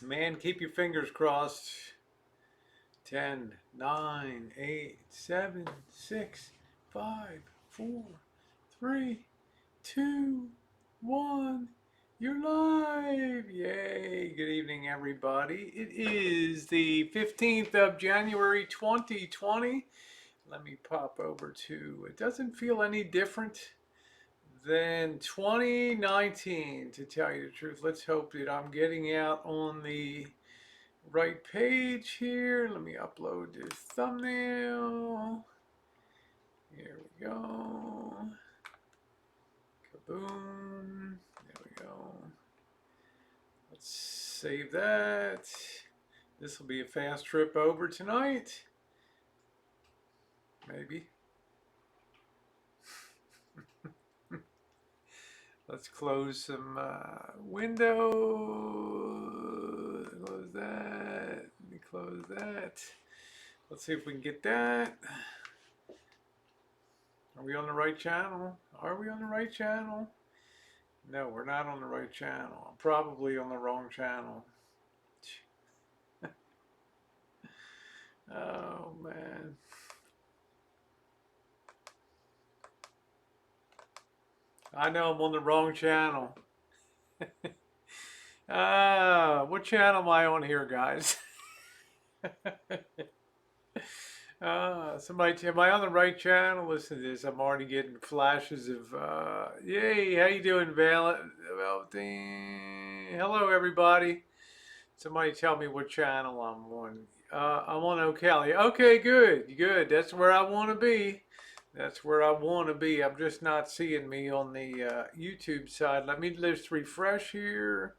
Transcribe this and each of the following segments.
Man, keep your fingers crossed. 10, 9, 8, 7, 6, 5, 4, 3, 2, 1. You're live! Yay! Good evening, everybody. It is the 15th of January 2020. Let me pop over to, it doesn't feel any different than 2019, to tell you the truth. Let's hope that I'm getting out on the right page here. Let me upload this thumbnail. Here we go. Kaboom. There we go. Let's save that. This will be a fast trip over tonight. Maybe. Let's close some windows. Close that. Let me close that. Let's see if we can get that. Are we on the right channel? Are we on the right channel? No, we're not on the right channel. I'm probably on the wrong channel. Oh, man. I know I'm on the wrong channel. What channel am I on here, guys? Somebody, am I on the right channel? Listen to this. I'm already getting flashes of, yay, how you doing, Valentine? Hello, everybody. Somebody tell me what channel I'm on. I'm on O'Callaghan. Okay, good, good. That's where I want to be. That's where I want to be. I'm just not seeing me on the YouTube side. Let me just refresh here,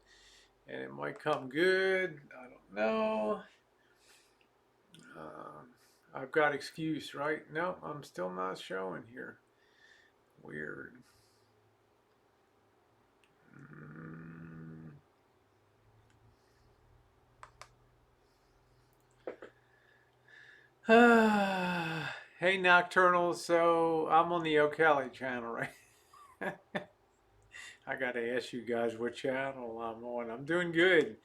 and it might come good. I don't know. I've got excuse, right? No, I'm still not showing here. Weird. Hey, Nocturnal. So I'm on the O'Callaghan channel, right? I gotta ask you guys what channel I'm on. I'm doing good.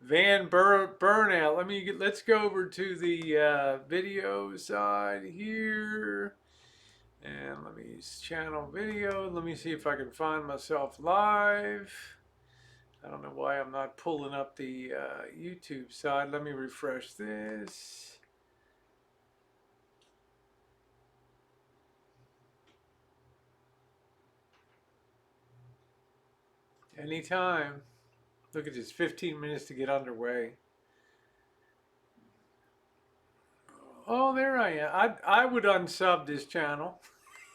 Burnout. Let's go over to the video side here. And let me channel video. Let me see if I can find myself live. I don't know why I'm not pulling up the YouTube side. Let me refresh this. Anytime. Look at this, 15 minutes to get underway. Oh, there I am. I would unsub this channel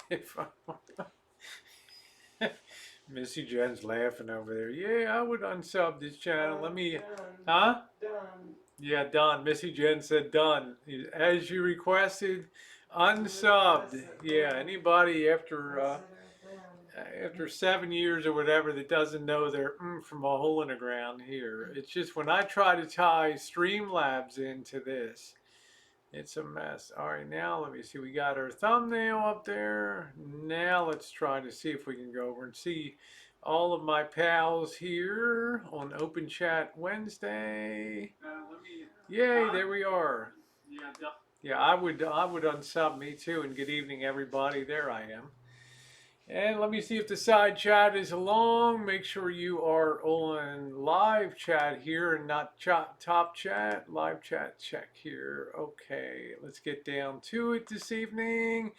if I Missy Jen's laughing over there. Yeah, I would unsub this channel. Let me, huh? Done. Yeah, done. Missy Jen said done. As you requested, unsubbed. Yeah, anybody after 7 years or whatever that doesn't know they're from a hole in the ground here. It's just when I try to tie Streamlabs into this, it's a mess. All right, now let me see. We got our thumbnail up there. Now let's try to see if we can go over and see all of my pals here on Open Chat Wednesday. Yay, there we are. Yeah, I would unsub me too, and good evening, everybody. There I am. And let me see if the side chat is along. Make sure you are on live chat here and not top chat. Live chat check here. Okay, let's get down to it this evening.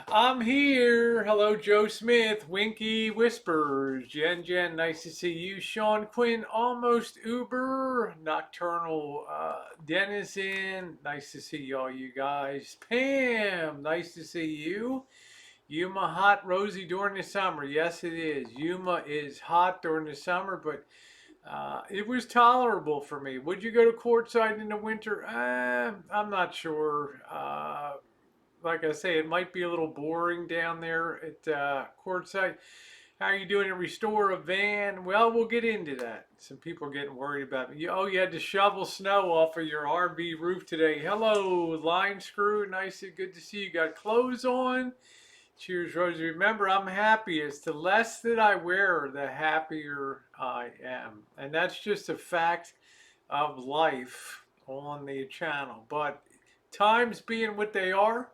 I'm here. Hello, Joe Smith. Winky Whispers. Jen, nice to see you. Sean Quinn, almost Uber. Nocturnal Denizen. Nice to see all you guys. Pam, nice to see you. Yuma hot, Rosie, during the summer. Yes, it is. Yuma is hot during the summer, but it was tolerable for me. Would you go to courtside in the winter? I'm not sure. Like I say, it might be a little boring down there at courtside. How are you doing to restore a van? Well, we'll get into that. Some people are getting worried about me. Oh, you had to shovel snow off of your RV roof today. Hello, line screw. Nice, good to see you. Got clothes on. Cheers, Rosie. Remember, I'm happiest. The less that I wear, the happier I am. And that's just a fact of life on the channel. But times being what they are,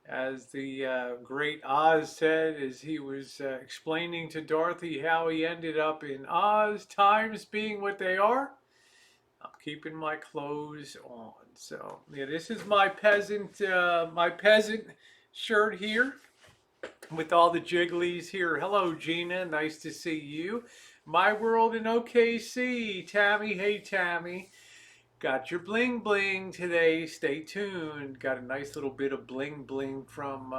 as the great Oz said as he was explaining to Dorothy how he ended up in Oz, times being what they are, I'm keeping my clothes on. So yeah, this is my peasant shirt here with all the jigglies here. Hello, Gina. Nice to see you. My World in OKC. Tammy. Hey, Tammy. Got your bling bling today. Stay tuned. Got a nice little bit of bling bling from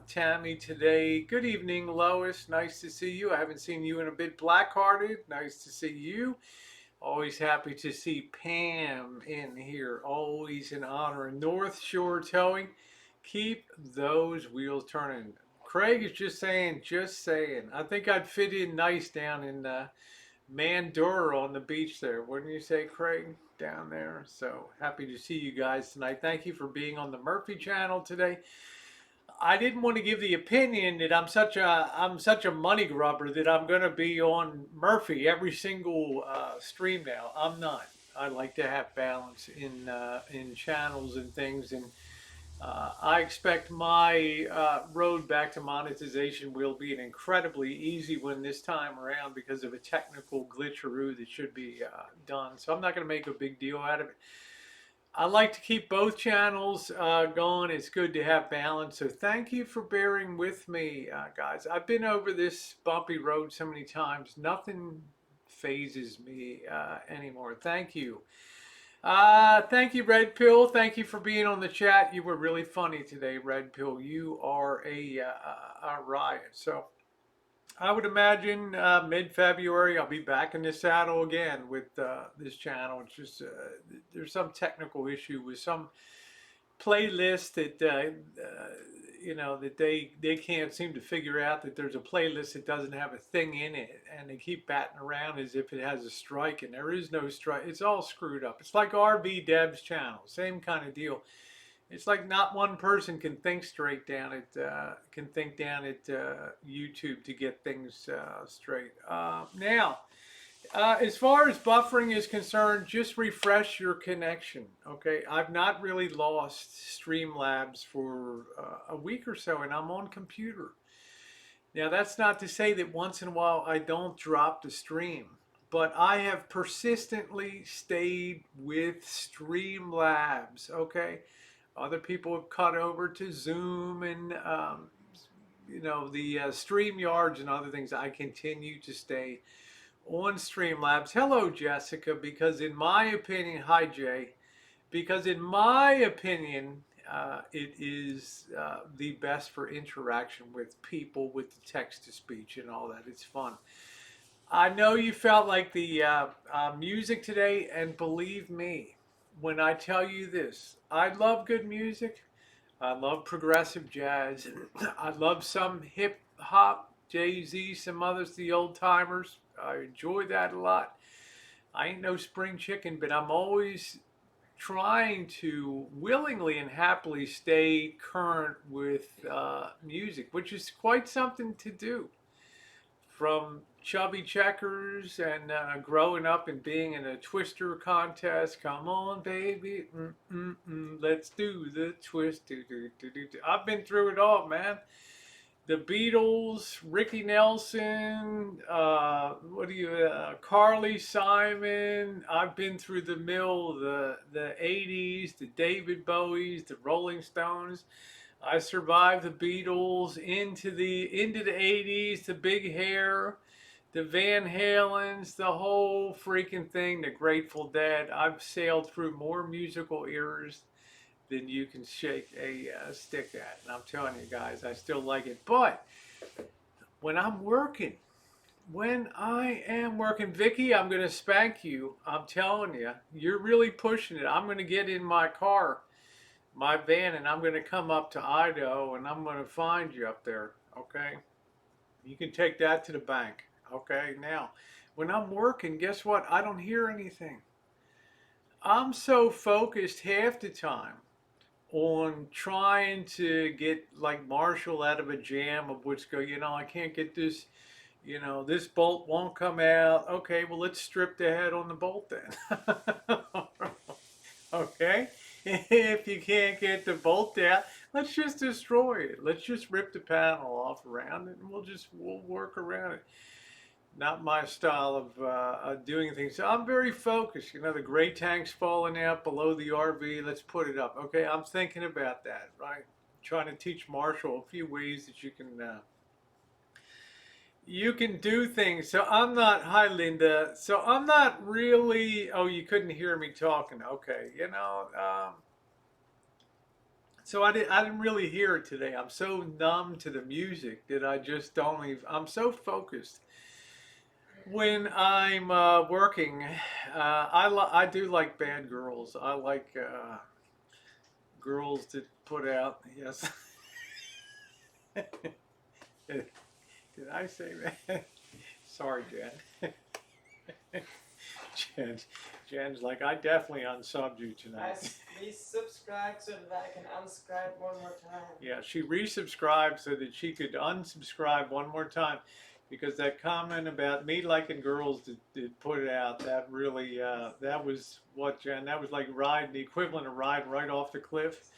Tammy today. Good evening, Lois. Nice to see you. I haven't seen you in a bit. Blackhearted. Nice to see you. Always happy to see Pam in here. Always an honor. North Shore Towing. Keep those wheels turning. Craig is just saying, just saying. I think I'd fit in nice down in Mandura on the beach there. Wouldn't you say, Craig, down there? So happy to see you guys tonight. Thank you for being on the Murphy channel today. I didn't want to give the opinion that I'm such a money grubber that I'm going to be on Murphy every single stream now. I'm not. I like to have balance in channels and things, and I expect my road back to monetization will be an incredibly easy one this time around because of a technical glitcheroo that should be done. So I'm not going to make a big deal out of it. I like to keep both channels going. It's good to have balance. So thank you for bearing with me, guys. I've been over this bumpy road so many times. Nothing phases me anymore. Thank you. Thank you, Red Pill. Thank you for being on the chat. You were really funny today, Red Pill. You are a riot. So I would imagine mid-February I'll be back in the saddle again with this channel. It's just there's some technical issue with some playlist that that they can't seem to figure out that there's a playlist that doesn't have a thing in it, and they keep batting around as if it has a strike, and there is no strike. It's all screwed up. It's like RV Deb's channel, same kind of deal. It's like not one person can think straight down at YouTube to get things straight. Now, as far as buffering is concerned, just refresh your connection. Okay, I've not really lost Streamlabs for a week or so, and I'm on computer. Now, that's not to say that once in a while I don't drop the stream, but I have persistently stayed with Streamlabs. Okay. Other people have cut over to Zoom and the StreamYards and other things. I continue to stay on Streamlabs. Hello, Jessica. Because in my opinion, hi Jay. Because in my opinion, it is the best for interaction with people with the text to speech and all that. It's fun. I know you felt like the music today, and believe me, when I tell you this, I love good music. I love progressive jazz. I love some hip hop, Jay-Z, some others, the old timers. I enjoy that a lot. I ain't no spring chicken, but I'm always trying to willingly and happily stay current with music, which is quite something to do. From chubby checkers and growing up and being in a twister contest. Come on, baby, let's do the twist. I've been through it all, man. The Beatles, Ricky Nelson, Carly Simon. I've been through the mill, the '80s, the David Bowies, the Rolling Stones. I survived the Beatles into the '80s, the Big Hair, the Van Halens, the whole freaking thing, the Grateful Dead. I've sailed through more musical eras than you can shake a stick at. And I'm telling you guys, I still like it. But when I'm working, Vicky, I'm going to spank you. I'm telling you, you're really pushing it. I'm going to get in my car, my van, and I'm going to come up to Idaho, and I'm going to find you up there. Okay? You can take that to the bank. Okay? Now, when I'm working, guess what? I don't hear anything. I'm so focused half the time on trying to get like Marshall out of a jam of what's go, I can't get this, this bolt won't come out. Okay, well, let's strip the head on the bolt then. Okay? If you can't get the bolt out, let's just destroy it. Let's just rip the panel off around it and we'll work around it. Not my style of doing things. So I'm very focused. The gray tank's falling out below the RV. Let's put it up. Okay, I'm thinking about that, right? Trying to teach Marshall a few ways that you can do things. So I'm not, hi Linda. So I'm not really, oh, you couldn't hear me talking. Okay, so I didn't really hear it today. I'm so numb to the music that I just don't even, I'm so focused. When I'm working, I do like bad girls. I like girls that put out, yes. Did I say that? Sorry, Jen. Jen, Jen's like, I definitely unsubbed you tonight. Please subscribe so that I can unsubscribe one more time. Yeah, she resubscribed so that she could unsubscribe one more time, because that comment about me liking girls that put it out, that really, that was what, Jen, that was like riding, the equivalent of riding right off the cliff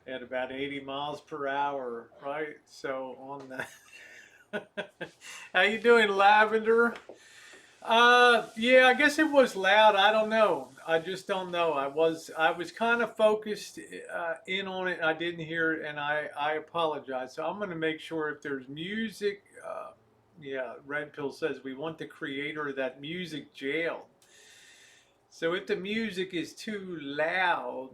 at about 80 miles per hour, right? So on the, how you doing, Lavender? Yeah, I guess it was loud. I don't know. I just don't know. I was kind of focused in on it. I didn't hear it, and I apologize. So I'm going to make sure if there's music. Yeah, Red Pill says we want the creator of that music jailed. So if the music is too loud,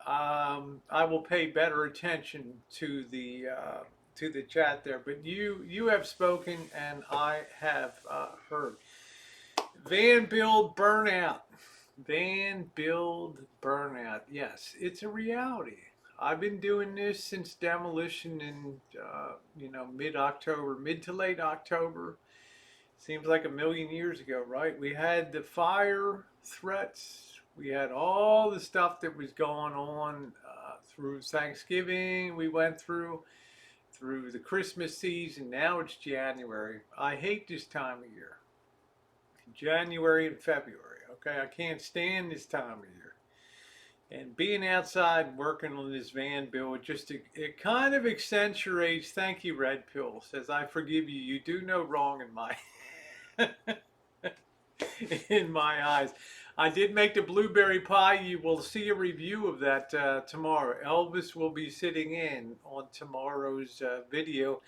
I will pay better attention to the chat there. But you have spoken, and I have heard. Van build burnout. Van build burnout. Yes, it's a reality. I've been doing this since demolition in mid-October, mid to late October. Seems like a million years ago, right? We had the fire threats. We had all the stuff that was going on through Thanksgiving. We went through the Christmas season. Now it's January. I hate this time of year. January and February. Okay, I can't stand this time of year. And being outside and working on this van bill, it kind of accentuates. Thank you, Red Pill says, I forgive you. You do no wrong in my in my eyes. I did make the blueberry pie. You will see a review of that tomorrow. Elvis will be sitting in on tomorrow's video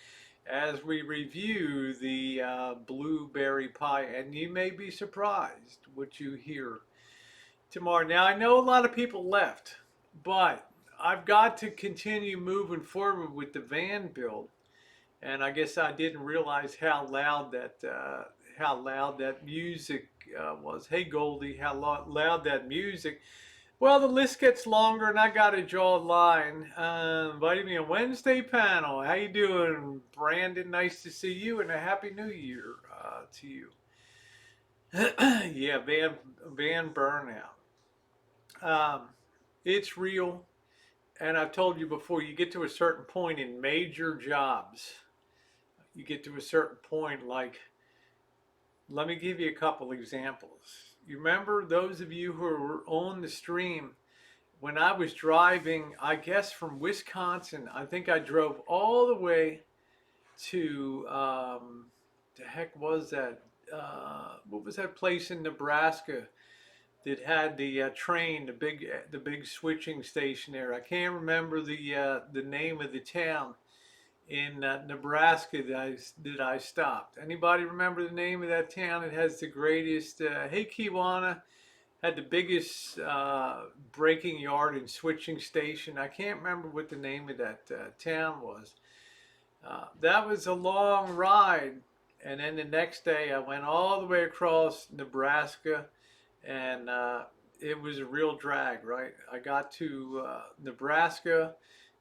as we review the blueberry pie, and you may be surprised what you hear tomorrow. Now, I know a lot of people left, but I've got to continue moving forward with the van build, and I guess I didn't realize how loud that music was. Hey, Goldie, how loud that music. Well, the list gets longer, and I got to draw a line. Invited me a Wednesday panel. How you doing, Brandon? Nice to see you, and a happy New Year to you. Yeah, van burnout. It's real, and I've told you before. You get to a certain point in major jobs. You get to a certain point, like, let me give you a couple examples. You remember, those of you who were on the stream, when I was driving, I guess from Wisconsin, I think I drove all the way to, the heck was that? What was that place in Nebraska that had the train, the big switching station there? I can't remember the name of the town in Nebraska that I stopped. Anybody remember the name of that town? It has the greatest. Hey, Kiwana, had the biggest breaking yard and switching station. I can't remember what the name of that town was. That was a long ride. And then the next day I went all the way across Nebraska, and it was a real drag, right? I got to Nebraska.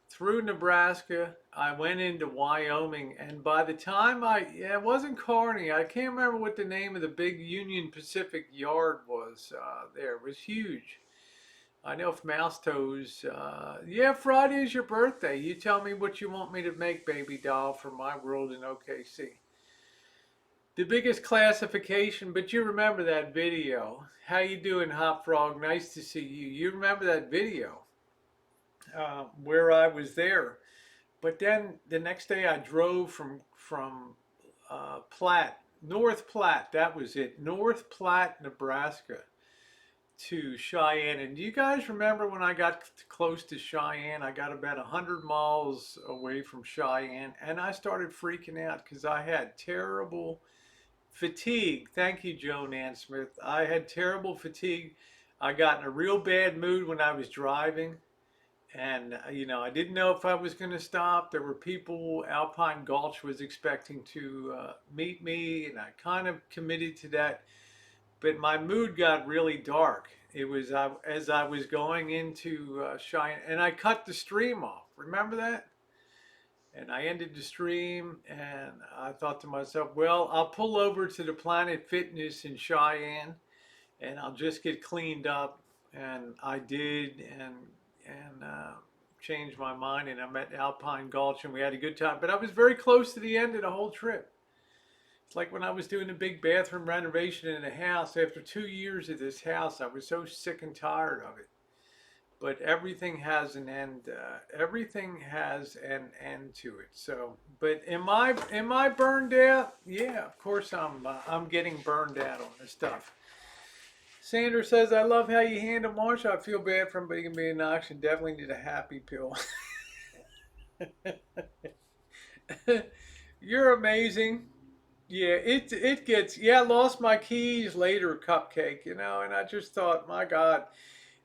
Through Nebraska, I went into Wyoming, and by the time it wasn't Kearney. I can't remember what the name of the big Union Pacific yard was there. It was huge. I know if Mouse Toes, yeah, Friday is your birthday. You tell me what you want me to make, baby doll, for my world in OKC. The biggest classification, but you remember that video. How you doing, Hop Frog? Nice to see you. You remember that video where I was there. But then the next day I drove from Platte, North Platte. That was it, North Platte, Nebraska, to Cheyenne. And do you guys remember when I got close to Cheyenne? I got about 100 miles away from Cheyenne, and I started freaking out because I had terrible fatigue. Thank you, Joe Nansmith. I had terrible fatigue. I got in a real bad mood when I was driving. And, I didn't know if I was going to stop. There were people, Alpine Gulch was expecting to meet me, and I kind of committed to that. But my mood got really dark. It was as I was going into Cheyenne, and I cut the stream off. Remember that? And I ended the stream, and I thought to myself, well, I'll pull over to the Planet Fitness in Cheyenne, and I'll just get cleaned up. And I did, and changed my mind, and I met Alpine Gulch, and we had a good time. But I was very close to the end of the whole trip. It's like when I was doing a big bathroom renovation in a house. After 2 years of this house, I was so sick and tired of it. But everything has an end. Everything has an end to it. So, but am I burned out? Yeah, of course I'm getting burned out on this stuff. Sandra says, I love how you handle Marshall. I feel bad for him, but he can be an oxygen. Definitely need a happy pill. You're amazing. Yeah, it gets, yeah, I lost my keys later, Cupcake, and I just thought, my God,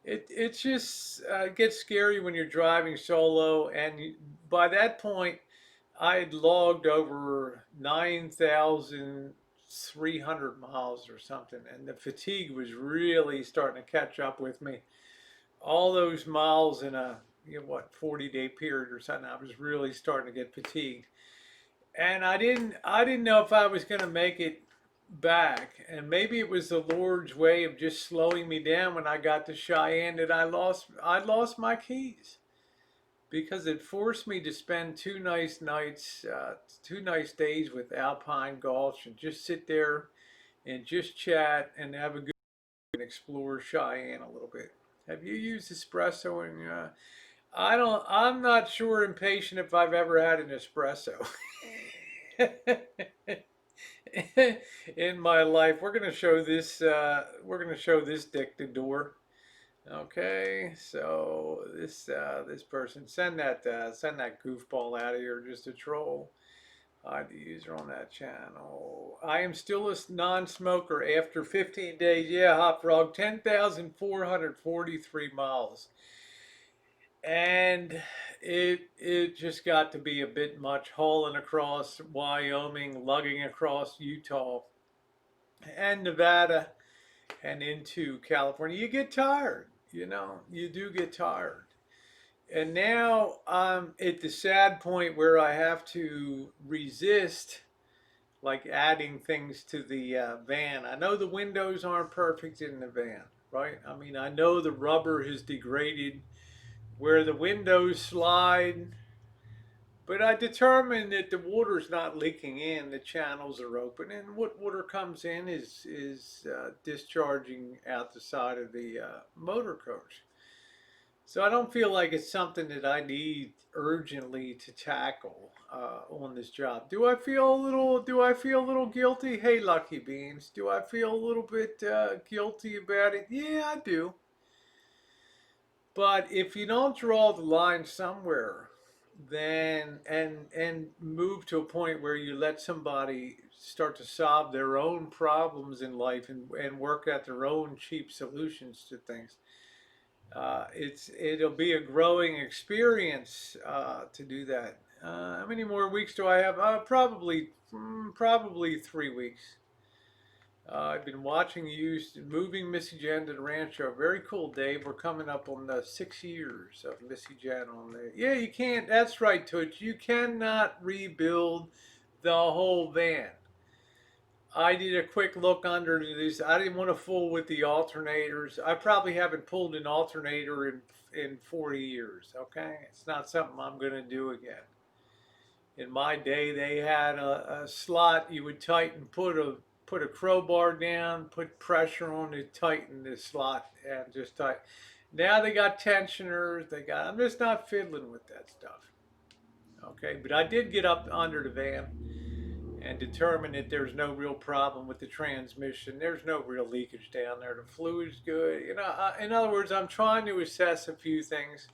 it's just gets scary when you're driving solo. And by that point, I had logged over 9,300 miles or something, and the fatigue was really starting to catch up with me. All those miles in a 40-day period or something, I was really starting to get fatigued, and I didn't know if I was going to make it back. And maybe it was the Lord's way of just slowing me down when I got to Cheyenne that I lost my keys, because it forced me to spend 2 nice nights, 2 nice days with Alpine Gulch, and just sit there and just chat and have a good and explore Cheyenne a little bit. Have you used espresso? And I'm not sure impatient if I've ever had an espresso in my life. We're gonna show this. We're gonna show this dick the door. Okay, so this person, send that goofball out of here, just a troll. Hide the user on that channel. I am still a non-smoker after 15 days. Yeah, Hot Frog, 10,443 miles. And it just got to be a bit much, hauling across Wyoming, lugging across Utah and Nevada and into California. You get tired, you do get tired. And now I'm at the sad point where I have to resist, like, adding things to the van. I know the windows aren't perfect in the van, right? I mean, I know the rubber has degraded where the windows slide, but I determined that the water's not leaking in, the channels are open, and what water comes in is discharging out the side of the motor coach. So I don't feel like it's something that I need urgently to tackle on this job. Do I feel a little? Do I feel a little guilty? Hey, Lucky Beans, do I feel a little bit guilty about it? Yeah, I do. But if you don't draw the line somewhere, then and move to a point where you let somebody start to solve their own problems in life, and work out their own cheap solutions to things, it'll be a growing experience to do that. How many more weeks do I have? Probably 3 weeks. I've been watching you moving Missy Jan to the rancho. Very cool, Dave. We're coming up on the 6 years of Missy Jan on there. Yeah, you can't. That's right, Toots. You cannot rebuild the whole van. I did a quick look under this. I didn't want to fool with the alternators. I probably haven't pulled an alternator in 40 years. Okay, it's not something I'm going to do again. In my day, they had a slot you would tighten, put a crowbar down, put pressure on to tighten the slot, and just tighten. Now they got tensioners. They got. I'm just not fiddling with that stuff. Okay, but I did get up under the van and determine that there's no real problem with the transmission. There's no real leakage down there. The fluid's good. You know, in other words, I'm trying to assess a few things,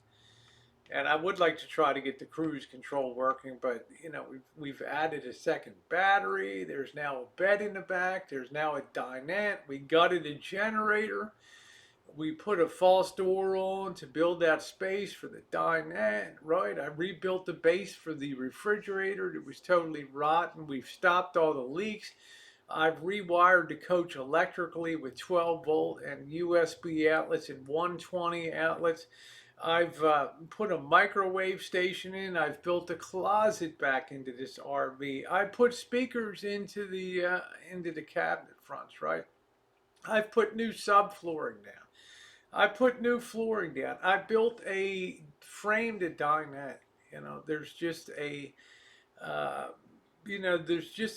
and I would like to try to get the cruise control working. But you know, we've added a second battery. There's now a bed in the back. There's now a dinette. We gutted a generator. We put a false door on to build that space for the dinette, right? I rebuilt the base for the refrigerator. It was totally rotten. We've stopped all the leaks. I've rewired the coach electrically with 12 volt and USB outlets and 120 outlets. I've put a microwave station in. I've built a closet back into this RV. I put speakers into the cabinet fronts, right? I've put new subflooring down. I put new flooring down. I built a framed dinette. You know, uh, there's just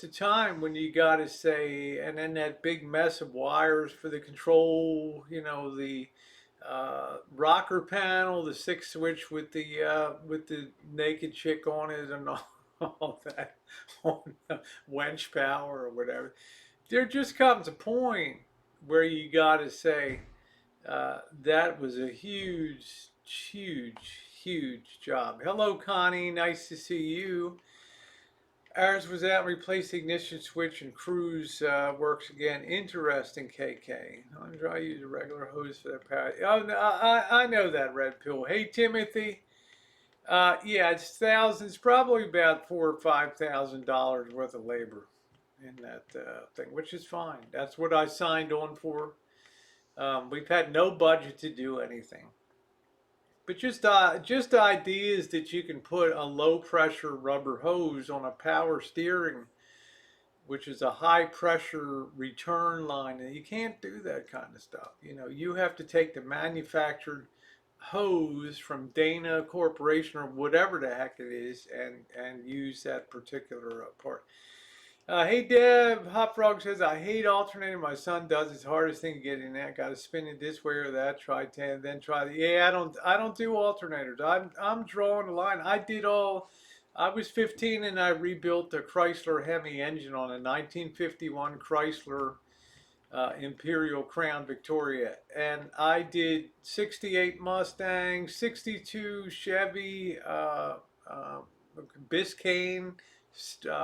a time when you got to say, and then that big mess of wires for the control. You know, the rocker panel, the 6 switch with the naked chick on it, and all that on wench power or whatever. There just comes a point where you got to say that was a huge job. Hello, Connie. Nice to see you. Ours was out, replaced the ignition switch, and cruise works again. Interesting, KK. I use a regular hose for that power. Oh, no, I know that, Red Pill. Hey, Timothy. Yeah, it's thousands, probably about $4,000 or $5,000 worth of labor in that thing, which is fine. That's what I signed on for. We've had no budget to do anything, but just ideas that you can put a low pressure rubber hose on a power steering, which is a high pressure return line, and you can't do that kind of stuff. You know, you have to take the manufactured hose from Dana Corporation or whatever the heck it is, and use that particular part. Hey Deb, Hot Frog says I hate alternating. My son does. It's the hardest thing to get in that. Got to spin it this way or that. Try 10, then try the. Yeah, I don't do alternators. I'm drawing the line. I did all. I was 15 and I rebuilt the Chrysler Hemi engine on a 1951 Chrysler Imperial Crown Victoria, and I did 68 Mustang, 62 Chevy Biscayne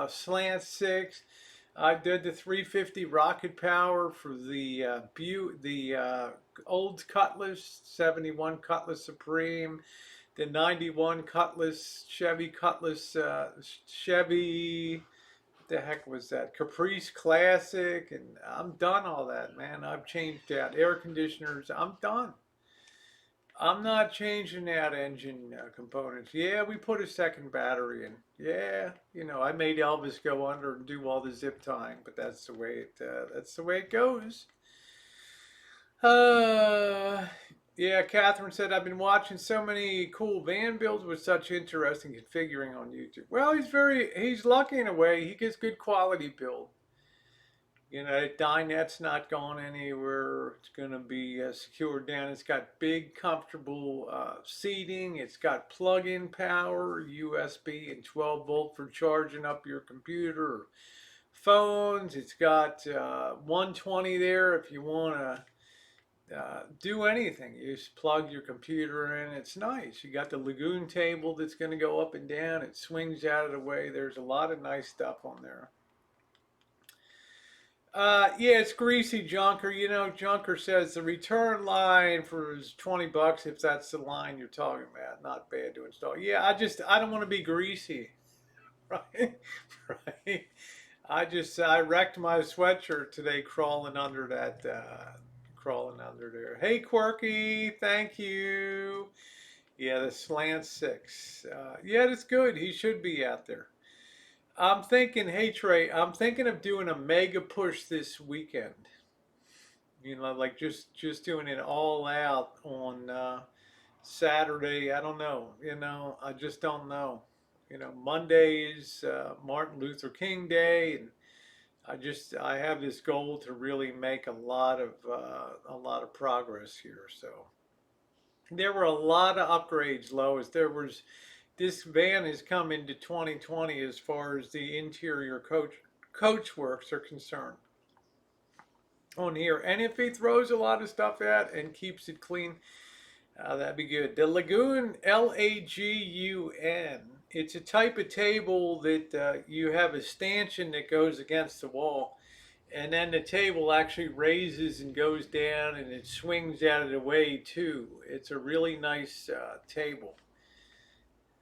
slant six. I did the 350 rocket power for the old Cutlass 71 Cutlass Supreme, the 91 Cutlass Chevy Cutlass Chevy. What the heck was that? Caprice Classic, and I'm done all that, man. I've changed out air conditioners. I'm done. I'm not changing out engine components. Yeah, we put a second battery in. Yeah, you know, I made Elvis go under and do all the zip tying, but that's the way it goes. Uh, yeah, Catherine said I've been watching so many cool van builds with such interesting configuring on YouTube. Well, he's lucky in a way. He gets good quality build. You know, dinette's not going anywhere. It's going to be secured down. It's got big, comfortable seating. It's got plug-in power, USB, and 12 volt for charging up your computer or phones. It's got 120 there if you want to do anything. You just plug your computer in. It's nice. You got the lagoon table that's going to go up and down. It swings out of the way. There's a lot of nice stuff on there. Yeah, it's greasy, Junker. You know, Junker says the return line for is $20 if that's the line you're talking about. Not bad to install. Yeah, I don't want to be greasy, right? Right. I wrecked my sweatshirt today crawling under there. Hey, Quirky, thank you. Yeah, the slant six. Yeah, that's good. He should be out there. I'm thinking, hey Trey, I'm thinking of doing a mega push this weekend. Like just doing it all out on Saturday. I don't know. I just don't know. Monday is Martin Luther King Day, and I have this goal to really make a lot of progress here. So there were a lot of upgrades, Lois. This van has come into 2020 as far as the interior coach works are concerned on here. And if he throws a lot of stuff out and keeps it clean, that'd be good. The Lagoon, Lagun. It's a type of table that you have a stanchion that goes against the wall, and then the table actually raises and goes down, and it swings out of the way too. It's a really nice table.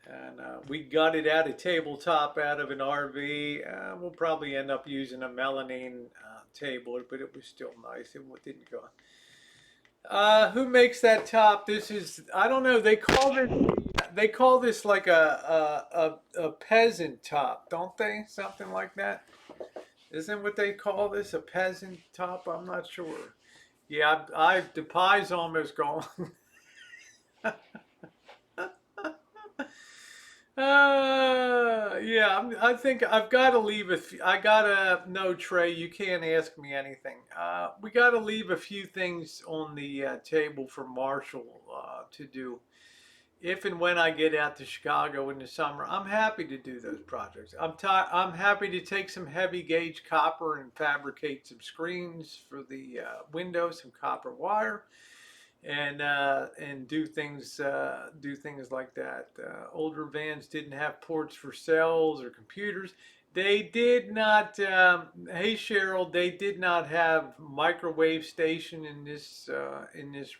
And we gutted out a tabletop out of an RV. We'll probably end up using a melamine table, but it was still nice. It didn't go. Who makes that top? I don't know. They call this like a peasant top, don't they? Something like that. Isn't what they call this a peasant top? I'm not sure. Yeah, the pie's almost gone. Yeah, I think I've got to leave I gotta, no, Trey, you can't ask me anything. We got to leave a few things on the table for Marshall to do. If and when I get out to Chicago in the summer, I'm happy to do those projects. I'm happy to take some heavy gauge copper and fabricate some screens for the windows, some copper wire, and do things like that. Older vans didn't have ports for cells or computers. They did not. Hey Cheryl, they did not have microwave station in this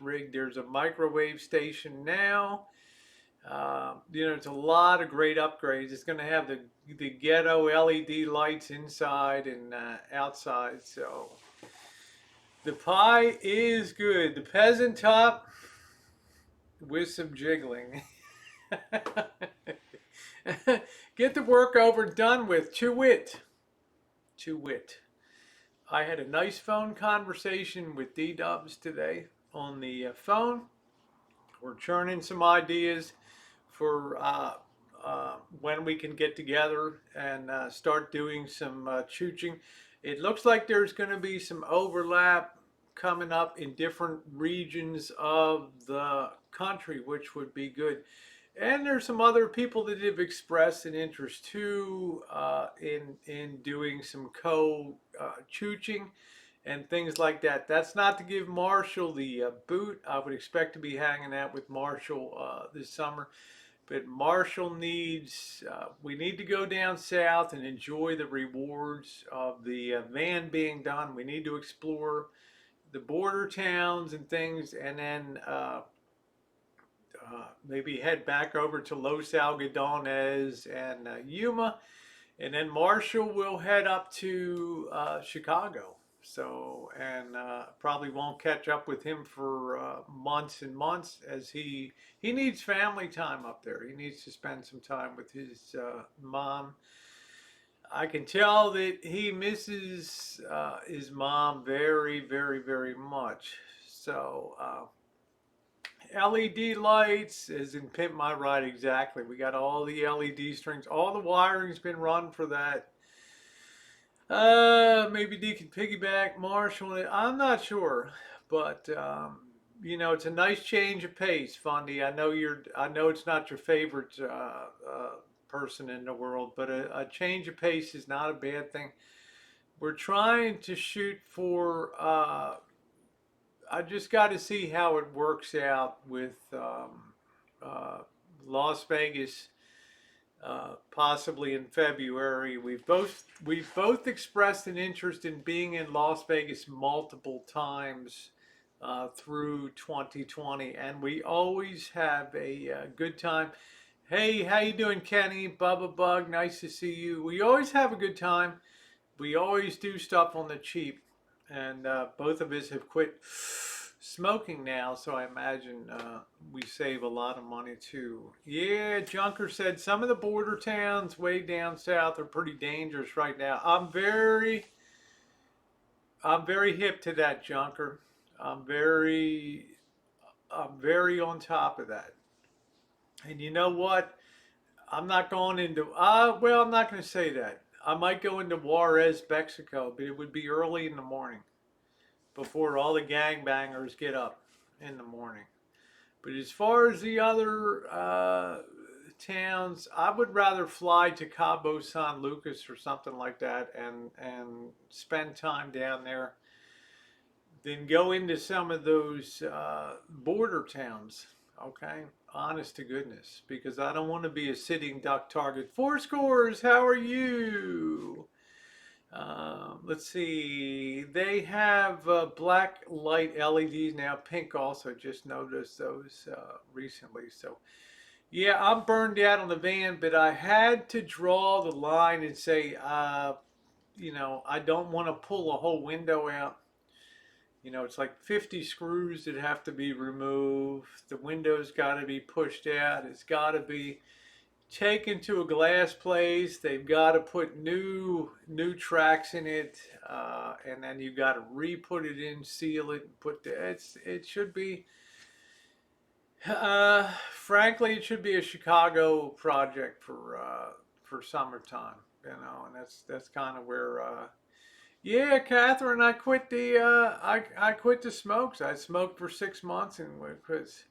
rig. There's a microwave station now. It's a lot of great upgrades. It's going to have the ghetto LED lights inside and outside. So the pie is good. The peasant top with some jiggling. Get the work over done with. To wit. To wit. I had a nice phone conversation with D Dubs today on the phone. We're churning some ideas for when we can get together and start doing some chooching. It looks like there's going to be some overlap coming up in different regions of the country, which would be good. And there's some other people that have expressed an interest too in doing some co-chooching and things like that. That's not to give Marshall the boot. I would expect to be hanging out with Marshall this summer. But Marshall we need to go down south and enjoy the rewards of the van being done. We need to explore the border towns and things, and then maybe head back over to Los Algodones and Yuma, and then Marshall will head up to Chicago. So, and probably won't catch up with him for months and months, as he needs family time up there. He needs to spend some time with his mom. I can tell that he misses his mom very, very, very much. So, LED lights, as in Pimp My Ride, exactly. We got all the LED strings. All the wiring's been run for that. Maybe D can piggyback Marshall. I'm not sure, but it's a nice change of pace, Fundy. I know it's not your favorite person in the world, but a change of pace is not a bad thing. We're trying to shoot for. I just got to see how it works out with Las Vegas, possibly in February. We've both expressed an interest in being in Las Vegas multiple times through 2020, and we always have a good time. Hey, how you doing, Kenny? Bubba Bug, nice to see you. We always have a good time. We always do stuff on the cheap, and both of us have quit smoking now, so I imagine we save a lot of money too. Yeah, Junker said some of the border towns way down south are pretty dangerous right now. I'm very hip to that, Junker. I'm very I'm very on top of that. And you know what? I'm not going into well, I'm not going to say that. I might go into Juarez, Mexico, but it would be early in the morning before all the gangbangers get up in the morning. But as far as the other towns, I would rather fly to Cabo San Lucas or something like that and spend time down there than go into some of those border towns. Okay, honest to goodness, because I don't want to be a sitting duck target. Four scores, how are you? Let's see. They have black light LEDs now, pink also. Just noticed those recently. So, yeah, I'm burned out on the van, but I had to draw the line and say, I don't want to pull a whole window out. It's like 50 screws that have to be removed. The window's got to be pushed out. It's got to be taken to a glass place. They've got to put new tracks in it, and then you've got to re-put it in, seal it, and it should be. Frankly, it should be a Chicago project for summertime, and that's kind of where. Yeah, Catherine, I quit the smokes. I smoked for 6 months and because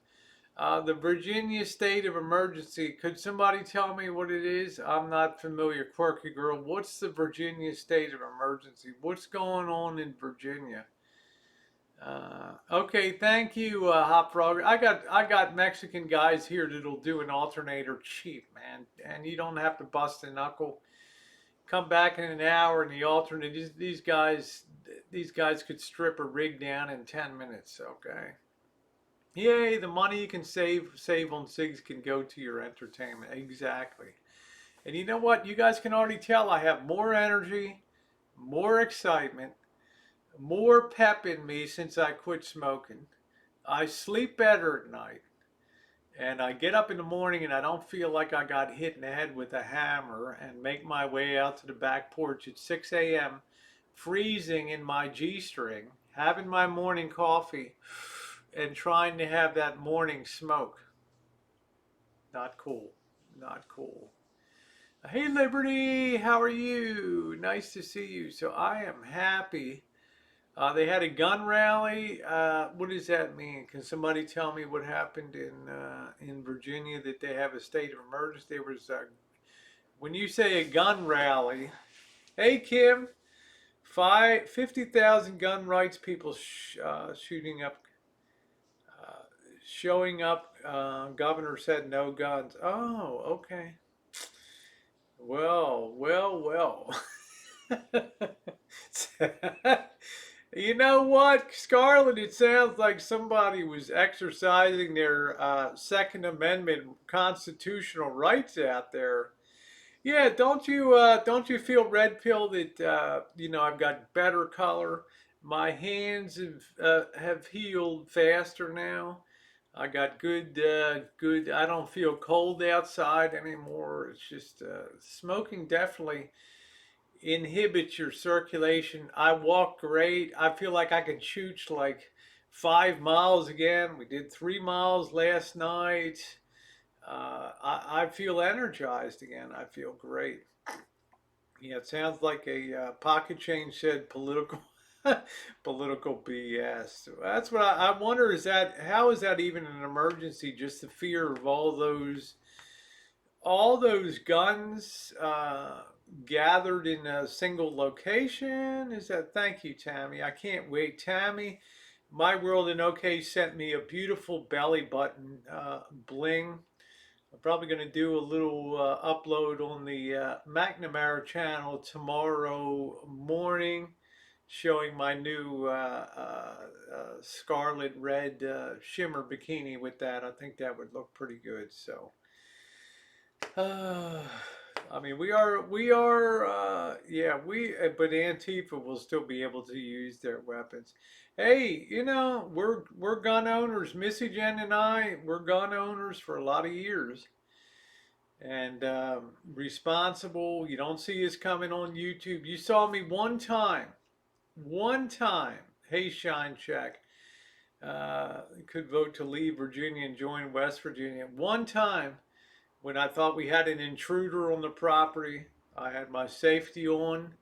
the Virginia state of emergency. Could somebody tell me what it is? I'm not familiar, quirky girl. What's the Virginia state of emergency? What's going on in Virginia? Okay, thank you, Hop Frog. I got Mexican guys here that'll do an alternator cheap, man, and you don't have to bust a knuckle. Come back in an hour, and the alternate. These guys could strip a rig down in 10 minutes. Okay. Yay, the money you can save on cigs can go to your entertainment. Exactly. And you know what? You guys can already tell I have more energy, more excitement, more pep in me since I quit smoking. I sleep better at night. And I get up in the morning and I don't feel like I got hit in the head with a hammer and make my way out to the back porch at 6 a.m., freezing in my G string, having my morning coffee, and trying to have that morning smoke. Not cool. Not cool. Hey Liberty, how are you? Nice to see you. So I am happy. They had a gun rally. What does that mean? Can somebody tell me what happened in Virginia that they have a state of emergency? There was when you say a gun rally. Hey Kim, 50,000 gun rights people shooting up, uh, showing up. Governor said no guns. Oh, okay. Well, well, well. You know what, Scarlett? It sounds like somebody was exercising their Second Amendment constitutional rights out there. Yeah, don't you feel red pill that I've got better color. My hands have healed faster now. I got good. I don't feel cold outside anymore. It's just smoking definitely inhibits your circulation. I walk great. I feel like I can shoot like 5 miles again. We did 3 miles last night. I feel energized again. I feel great. Yeah, it sounds like a pocket change said political political BS. That's what I wonder, is that how is that even an emergency? Just the fear of all those guns gathered in a single location? Is that, thank you, Tammy? I can't wait. Tammy, My World in OK sent me a beautiful belly button bling. I'm probably going to do a little upload on the McNamara channel tomorrow morning, showing my new scarlet red shimmer bikini with that. I think that would look pretty good. So, uh, I mean, yeah, but Antifa will still be able to use their weapons. Hey, we're gun owners. Missy Jen and I, we're gun owners for a lot of years, and responsible. You don't see us coming on YouTube. You saw me one time. Hey, Shine Check, could vote to leave Virginia and join West Virginia. One time when I thought we had an intruder on the property, I had my safety on.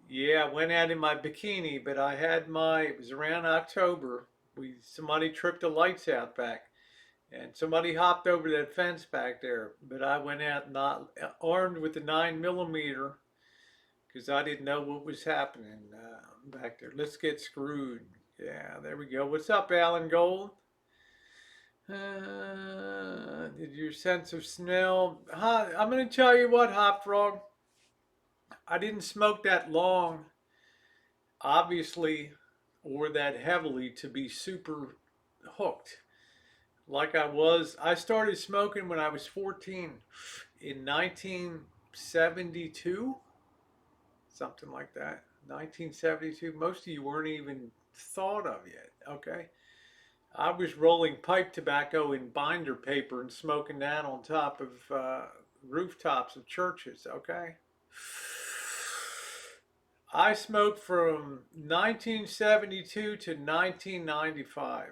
Yeah, I went out in my bikini, but it was around October. Somebody tripped the lights out back, and somebody hopped over that fence back there. But I went out not armed with the 9 millimeter because I didn't know what was happening back there. Let's get screwed. Yeah, there we go. What's up, Alan Gold? Did your sense of smell? I'm going to tell you what, Hop Frog. I didn't smoke that long, obviously, or that heavily to be super hooked like I was. I started smoking when I was 14 in 1972, something like that. 1972. Most of you weren't even thought of yet, okay? I was rolling pipe tobacco in binder paper and smoking that on top of rooftops of churches, okay? I smoked from 1972 to 1995,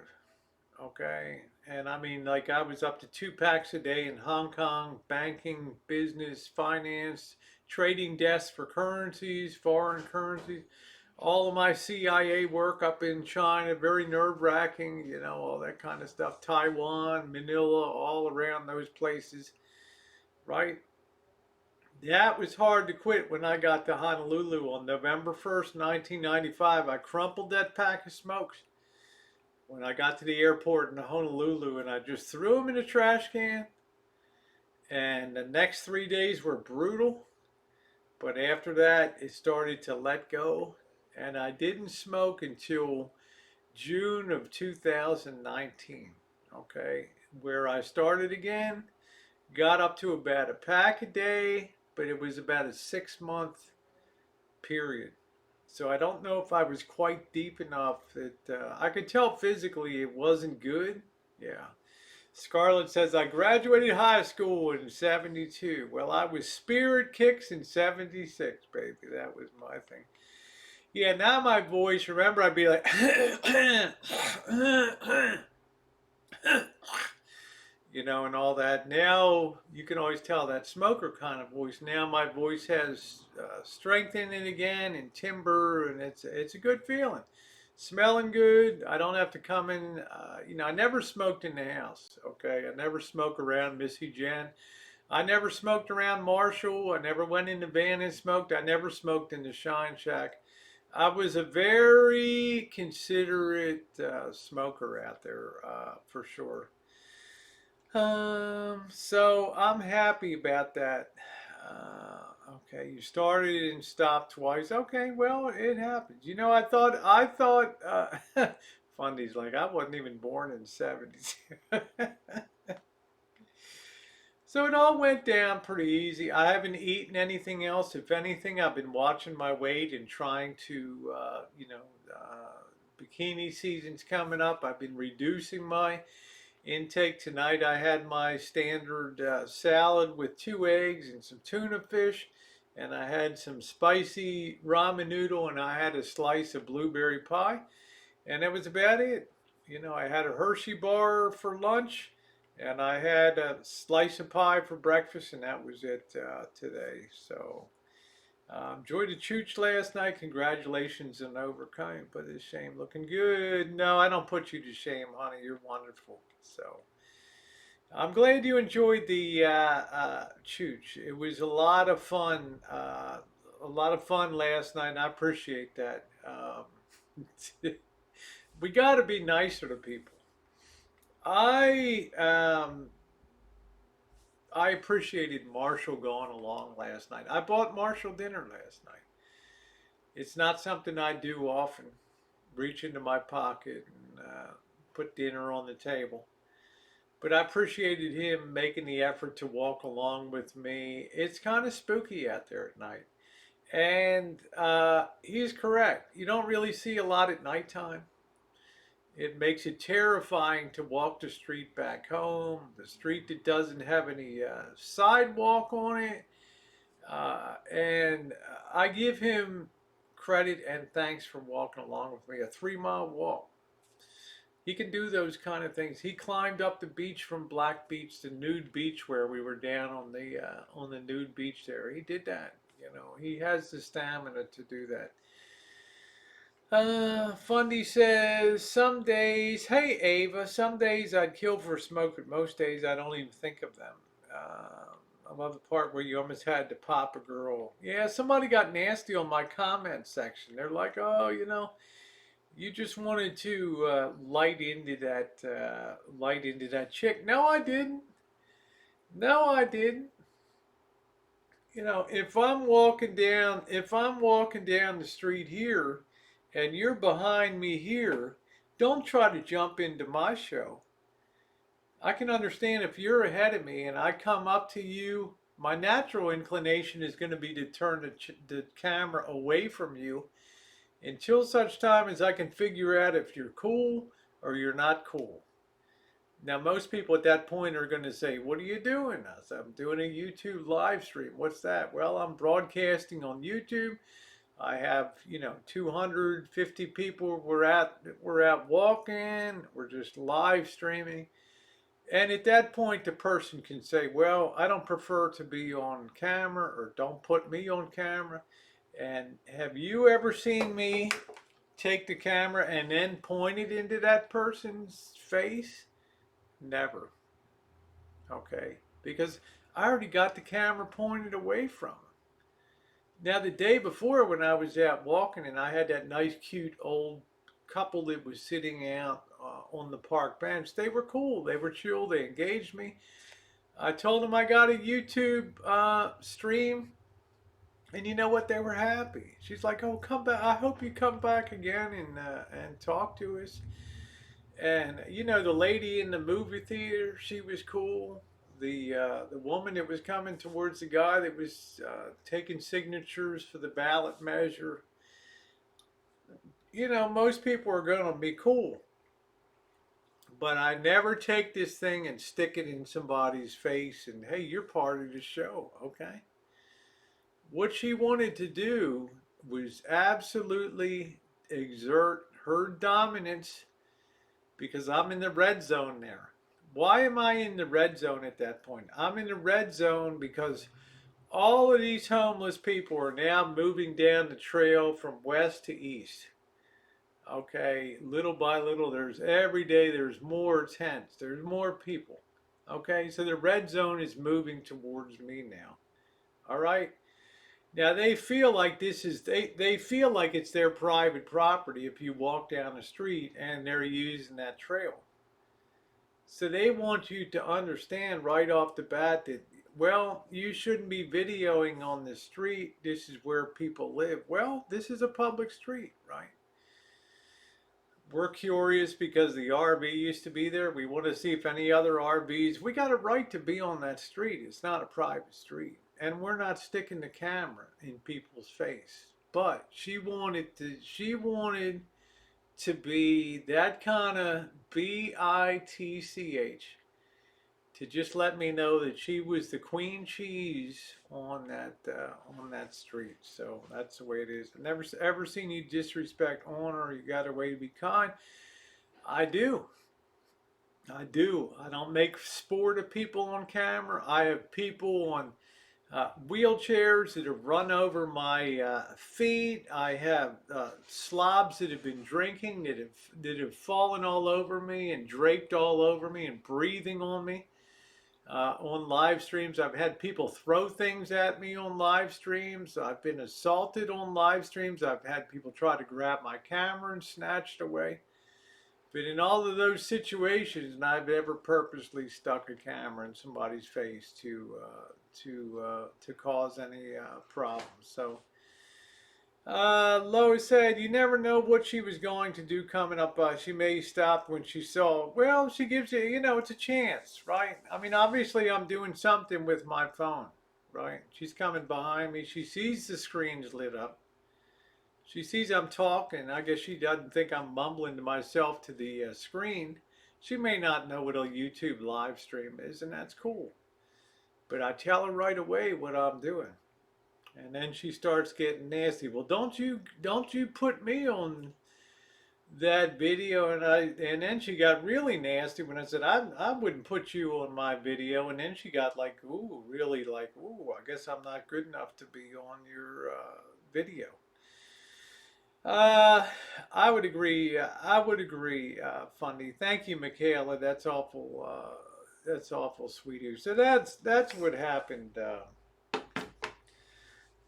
okay? And I mean, like, I was up to 2 packs a day in Hong Kong, banking, business, finance, trading desks for currencies, foreign currencies. All of my CIA work up in China, very nerve wracking, all that kind of stuff. Taiwan, Manila, all around those places, right? That was hard to quit when I got to Honolulu on November 1st, 1995. I crumpled that pack of smokes when I got to the airport in Honolulu, and I just threw them in a trash can. And the next 3 days were brutal. But after that, it started to let go. And I didn't smoke until June of 2019, okay, where I started again, got up to about a pack a day, but it was about a 6 month period. So I don't know if I was quite deep enough that I could tell physically it wasn't good. Yeah. Scarlett says, I graduated high school in 72. Well, I was Spirit Kicks in 76, baby. That was my thing. Yeah, now my voice, remember, I'd be like, and all that. Now you can always tell that smoker kind of voice. Now my voice has strength in it again and timbre, and it's a good feeling. Smelling good. I don't have to come in. I never smoked in the house. Okay, I never smoked around Missy Jen. I never smoked around Marshall. I never went in the van and smoked. I never smoked in the Shine Shack. I was a very considerate smoker out there, for sure. So I'm happy about that. Okay, you started and stopped twice. Okay, well, it happens. Fundy's like, I wasn't even born in '70s. So it all went down pretty easy. I haven't eaten anything else. If anything, I've been watching my weight and trying to, bikini season's coming up. I've been reducing my intake. Tonight I had my standard salad with 2 eggs and some tuna fish, and I had some spicy ramen noodle, and I had a slice of blueberry pie, and that was about it. I had a Hershey bar for lunch, and I had a slice of pie for breakfast, and that was it today. So enjoyed the chooch last night. Congratulations on overcoming. Put to shame. Looking good. No, I don't put you to shame, honey. You're wonderful. So I'm glad you enjoyed the chooch. It was a lot of fun. A lot of fun last night. And I appreciate that. We got to be nicer to people. I I appreciated Marshall going along last night. I bought Marshall dinner last night. It's not something I do often. Reach into my pocket and put dinner on the table. But I appreciated him making the effort to walk along with me. It's kind of spooky out there at night. And he's correct. You don't really see a lot at nighttime. It makes it terrifying to walk the street back home, the street that doesn't have any sidewalk on it. And I give him credit and thanks for walking along with me. A 3 mile walk. He can do those kind of things. He climbed up the beach from Black Beach to Nude Beach, where we were down on the nude beach there. He did that. You know, he has the stamina to do that. Fundy says, some days, hey Ava, some days I'd kill for a smoke, but most days I don't even think of them. I love the part where you almost had to pop a girl. Yeah, somebody got nasty on my comment section. They're like, oh, you know, you just wanted to light into that chick. No, I didn't. No, I didn't. You know, if I'm walking down the street here and you're behind me here, don't try to jump into my show. I can understand if you're ahead of me and I come up to you, my natural inclination is going to be to turn the camera away from you until such time as I can figure out if you're cool or you're not cool. Now, most people at that point are going to say, what are you doing? I said, I'm doing a YouTube live stream. What's that? Well, I'm broadcasting on YouTube. I have, 250 people. We're out walking. We're just live streaming. And at that point, the person can say, well, I don't prefer to be on camera, or don't put me on camera. And have you ever seen me take the camera and then point it into that person's face? Never. Okay. Because I already got the camera pointed away from them. Now, the day before, when I was out walking and I had that nice, cute old couple that was sitting out on the park bench, they were cool. They were chill. They engaged me. I told them I got a YouTube stream. And you know what? They were happy. She's like, "Oh, come back. I hope you come back again and talk to us." And the lady in the movie theater, she was cool. The woman that was coming towards the guy that was taking signatures for the ballot measure. Most people are gonna be cool, but I never take this thing and stick it in somebody's face and, hey, you're part of the show, okay? What she wanted to do was absolutely exert her dominance, because I'm in the red zone there. Why am I in the red zone at that point? I'm in the red zone because all of these homeless people are now moving down the trail from west to east. Okay, little by little, every day there's more tents, there's more people. Okay, so the red zone is moving towards me now. All right. Now they feel like they feel like it's their private property if you walk down the street and they're using that trail. So they want you to understand right off the bat that, well, you shouldn't be videoing on the street. This is where people live. Well, this is a public street, right? We're curious because the RV used to be there. We want to see if any other RVs. We got a right to be on that street. It's not a private street. And we're not sticking the camera in people's face. But she wanted to be that kind of bitch, to just let me know that she was the queen cheese on that street. So that's the way it is. I never ever seen you disrespect honor. You got a way to be kind. I do. I do. I don't make sport of people on camera. I have people on wheelchairs that have run over my feet. I have slobs that have been drinking that have fallen all over me and draped all over me and breathing on me. On live streams, I've had people throw things at me on live streams. I've been assaulted on live streams. I've had people try to grab my camera and snatch it away. But in all of those situations, and I've ever purposely stuck a camera in somebody's face to cause any problems. So Lois said, "You never know what she was going to do coming up. She may stop when she saw. Well, she gives you, it's a chance, right? I mean, obviously, I'm doing something with my phone, right? She's coming behind me. She sees the screen's lit up. She sees I'm talking. I guess she doesn't think I'm mumbling to myself to the screen. She may not know what a YouTube live stream is, and that's cool. But I tell her right away what I'm doing. And then she starts getting nasty. Well, don't you put me on that video? And then she got really nasty when I said I wouldn't put you on my video. And then she got like, ooh, really like, ooh, I guess I'm not good enough to be on your video. Uh, I would agree. I would agree. Funny. Thank you, Michaela. That's awful. That's awful, sweet of you. So that's what happened.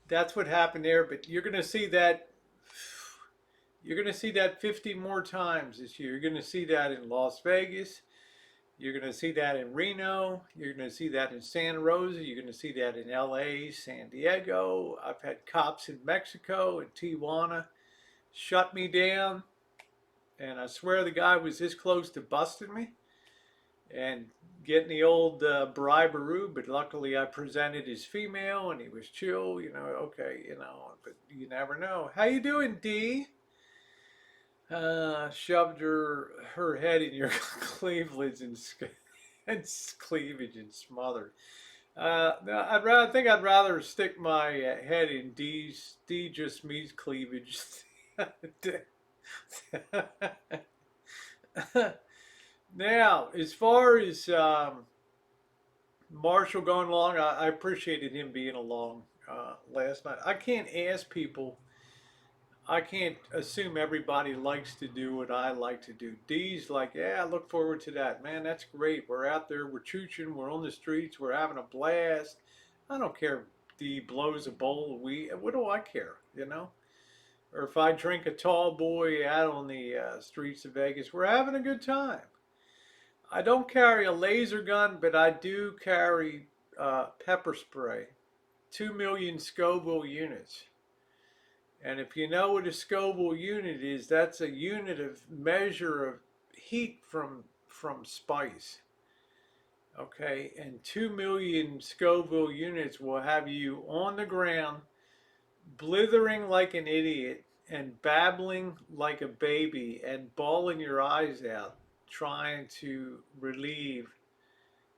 That's what happened there. But you're gonna see that. You're gonna see that 50 more times this year. You're gonna see that in Las Vegas. You're gonna see that in Reno. You're gonna see that in Santa Rosa. You're gonna see that in L.A., San Diego. I've had cops in Mexico and Tijuana shut me down, and I swear the guy was this close to busting me and getting the old bribery, but luckily I presented as female and he was chill, okay, but you never know. How you doing, D? Shoved her head in your cleavage and cleavage and smothered. No, I think I'd rather stick my head in D just me's cleavage. Now, as far as Marshall going along, I appreciated him being along last night. I can't ask people. I can't assume everybody likes to do what I like to do. D's like, yeah, I look forward to that. Man, that's great. We're out there, we're chooching, we're on the streets, we're having a blast. I don't care if D blows a bowl of weed. What do I care? Or if I drink a tall boy out on the streets of Vegas, we're having a good time. I don't carry a laser gun, but I do carry pepper spray, 2 million Scoville units. And if you know what a Scoville unit is, that's a unit of measure of heat from spice. Okay, and 2 million Scoville units will have you on the ground, blithering like an idiot and babbling like a baby and bawling your eyes out, trying to relieve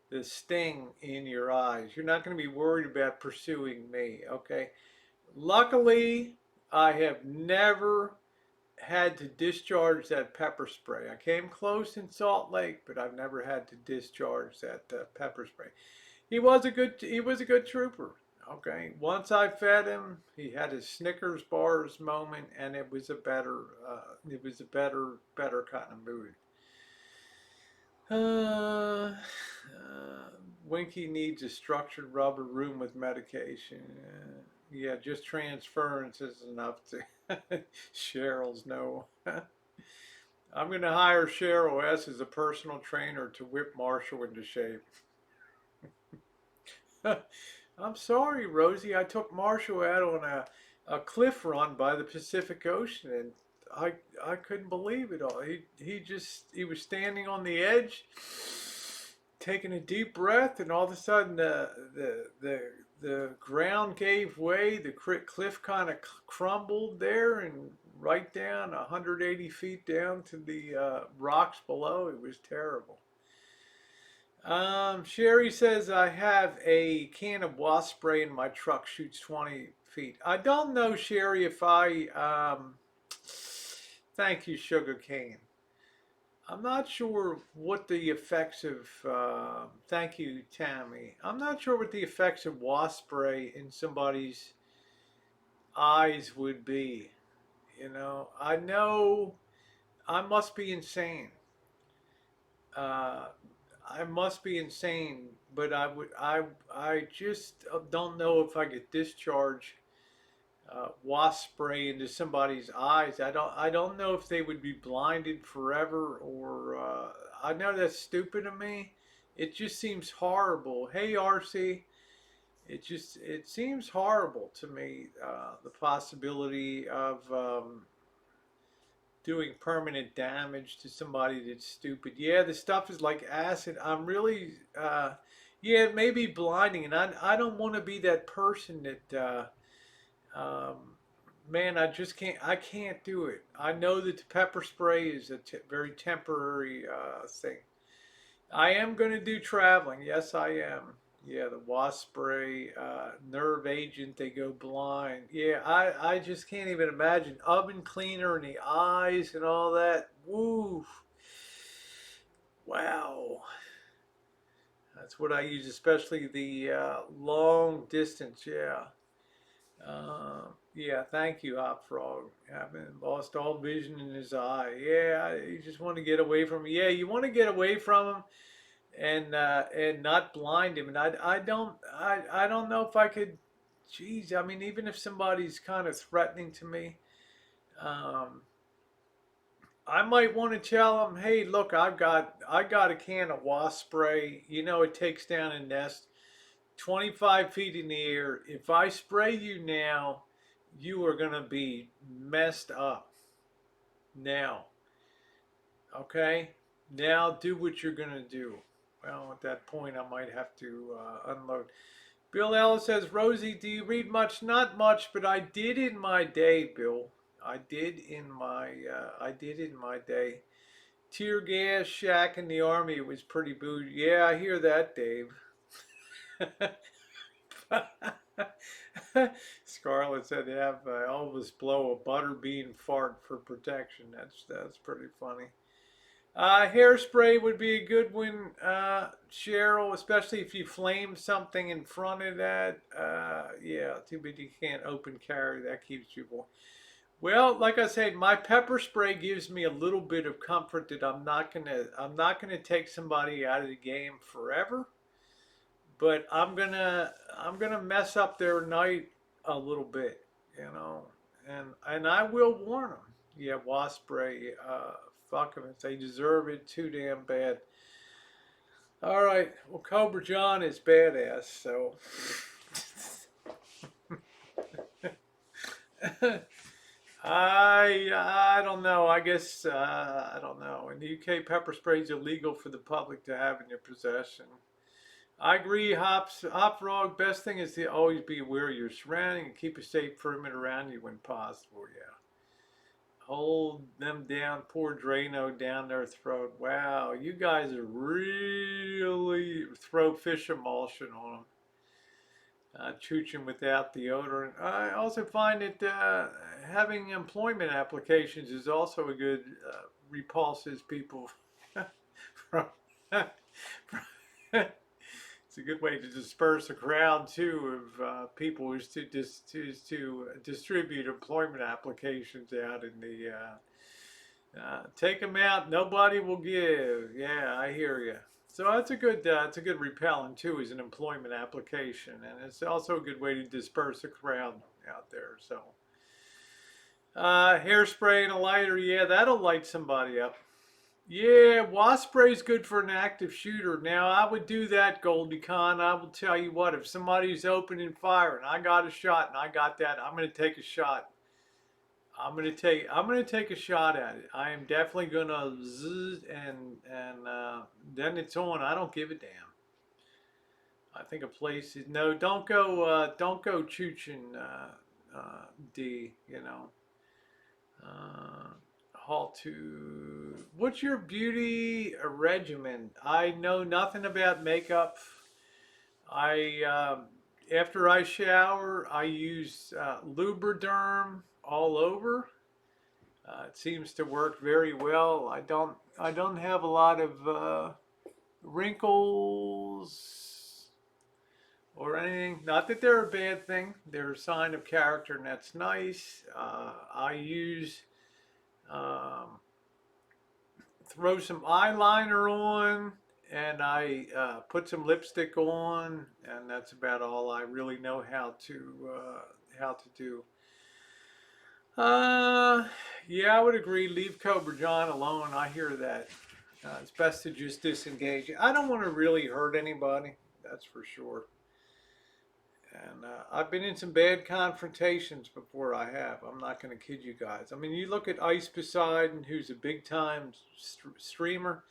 the sting in your eyes. You're not going to be worried about pursuing me, okay? Luckily, I have never had to discharge that pepper spray. I came close in Salt Lake, but I've never had to discharge that pepper spray. He was a good trooper. Okay, once I fed him, he had his Snickers bars moment, and it was a better kind of mood. Uh, Winky needs a structured rubber room with medication. Yeah, just transference is enough to Cheryl's no. I'm going to hire Cheryl S. as a personal trainer to whip Marshall into shape. I'm sorry, Rosie. I took Marshall out on a cliff run by the Pacific Ocean, and I couldn't believe it all. He was standing on the edge, taking a deep breath, and all of a sudden the ground gave way. The cliff kind of crumbled there, and right down 180 feet down to the rocks below. It was terrible. Sherry says I have a can of wasp spray in my truck, shoots 20 feet. I don't know, Sherry, if thank you, Sugar Cane. I'm not sure what the effects of, thank you, Tammy. I'm not sure what the effects of wasp spray in somebody's eyes would be. I know I must be insane. Uh, I must be insane, but I just don't know if I could discharge wasp spray into somebody's eyes. I don't know if they would be blinded forever, or I know that's stupid of me. It just seems horrible. Hey, RC, it seems horrible to me, the possibility of doing permanent damage to somebody that's stupid. Yeah, the stuff is like acid. I'm really, yeah, it may be blinding, and I don't want to be that person that, man, I can't do it. I know that the pepper spray is a very temporary thing. I am going to do traveling. Yes, I am. Yeah, the wasp spray, nerve agent, they go blind. Yeah, I just can't even imagine. Oven cleaner in the eyes and all that. Woo. Wow. That's what I use, especially the long distance. Yeah. Yeah, thank you, Hop Frog. Having lost all vision in his eye. Yeah, you just want to get away from him. Yeah, you want to get away from him and not blind him. And I don't know if I could. Geez, I mean, even if somebody's kind of threatening to me, um, I might want to tell them, hey, look, I got a can of wasp spray. You know, it takes down a nest 25 feet in the air. If I spray you now, you are gonna be messed up. Now, okay? Now do what you're gonna do. Well, at that point, I might have to unload. Bill Ellis says, Rosie, do you read much? Not much, but I did in my day, Bill. I did in my day. Tear gas shack in the army was pretty bougie. Yeah, I hear that, Dave. Scarlett said they have Elvis blow a butterbean fart for protection. That's pretty funny. Hairspray would be a good one, Cheryl, especially if you flame something in front of that. Yeah, too bad you can't open carry. That keeps you warm. Well, like I said, my pepper spray gives me a little bit of comfort that I'm not gonna take somebody out of the game forever, but I'm gonna mess up their night a little bit, you know, and I will warn them. Yeah, wasp spray, fuck them if they deserve it too damn bad. All right, well, Cobra John is badass, so. I don't know. I guess I don't know. In the UK, pepper spray is illegal for the public to have in your possession. I agree, Hop Frog. Best thing is to always be aware of your surrounding and keep a safe perimeter around you when possible. Yeah. Hold them down, pour Drano down their throat. Wow, you guys are really throw fish emulsion on them. Chooching without deodorant. I also find that having employment applications is also a good repulses people from. It's a good way to disperse a crowd too of people who's to distribute employment applications out in the take them out. Nobody will give. Yeah, I hear you. So that's a good repellent too, is an employment application, and it's also a good way to disperse a crowd out there. So hairspray and a lighter, yeah, that'll light somebody up. Yeah, wasp spray is good for an active shooter. Now, I would do that, Goldie Con. I will tell you what, if somebody's opening fire and I got a shot and I got that, I'm going to take a shot. I'm gonna take a shot at it. I am definitely gonna zzz and then it's on. I don't give a damn. I think a place is no. Don't go chooching D. You know. Uh, halt to. What's your beauty regimen? I know nothing about makeup. I after I shower, I use Lubriderm all over. It seems to work very well. I don't have a lot of wrinkles or anything. Not that they're a bad thing. They're a sign of character, and that's nice. I use throw some eyeliner on, and I put some lipstick on, and that's about all I really know how to do. Uh, yeah, I would agree. Leave Cobra John alone. I hear that. It's best to just disengage. I don't want to really hurt anybody. That's for sure. And I've been in some bad confrontations before. I have. I'm not going to kid you guys. I mean, you look at Ice Poseidon, who's a big time streamer.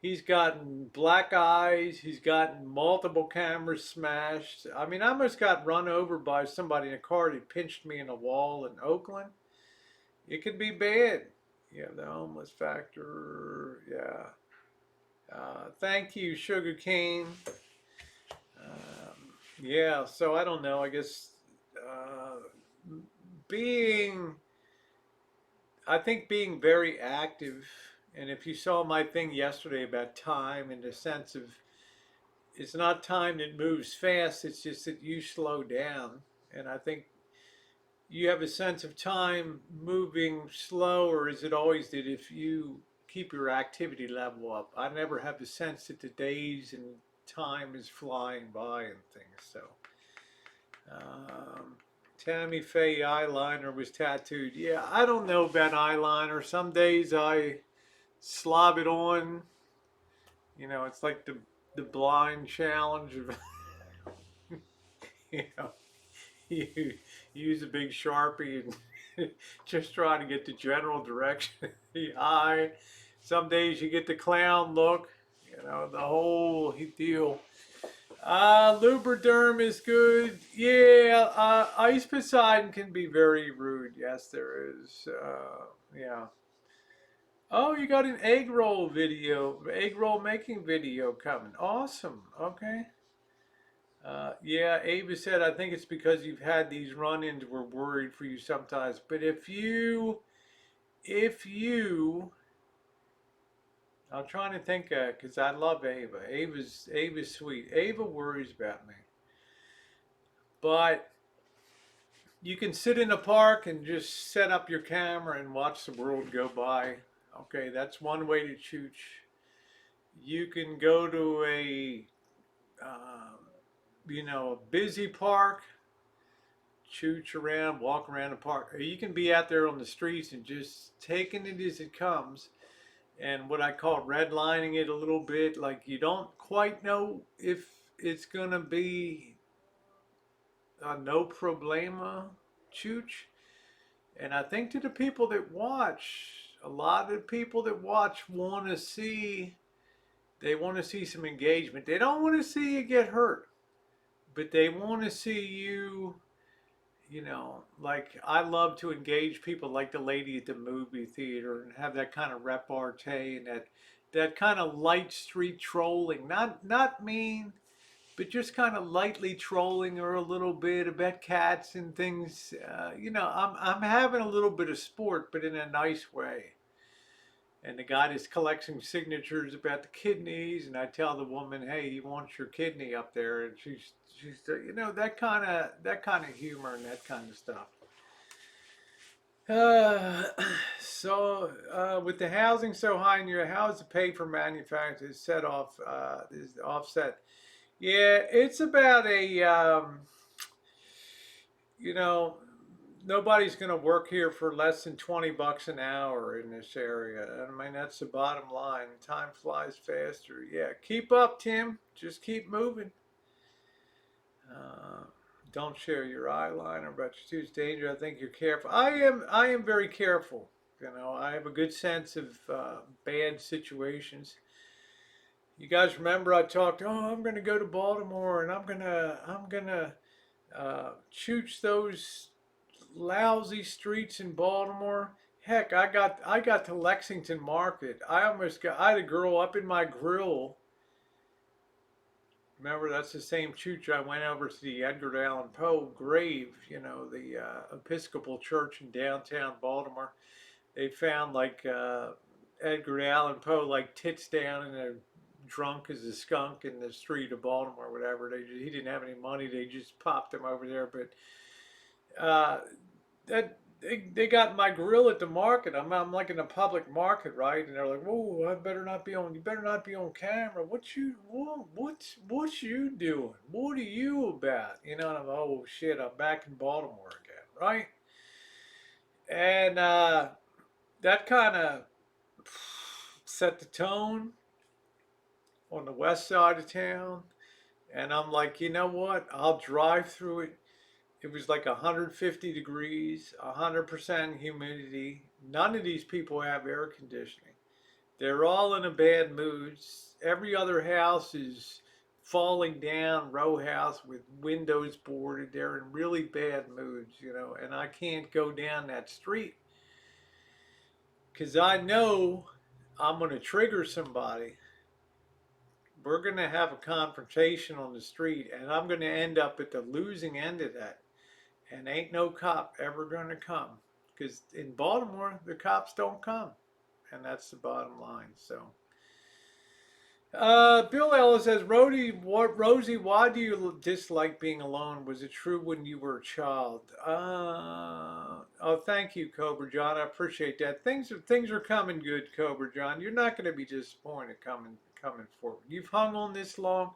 He's gotten black eyes. He's gotten multiple cameras smashed. I mean, I almost got run over by somebody in a car that pinched me in a wall in Oakland. It could be bad. Yeah, the homeless factor. Yeah. Thank you, Sugar Cane. Yeah, so I don't know. I guess uh, being, I think being very active, and if you saw my thing yesterday about time in the sense of it's not time that moves fast, it's just that you slow down. And I think you have a sense of time moving slow, or is it always that if you keep your activity level up? I never have the sense that the days and time is flying by and things. So, um, Tammy Faye eyeliner was tattooed. Yeah, I don't know about eyeliner. Some days I slob it on. You know, it's like the blind challenge of you know you use a big sharpie and just try to get the general direction of the eye. Some days you get the clown look. You know, the whole deal. Lubriderm is good. Yeah, Ice Poseidon can be very rude. Yes, there is. Yeah. Oh, you got an egg roll making video coming. Awesome. Okay. Yeah, Ava said, I think it's because you've had these run-ins. We're worried for you sometimes. But if you, I'm trying to think, because I love Ava. Ava's sweet. Ava worries about me. But you can sit in a park and just set up your camera and watch the world go by. Okay, that's one way to chooch. You can go to um, a busy park, chooch around, walk around the park. Or you can be out there on the streets and just taking it as it comes. And what I call redlining it a little bit, like you don't quite know if it's gonna be a no problema chooch. And I think to the people that watch, a lot of the people that watch want to see, they want to see some engagement. They don't want to see you get hurt, but they want to see you, like I love to engage people like the lady at the movie theater and have that kind of repartee and that kind of light street trolling. Not mean, but just kind of lightly trolling her a little bit about cats and things. I'm having a little bit of sport, but in a nice way. And the guy is collecting signatures about the kidneys, and I tell the woman, "Hey, you want your kidney up there?" And she's that kind of humor and that kind of stuff. Uh, so with the housing so high in your, how is the pay for manufacturers set off is offset? Yeah, it's about you know, nobody's going to work here for less than $20 an hour in this area. I mean, that's the bottom line. Time flies faster. Yeah, keep up, Tim. Just keep moving. Uh, don't share your eyeliner, but your tooth danger. I think you're careful. I am very careful. I have a good sense of bad situations. You guys remember I talked, oh, I'm going to go to Baltimore and I'm gonna chooch those lousy streets in Baltimore. Heck, I got to Lexington Market. I had a girl up in my grill. Remember, that's the same chooch I went over to the Edgar Allan Poe grave. The Episcopal Church in downtown Baltimore. They found like Edgar Allan Poe like tits down and a drunk as a skunk in the street of Baltimore, whatever. He didn't have any money. They just popped him over there. But uh, that they got my grill at the market. I'm like in a public market, right? And they're like, "Whoa, I better not be on. You better not be on camera. What you doing? What are you about? And I'm, oh shit, I'm back in Baltimore again, right? And that kind of set the tone on the west side of town. And I'm like, you know what? I'll drive through it. It was like 150 degrees, 100% humidity. None of these people have air conditioning. They're all in a bad mood. Every other house is falling down, row house with windows boarded. They're in really bad moods, and I can't go down that street because I know I'm going to trigger somebody. We're going to have a confrontation on the street, and I'm going to end up at the losing end of that. And ain't no cop ever going to come because in Baltimore, the cops don't come. And that's the bottom line. So, Bill Ellis says, Rosie, why do you dislike being alone? Was it true when you were a child? Oh, thank you, Cobra John. I appreciate that. Things are coming good, Cobra John. You're not going to be disappointed coming forward. You've hung on this long.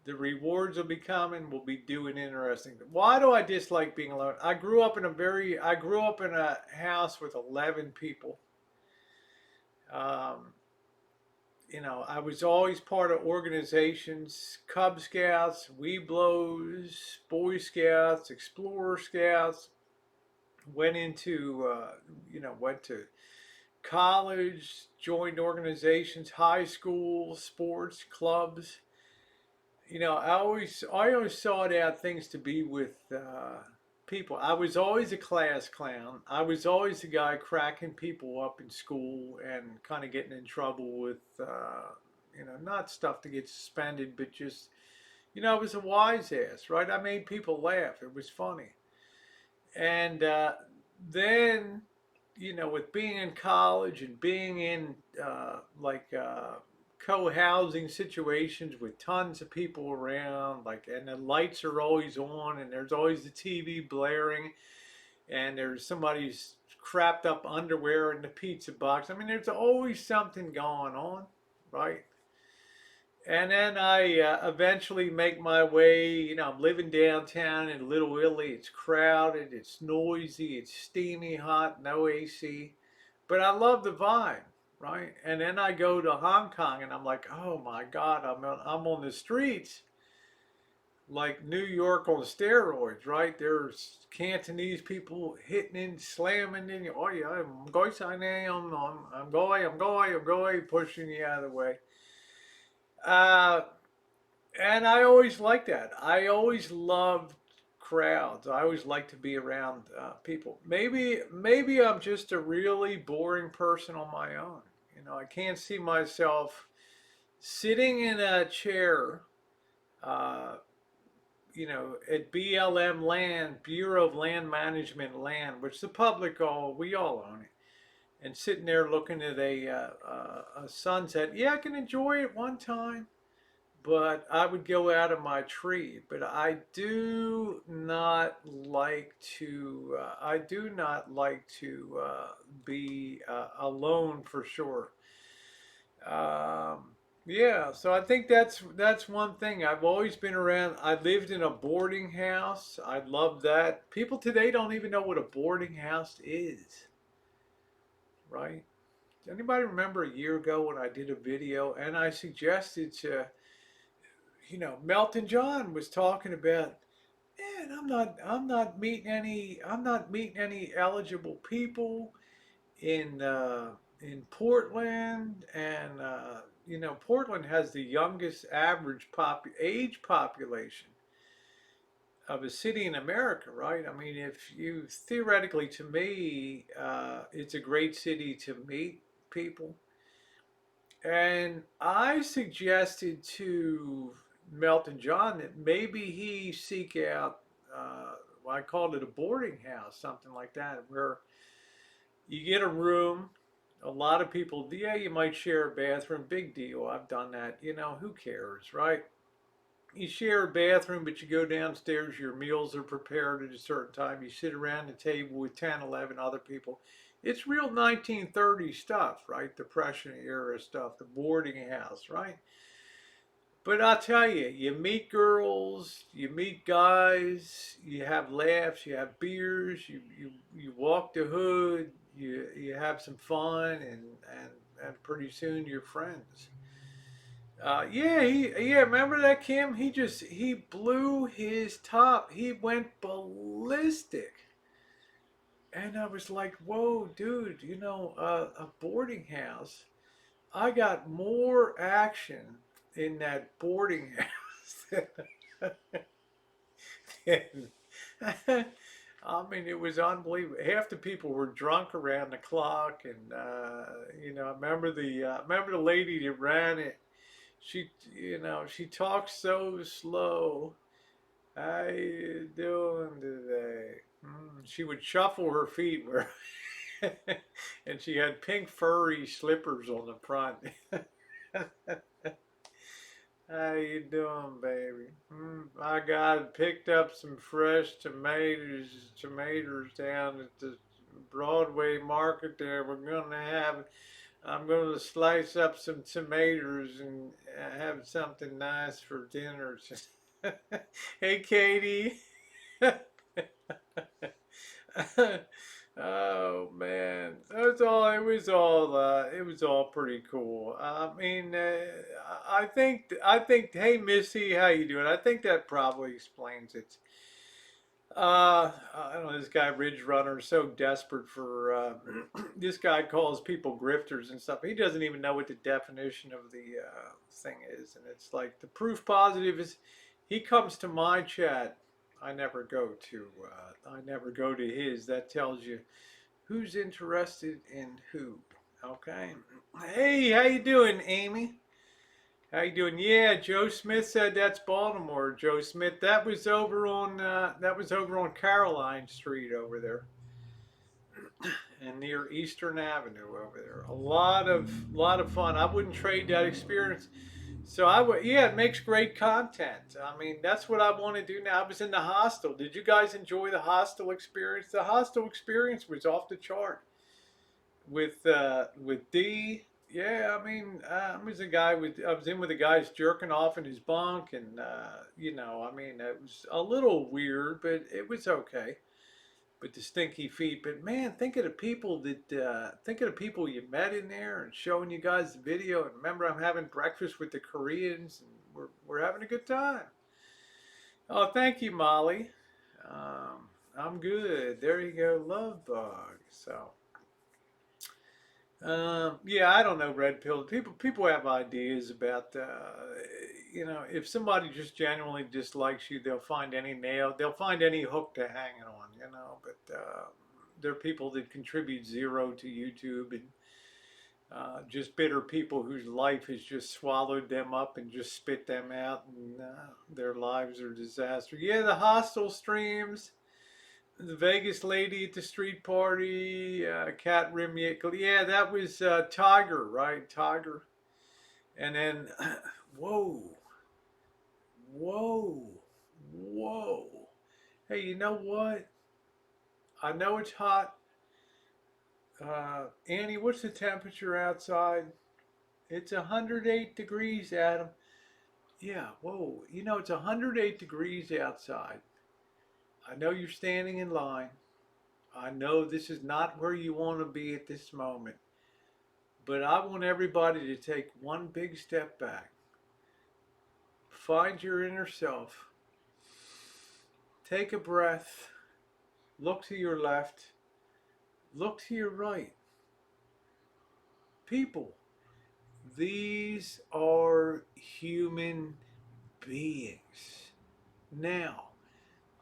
The rewards will be coming. We'll be doing interesting. Why do I dislike being alone? I grew up in a house with 11 people. Um, I was always part of organizations, Cub Scouts, Weeblos, Boy Scouts, Explorer Scouts. Went to college, joined organizations, high school, sports, clubs. I always sought out things to be with people. I was always a class clown. I was always the guy cracking people up in school and kind of getting in trouble with, not stuff to get suspended, but just, I was a wise ass, right? I made people laugh. It was funny. And then, with being in college and being in co-housing situations with tons of people around, and the lights are always on, and there's always the TV blaring, and there's somebody's crapped up underwear in the pizza box. I mean, there's always something going on, right? And then I eventually make my way. I'm living downtown in Little Italy. It's crowded, it's noisy, it's steamy hot, no AC. But I love the vibe, right? And then I go to Hong Kong and I'm like, oh my God, I'm on the streets like New York on steroids, right? There's Cantonese people hitting and slamming in you. Oh yeah, I'm going, I'm going, pushing you out of the way. Uh, And I always liked that. I always loved crowds. I always liked to be around people. Maybe I'm just a really boring person on my own. I can't see myself sitting in a chair, uh, at BLM land, Bureau of Land Management land, which the public we all own it, and sitting there looking at a sunset. Yeah, I can enjoy it one time, but I would go out of my tree. But I do not like to. I do not like to be alone for sure. Yeah, so I think that's one thing. I've always been around. I lived in a boarding house. I love that. People today don't even know what a boarding house is, right? Does anybody remember a year ago when I did a video and I suggested to Melton John was talking about, man, I'm not meeting any eligible people in Portland, and Portland has the youngest average age population of a city in America, right? I mean, if you theoretically, to me, it's a great city to meet people. And I suggested to Melton John that maybe he seek out, well, I called it a boarding house, something like that, where you get a room. A lot of people, yeah, you might share a bathroom. Big deal. I've done that. Who cares, right? You share a bathroom, but you go downstairs, your meals are prepared at a certain time. You sit around the table with 10, 11 other people. It's real 1930s stuff, right? Depression era stuff, the boarding house, right? But I'll tell you, you meet girls, you meet guys, you have laughs, you have beers, you walk the hood, you have some fun, and pretty soon you're friends. Yeah, remember that, Kim? He blew his top. He went ballistic. And I was like, whoa, dude, a boarding house. I got more action in that boarding house than I mean, it was unbelievable. Half the people were drunk around the clock, and I remember the lady that ran it. She talked so slow. How you doing today? She would shuffle her feet where, and she had pink furry slippers on the front. How you doing, baby? I got picked up some fresh tomatoes down at the Broadway market there. I'm gonna slice up some tomatoes and have something nice for dinner. Hey, Katie. Oh man, that's all. It was all. It was all pretty cool. I mean, I think. Hey, Missy, how you doing? I think that probably explains it. I don't know. This guy Ridge Runner is so desperate for. This guy calls people grifters and stuff. He doesn't even know what the definition of the thing is, and it's like the proof positive is. He comes to my chat. I never go to. I never go to his. That tells you who's interested in who. Okay. Hey, how you doing, Amy? How you doing? Yeah, Joe Smith said that's Baltimore. Joe Smith, that was over on Caroline Street over there, and near Eastern Avenue over there. A lot of fun. I wouldn't trade that experience. So I would, yeah, it makes great content. I mean, that's what I want to do now. I was in the hostel. Did you guys enjoy the hostel experience? The hostel experience was off the chart with D. Yeah, I mean, I was in with the guys jerking off in his bunk, and I mean, it was a little weird, but it was okay. With the stinky feet, but man, think of the people you met in there, and showing you guys the video. And remember, I'm having breakfast with the Koreans, and we're having a good time. Oh, thank you, Molly. I'm good. There you go, love bug. So. Yeah, I don't know, red pill. People have ideas about, if somebody just genuinely dislikes you, they'll find any hook to hang it on, But there are people that contribute zero to YouTube, and just bitter people whose life has just swallowed them up and just spit them out, and their lives are disaster. Yeah, the hostile streams, the Vegas lady at the street party, Cat Rimmick. Yeah, that was Tiger, right? Tiger. And then, whoa, whoa, whoa. Hey, you know what? I know it's hot. Annie, what's the temperature outside? It's 108 degrees, Adam. Yeah, whoa. It's 108 degrees outside. I know you're standing in line. I know this is not where you want to be at this moment. But I want everybody to take one big step back. Find your inner self. Take a breath. Look to your left. Look to your right. People, these are human beings. Now,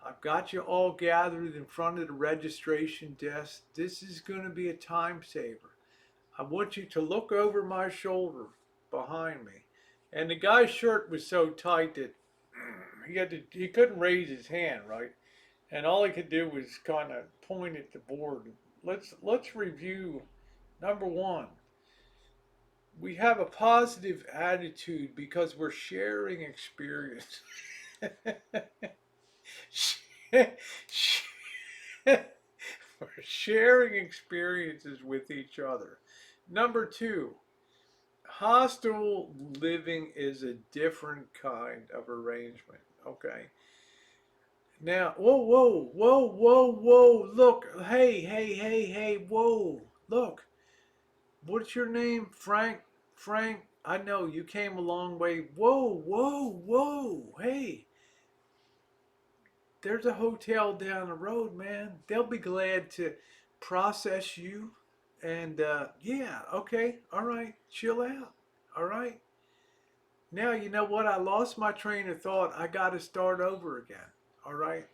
I've got you all gathered in front of the registration desk. This is going to be a time saver. I want you to look over my shoulder behind me. And the guy's shirt was so tight that he couldn't raise his hand, right? And all he could do was kind of point at the board. Let's review. Number one, we have a positive attitude because we're sharing experience. We're sharing experiences with each other. Number two, hostel living is a different kind of arrangement. Okay. Now, whoa, whoa, whoa, whoa, whoa, look, hey, hey, hey, hey, whoa, look, what's your name? Frank, Frank, I know you came a long way. Whoa, whoa, whoa. Hey, there's a hotel down the road, man. They'll be glad to process you. And yeah, okay, all right, chill out. All right. Now, you know what? I lost my train of thought. I got to start over again. All right.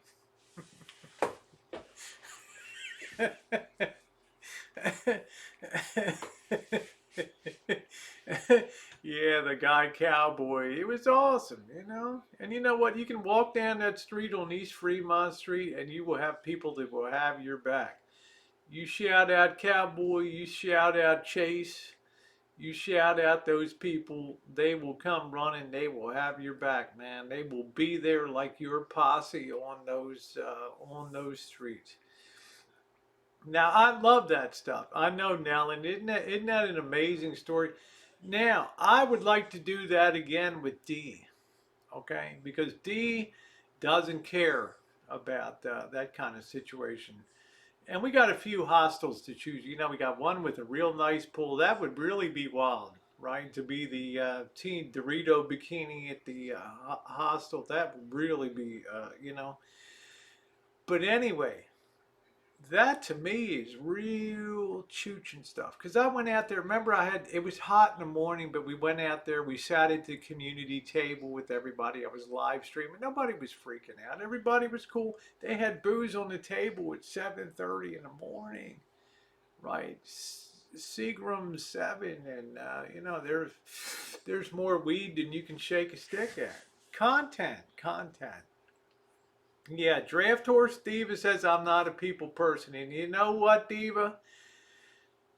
Yeah, the guy cowboy. It was awesome, you know. And you know what? You can walk down that street on East Fremont Street, and you will have people that will have your back. You shout out cowboy, you shout out Chase, you shout out those people, they will come running. They will have your back, man. They will be there like your posse on those streets. Now I love that stuff. I know, Nellen. Isn't that an amazing story? Now I would like to do that again with D. Okay, because D doesn't care about that kind of situation. And we got a few hostels to choose. You know, we got one with a real nice pool. That would really be wild, right? To be the teen Dorito bikini at the hostel. That would really be, you know. But anyway, that to me is real chooch and stuff. Because I went out there, remember it was hot in the morning, but we went out there, we sat at the community table with everybody. I was live streaming. Nobody was freaking out. Everybody was cool. They had booze on the table at 7:30 in the morning, right? Seagram 7, and you know, there's more weed than you can shake a stick at. Content. Yeah, Draft Horse Diva says I'm not a people person. And you know what, Diva?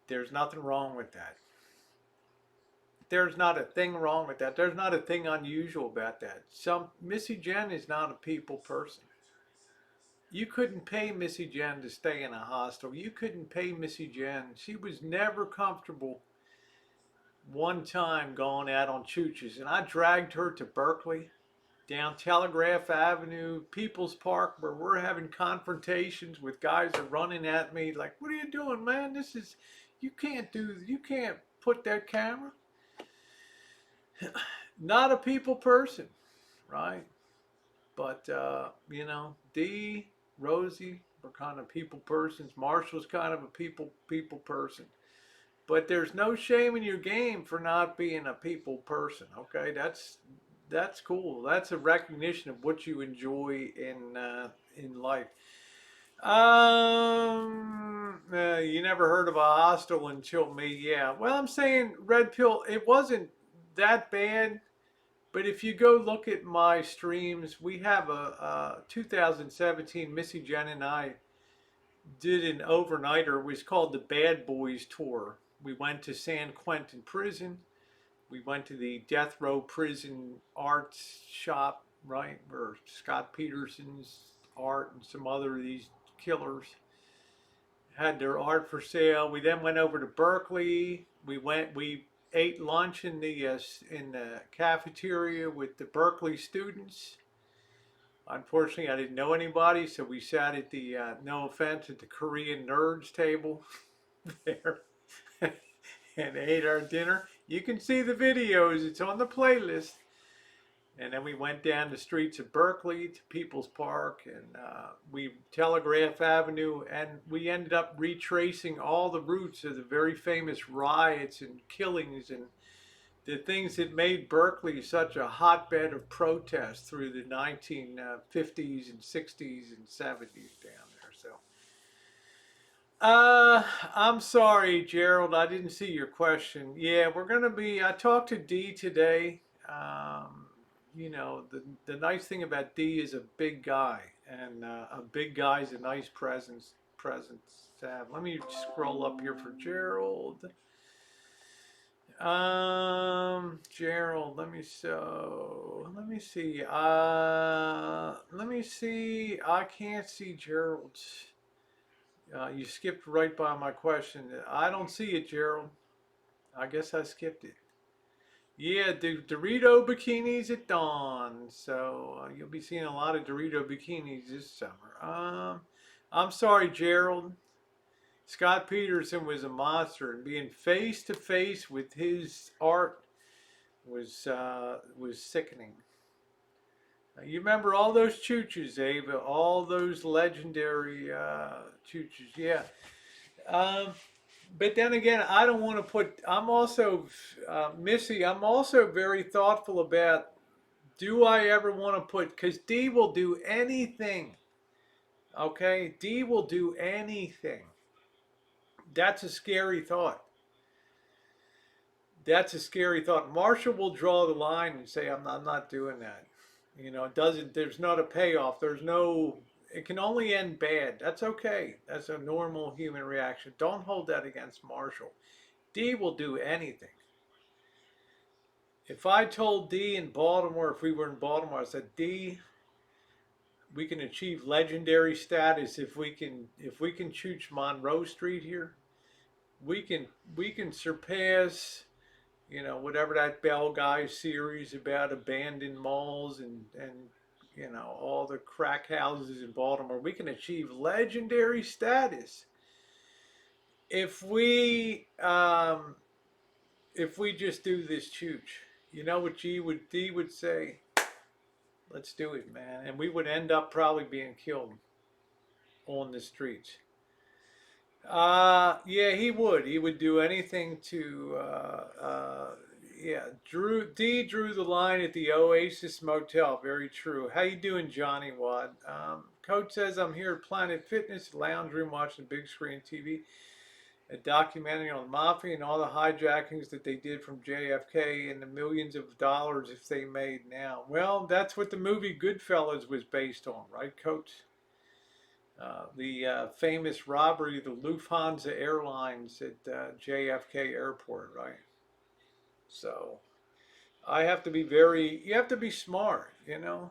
There's nothing wrong with that. There's not a thing wrong with that. There's not a thing unusual about that. Missy Jen is not a people person. You couldn't pay Missy Jen to stay in a hostel. You couldn't pay Missy Jen. She was never comfortable one time going out on chooches. And I dragged her to Berkeley down Telegraph Avenue, People's Park, where we're having confrontations with guys that are running at me like, "What are you doing, man? You can't put that camera." Not a people person, right? But you know, D, Rosie were kind of people persons. Marshall's kind of a people person. But there's no shame in your game for not being a people person. Okay, that's cool. That's a recognition of what you enjoy in life. You never heard of a hostel until me. Yeah. Well, I'm saying Red Pill. It wasn't that bad. But if you go look at my streams, we have a 2017 Missy Jen and I did an overnighter. It was called the Bad Boys Tour. We went to San Quentin Prison. We went to the Death Row Prison Arts Shop, right, where Scott Peterson's art and some other of these killers had their art for sale. We then went over to Berkeley. We ate lunch in the cafeteria with the Berkeley students. Unfortunately, I didn't know anybody, so we sat at the no offense at the Korean nerds table there and ate our dinner. You can see the videos; it's on the playlist. And then we went down the streets of Berkeley to People's Park, and we Telegraph Avenue, and we ended up retracing all the routes of the very famous riots and killings and the things that made Berkeley such a hotbed of protest through the 1950s and 60s and 70s down there. So, I'm sorry, Gerald, I didn't see your question. Yeah, I talked to D today. You know, the nice thing about D is a big guy, and a big guy is a nice presence to have. Let me scroll up here for Gerald. Gerald, let me see. Let me see. I can't see Gerald's. You skipped right by my question. I don't see it, Gerald. I guess I skipped it. Yeah, the Dorito bikinis at dawn. So you'll be seeing a lot of Dorito bikinis this summer. I'm sorry, Gerald. Scott Peterson was a monster, and being face to face with his art was sickening. You remember all those choo-choos, Abe? All those legendary choo-choos. Yeah. Um, but then again, I don't want to put. I'm also Missy. I'm also very thoughtful about. Do I ever want to put? Because D will do anything. Okay, D will do anything. That's a scary thought. That's a scary thought. Marshall will draw the line and say, I'm not doing that. You know, it doesn't, there's not a payoff. There's no, it can only end bad. That's okay. That's a normal human reaction. Don't hold that against Marshall. D will do anything. If I told D in Baltimore, if we were in Baltimore, I said, D, we can achieve legendary status if we can chooch Monroe Street here. We can we can surpass whatever that Bell Guy series about abandoned malls and all the crack houses in Baltimore. We can achieve legendary status if we just do this chooch. You know what D would say? Let's do it, man, and we would end up probably being killed on the streets. Yeah, he would. He would do anything to, yeah. Drew the line at the Oasis Motel. Very true. How you doing, Johnny Watt? Coach says I'm here at Planet Fitness lounge room watching big screen TV, a documentary on the mafia and all the hijackings that they did from JFK and the millions of dollars if they made now. Well, that's what the movie Goodfellas was based on, right, Coach? The famous robbery of the Lufthansa Airlines at JFK Airport, right? So you have to be smart, you know?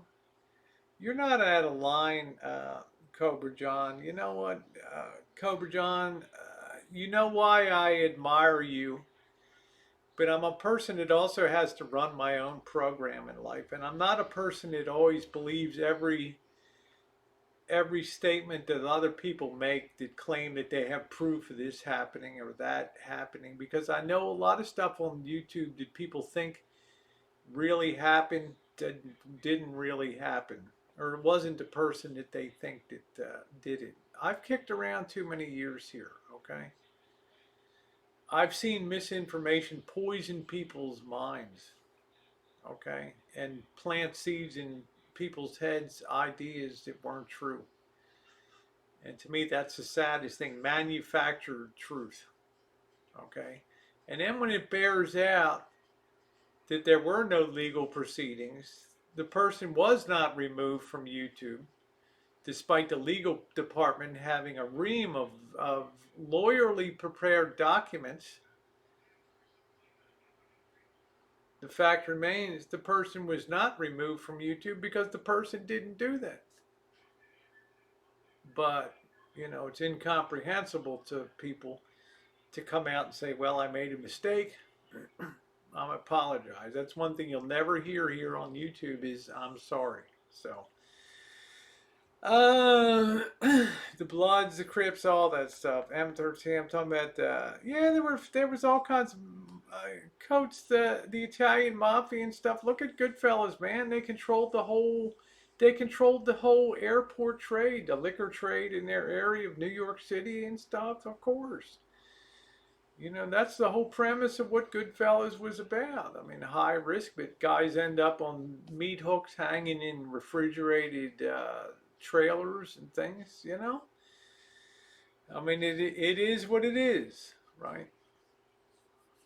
You're not at a line, Cobra John. You know what, Cobra John, you know why I admire you, but I'm a person that also has to run my own program in life. And I'm not a person that always believes every statement that other people make that claim that they have proof of this happening or that happening, because I know a lot of stuff on YouTube that people think really happened that didn't really happen, or it wasn't the person that they think that did it. I've kicked around too many years here, okay? I've seen misinformation poison people's minds, okay? And plant seeds in people's heads, ideas that weren't true. And to me, that's the saddest thing, manufactured truth. Okay. And then when it bears out that there were no legal proceedings, the person was not removed from YouTube, despite the legal department having a ream of lawyerly prepared documents. The fact remains the person was not removed from YouTube because the person didn't do that. But, it's incomprehensible to people to come out and say, well, I made a mistake. I apologize. That's one thing you'll never hear here on YouTube is I'm sorry. So, the Bloods, the Crips, all that stuff. M13. I'm talking about. Yeah, there was all kinds of Coach the Italian mafia and stuff. Look at Goodfellas, man. They controlled the whole. They controlled the whole airport trade, the liquor trade in their area of New York City and stuff. Of course. That's the whole premise of what Goodfellas was about. I mean, high risk, but guys end up on meat hooks hanging in refrigerated trailers and things. I mean, it is what it is, right?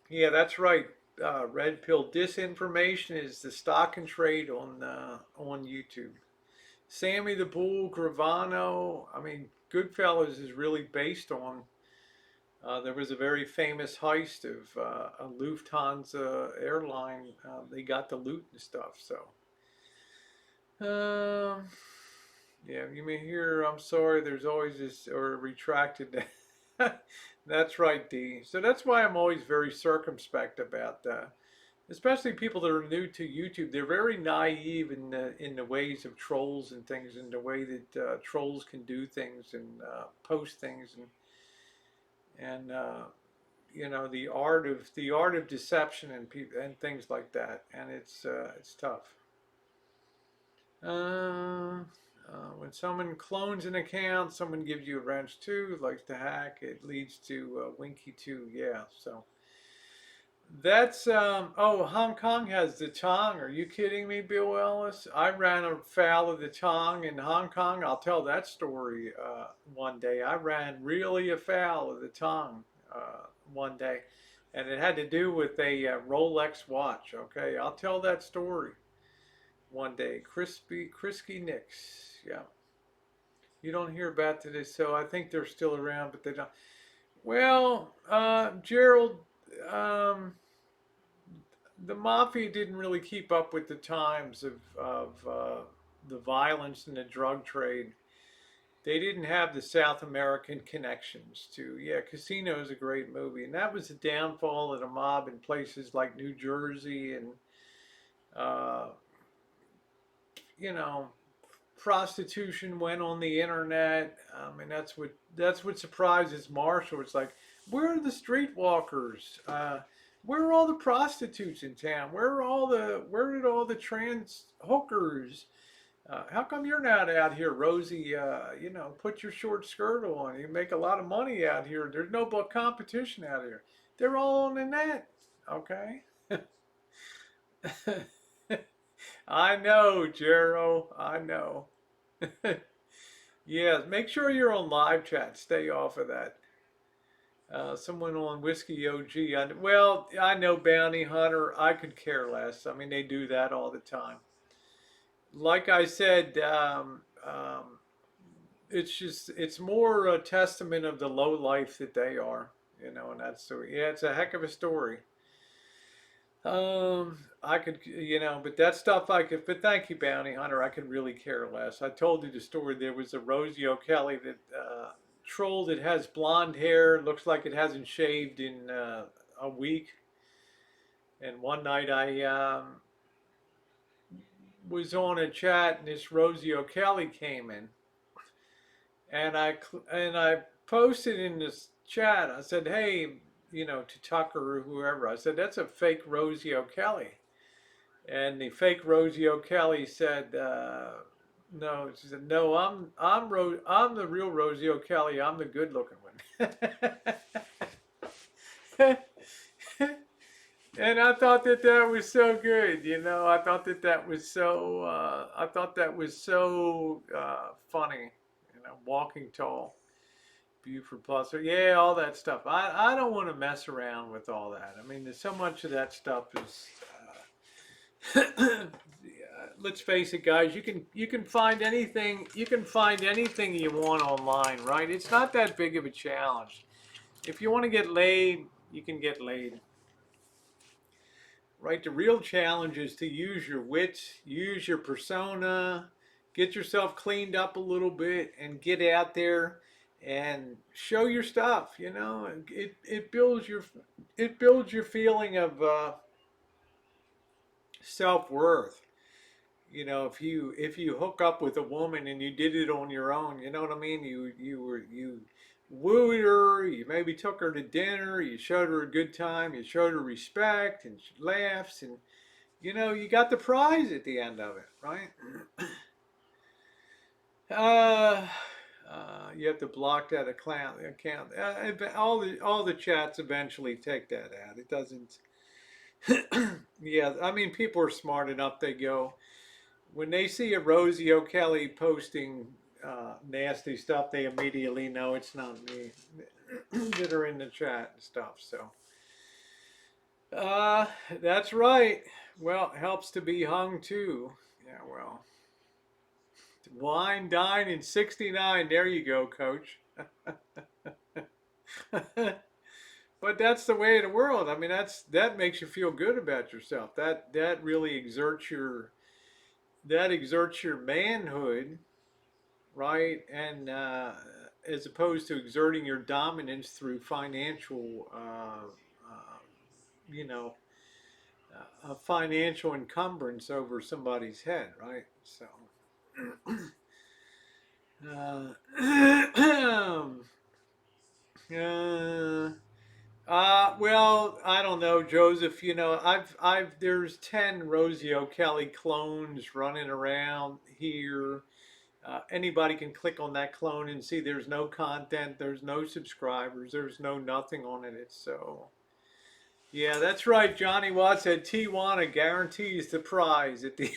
Yeah, that's right. Red pill disinformation is the stock and trade on YouTube. Sammy the Bull, Gravano. I mean, Goodfellas is really based on. There was a very famous heist of a Lufthansa airline. They got the loot and stuff. So, um, yeah, you may hear, I'm sorry, there's always this, or retracted. That's right, D. So that's why I'm always very circumspect about that. Especially people that are new to YouTube. They're very naive in the ways of trolls and things, in the way that trolls can do things and post things and the art of deception and and things like that, and it's tough. Uh, when someone clones an account, someone gives you a wrench too, likes to hack, it leads to Winky too. Yeah, so that's oh, Hong Kong has the Tong. Are you kidding me, Bill Ellis? I ran afoul of the Tong in Hong Kong. I'll tell that story one day. I ran really afoul of the Tong one day, and it had to do with a Rolex watch. Okay, I'll tell that story one day. Crispy Nicks. Yeah, you don't hear about today, so I think they're still around, but they don't. Well, Gerald. Um, the mafia didn't really keep up with the times of the violence and the drug trade. They didn't have the South American connections to. Yeah, Casino is a great movie, and that was the downfall of the mob in places like New Jersey and uh, you know prostitution went on the internet. I mean, that's what surprises Marshall. It's like, where are the streetwalkers? Where are all the prostitutes in town? Where did all the trans hookers? How come you're not out here, Rosie? Put your short skirt on. You make a lot of money out here. There's no but competition out here. They're all on the net. Okay. I know, Jero. I know. Yes, make sure you're on live chat. Stay off of that. Someone on Whiskey OG. Well, I know Bounty Hunter. I could care less. I mean, they do that all the time. Like I said, it's more a testament of the low life that they are. And that's so yeah, it's a heck of a story. I could, but that stuff I could. But thank you, Bounty Hunter. I could really care less. I told you the story. There was a Rosie O'Kelly that troll that has blonde hair. Looks like it hasn't shaved in a week. And one night I was on a chat, and this Rosie O'Kelly came in, and I posted in this chat. I said, hey, to Tucker or whoever. I said that's a fake Rosie O'Kelly. And the fake Rosie O'Kelly said, "No." She said, "No, I'm the real Rosie O'Kelly. I'm the good looking one." And I thought that was so good. I thought that was so. I thought that was so funny. Walking tall, Buford Plus. Yeah, all that stuff. I don't want to mess around with all that. I mean, there's so much of that stuff is. Let's face it, guys. You can find anything. You can find anything you want online, right? It's not that big of a challenge. If you want to get laid, you can get laid, right? The real challenge is to use your wits, use your persona, get yourself cleaned up a little bit, and get out there and show your stuff. It builds your feeling of self worth. If you hook up with a woman and you did it on your own, you know what I mean? You wooed her, you maybe took her to dinner, you showed her a good time, you showed her respect, and she laughs, and you got the prize at the end of it, right? Uh, you have to block that account. All the chats eventually take that out. It doesn't. Yeah, I mean, people are smart enough. They go, when they see a Rosie O'Kelly posting nasty stuff, they immediately know it's not me that are in the chat and stuff. So, uh, that's right. Well, it helps to be hung too. Yeah, well, wine, dine, and 69. There you go, coach. But that's the way of the world. I mean, that makes you feel good about yourself. That really exerts your manhood, right? And as opposed to exerting your dominance through financial, you know, a financial encumbrance over somebody's head, right? So, uh, uh, Well, I don't know, Joseph. You know, there's 10 Rosie O'Kelly clones running around here. Anybody can click on that clone and see there's no content, there's no subscribers, there's no nothing on it. So, yeah, that's right. Johnny Watts said Tijuana guarantees the prize at the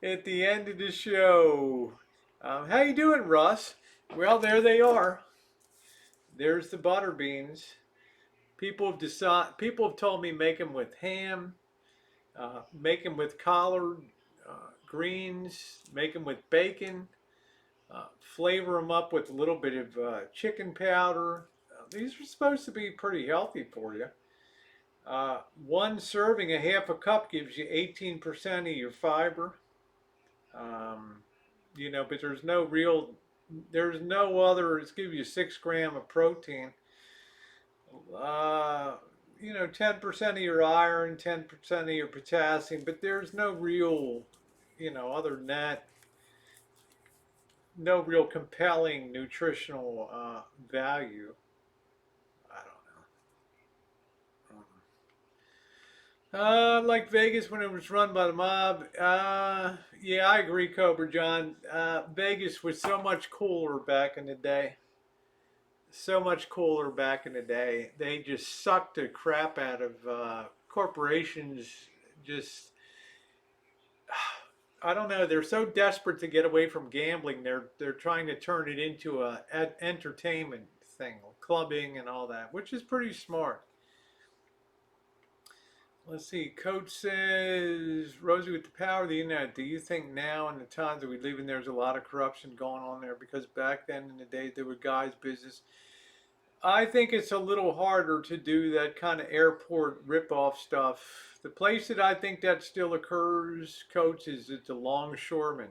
at the end of the show. How you doing, Russ? Well, there they are. There's the butter beans. People have told me make them with ham, make them with collard greens, make them with bacon, flavor them up with a little bit of chicken powder. These are supposed to be pretty healthy for you. One serving, a half a cup, gives you 18% of your fiber. Um, but there's no other. It's give you 6 gram of protein. Uh, 10% of your iron, 10% of your potassium, but there's no real, other than that, no real compelling nutritional value. I don't know. Like Vegas when it was run by the mob. Yeah, I agree, Cobra John. Vegas was so much cooler back in the day. So much cooler back in the day. They just sucked the crap out of corporations. Just, I don't know. They're so desperate to get away from gambling. They're trying to turn it into a entertainment thing, clubbing and all that, which is pretty smart. Let's see. Coach says, Rosie, with the power of the internet, do you think now in the times that we live in, there's a lot of corruption going on there? Because back then in the day, there were guys' business. I think it's a little harder to do that kind of airport rip-off stuff. The place that I think that still occurs, Coach, is at the Longshoreman.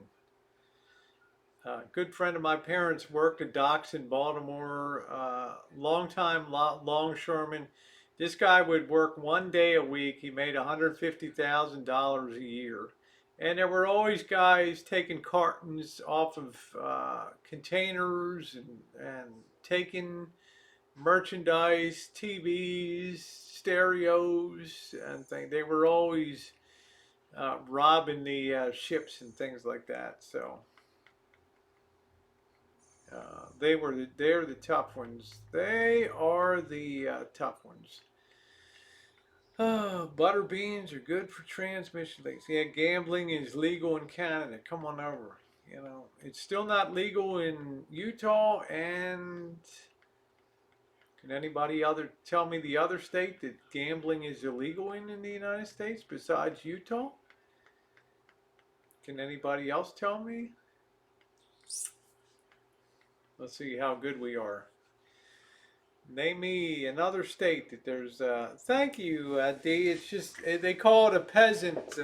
A good friend of my parents worked at docks in Baltimore. Long time longshoreman. This guy would work 1 day a week. He made $150,000 a year. And there were always guys taking cartons off of containers and taking merchandise, TVs, stereos, and things. They were always robbing the ships and things like that. So they're the tough ones. They are the tough ones. Butter beans are good for transmission leaks. Yeah, gambling is legal in Canada. Come on over. It's still not legal in Utah. And can anybody other tell me the other state that gambling is illegal in the United States besides Utah? Can anybody else tell me? Let's see how good we are. Name me another state that there's. Thank you, D. It's just they call it a peasant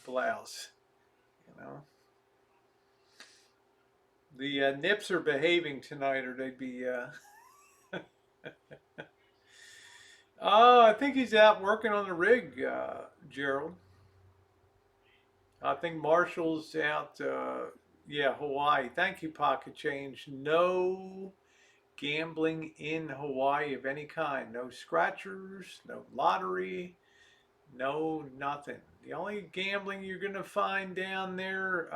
blouse. You know, the Nips are behaving tonight, or they'd be. Oh, I think he's out working on the rig, Gerald. I think Marshall's out. Yeah, Hawaii. Thank you, Pocket Change. No gambling in Hawaii of any kind. No scratchers, no lottery, no nothing. The only gambling you're going to find down there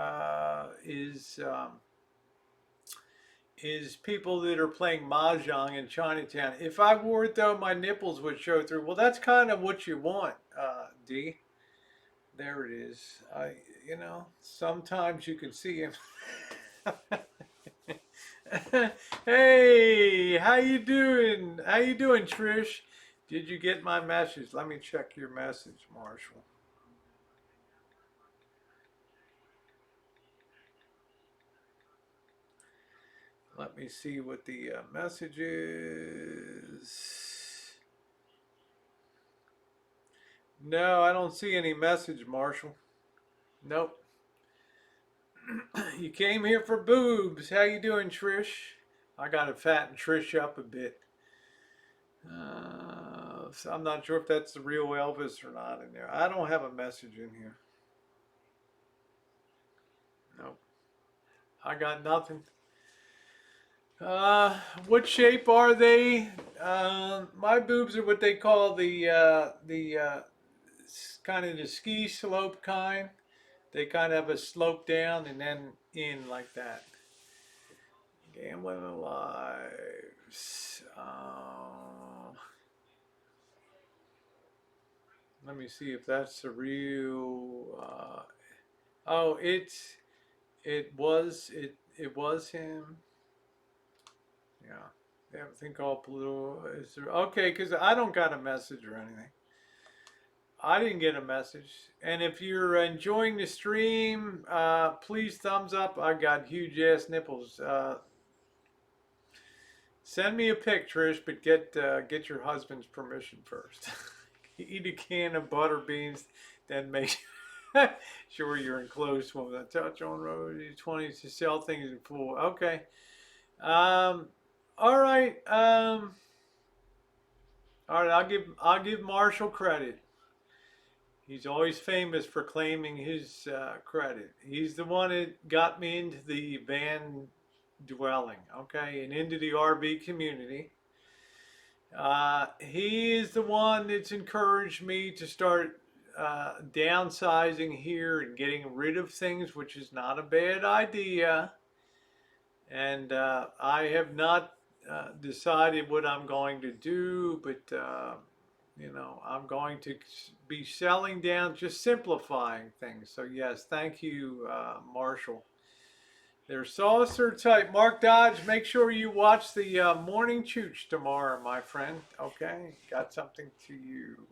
is people that are playing mahjong in Chinatown. If I wore it though, my nipples would show through. Well, that's kind of what you want, D. There it is. Sometimes you can see him. Hey, how you doing? How you doing, Trish? Did you get my message? Let me check your message, Marshall. Let me see what the message is. No, I don't see any message, Marshall. Nope. You came here for boobs. How you doing, Trish? I got to fatten Trish up a bit. So I'm not sure if that's the real Elvis or not in there. I don't have a message in here. Nope. I got nothing. Uh, what shape are they? My boobs are what they call the kind of the ski slope kind. They kind of have a slope down and then in like that. Gambling lives. Let me see if that's a real. Oh, it was him. Yeah. They have a thing called political. Is there, okay, because I don't got a message or anything. I didn't get a message. And if you're enjoying the stream, please thumbs up. I got huge ass nipples. Send me a pic, Trish, but get your husband's permission first. Eat a can of butter beans, then make sure you're enclosed with a touch on road 20 to sell things in full. Okay. Um, all right. All right. I'll give Marshall credit. He's always famous for claiming his credit. He's the one that got me into the van dwelling, okay, and into the RV community. He is the one that's encouraged me to start downsizing here and getting rid of things, which is not a bad idea. And I have not decided what I'm going to do, but I'm going to be selling down, just simplifying things. So yes, thank you, Marshall. There's saucer type. Mark Dodge, make sure you watch the morning chooch tomorrow, my friend. Okay, got something to you.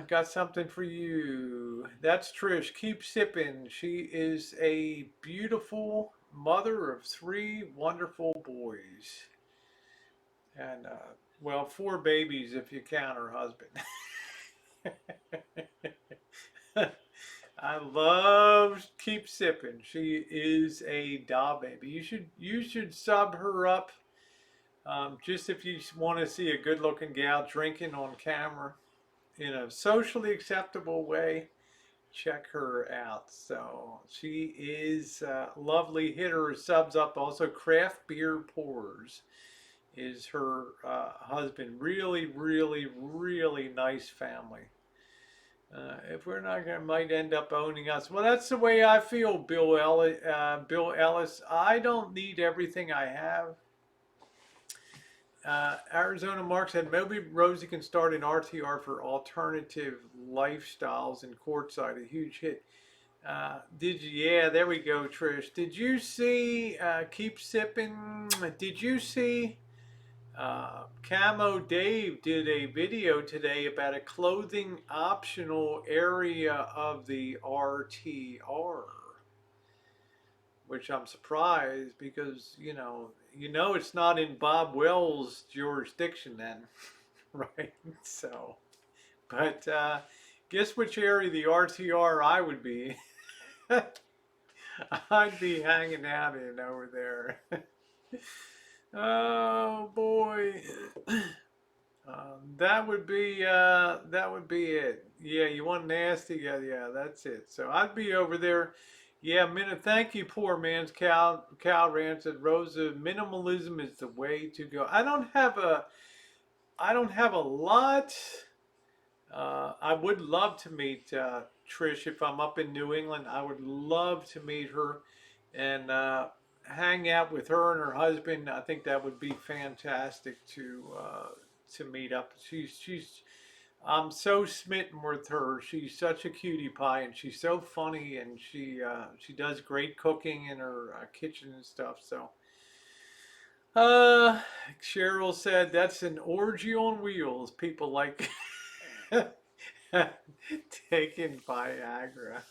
Got something for you. That's Trish. Keep sipping. She is a beautiful mother of three wonderful boys. And, well, four babies if you count her husband. I love Keep Sipping. She is a doll baby. You should sub her up. Just if you want to see a good looking gal drinking on camera in a socially acceptable way, check her out. So she is lovely. Hit her subs up. Also, Craft Beer Pours is her husband. Really, really, really nice family. If we're not gonna, might end up owning us. Well, that's the way I feel, Bill Ellis. Bill Ellis. I don't need everything I have. Arizona Mark said maybe Rosie can start an RTR for alternative lifestyles in Courtside. A huge hit. Did you? Yeah, there we go, Trish. Did you see? Keep sipping. Did you see? Camo Dave did a video today about a clothing optional area of the RTR, which I'm surprised because it's not in Bob Wells' jurisdiction then, right? So, but guess which area of the RTR I would be? I'd be hanging out in over there. Oh boy. That would be it. Yeah, you want nasty? Yeah, yeah, that's it. So I'd be over there. Yeah, thank you, poor man's Cal Rand said, Rosa, minimalism is the way to go. I don't have a lot. I would love to meet Trish if I'm up in New England. I would love to meet her and hang out with her and her husband. I think that would be fantastic to meet up. I'm so smitten with her. She's such a cutie pie, and she's so funny, and she does great cooking in her kitchen and stuff. So, uh, Cheryl said that's an orgy on wheels. People like taking Viagra.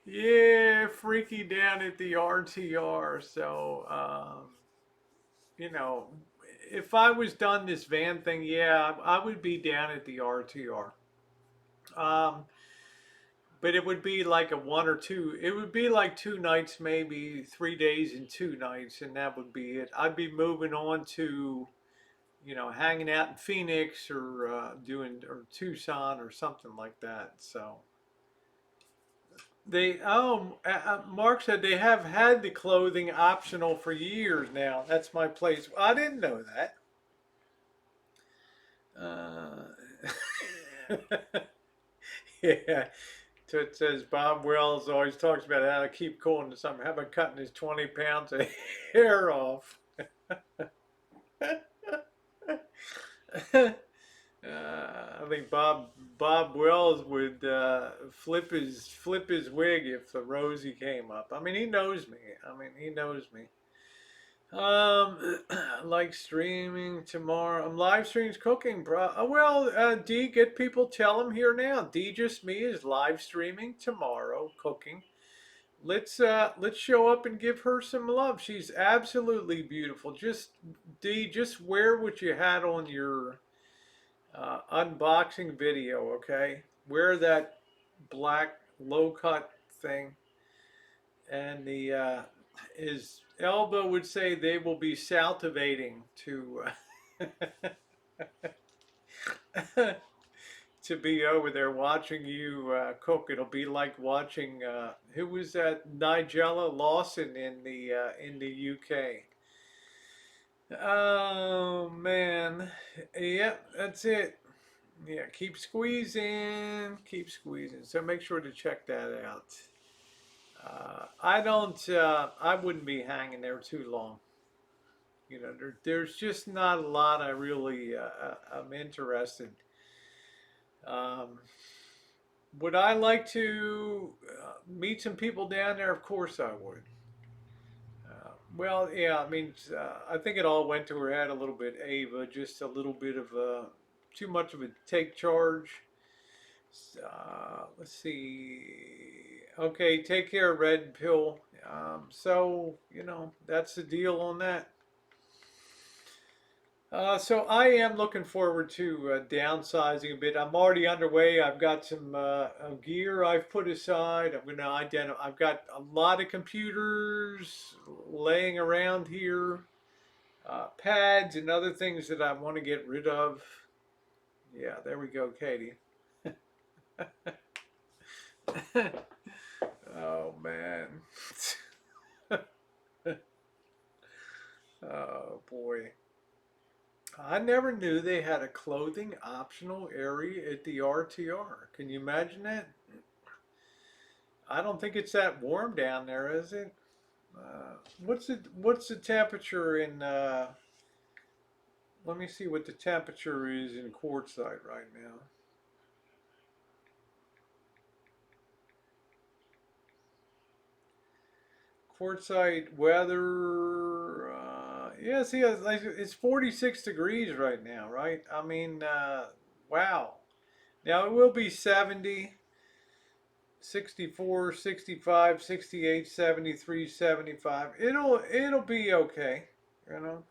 Yeah, freaky down at the RTR. So, you know, if I was done this van thing, yeah, I would be down at the RTR. Um, but it would be like a one or two. It would be like 2 nights, maybe 3 days and 2 nights, and that would be it. I'd be moving on to, hanging out in Phoenix or doing or Tucson or something like that. So Mark said they have had the clothing optional for years now. That's my place. I didn't know that. Uh, yeah. So it says Bob Wells always talks about how to keep cool in the summer. How about cutting his 20 pounds of hair off? I think Bob Wells would flip his wig if the Rosie came up. I mean, he knows me. I mean, he knows me. Like streaming tomorrow. I'm live streams cooking, bro. D, get people tell him here now. D just me is live streaming tomorrow cooking. Let's show up and give her some love. She's absolutely beautiful. Just D, just wear what you had on your unboxing video, okay? Wear that black low cut thing, and the his elbow would say they will be salivating to be over there watching you cook. It'll be like watching who was that Nigella Lawson in the UK. Oh man, yep, that's it. Yeah, keep squeezing. So make sure to check that out. I wouldn't be hanging there too long. You know, there's just not a lot I really, I'm interested. Um, would I like to meet some people down there? Of course I would. Yeah, I mean, I think it all went to her head a little bit, Ava, just a little bit of too much of a take charge. Let's see. Okay, take care, Red Pill. You know, that's the deal on that. So I am looking forward to downsizing a bit. I'm already underway. I've got some gear I've put aside. I'm going to identify. I've got a lot of computers laying around here, pads and other things that I want to get rid of. Yeah, there we go, Katie. Oh man. Oh boy. I never knew they had a clothing optional area at the RTR. Can you imagine that? I don't think it's that warm down there, is it? What's the temperature in let me see what the temperature is in Quartzsite right now. Quartzsite weather yeah, see it's 46 degrees right now, right? I mean wow. Now it will be 70, 64, 65, 68, 73, 75. It'll be okay, you know.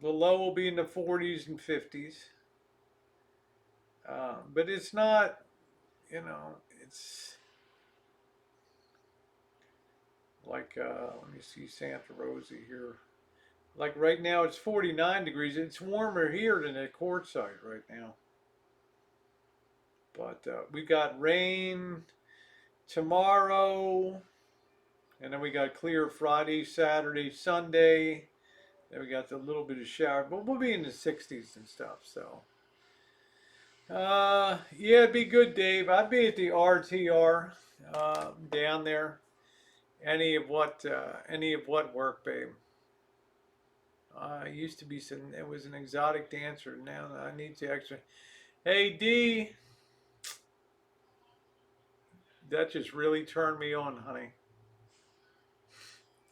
The low will be in the 40s and 50s. But it's not, you know, it's like let me see Santa Rosa here. Like right now it's 49 degrees. It's warmer here than at Quartzsite right now. But we got rain tomorrow, and then we got clear Friday, Saturday, Sunday. Then we got a little bit of shower, but we'll be in the 60s and stuff. So, yeah, it'd be good, Dave. I'd be at the RTR down there. Any of what work, babe? I used to be some. It was an exotic dancer. Now I need to extra. Hey D, that just really turned me on, honey.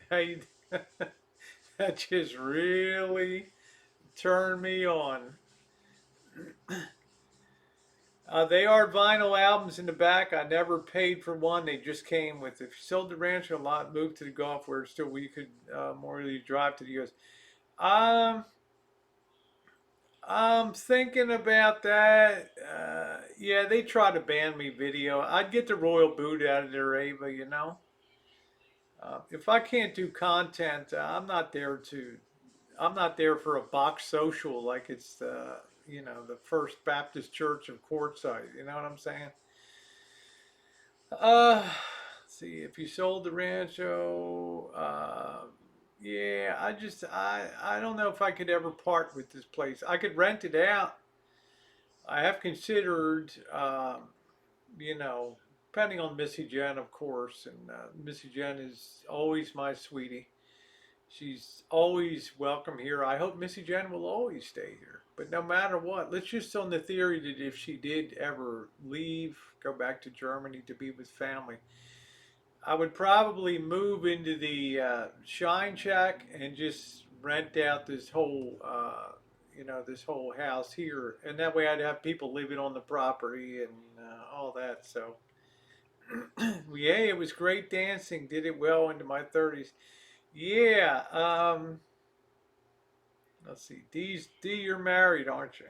Hey, that just really turned me on. They are vinyl albums in the back. I never paid for one. They just came with. If you sold the ranch a lot, moved to the Gulf, where still we could more easily drive to the U.S. Um, I'm thinking about that. Yeah, they try to ban me video. I'd get the royal boot out of there, Ava. You know, if I can't do content, I'm not there for a box social like it's the you know the First Baptist Church of Quartzsite. You know what I'm saying? Let's see, if you sold the rancho, yeah, I don't know if I could ever part with this place. I could rent it out. I have considered, you know, depending on Missy Jen, of course, and Missy Jen is always my sweetie. She's always welcome here. I hope Missy Jen will always stay here. But no matter what, let's just on the theory that if she did ever leave, go back to Germany to be with family, I would probably move into the Shine Shack and just rent out this whole, this whole house here, and that way I'd have people living on the property and all that. So, yeah, it was great dancing. Did it well into my 30s. Yeah. Let's see. D, you're married, aren't you?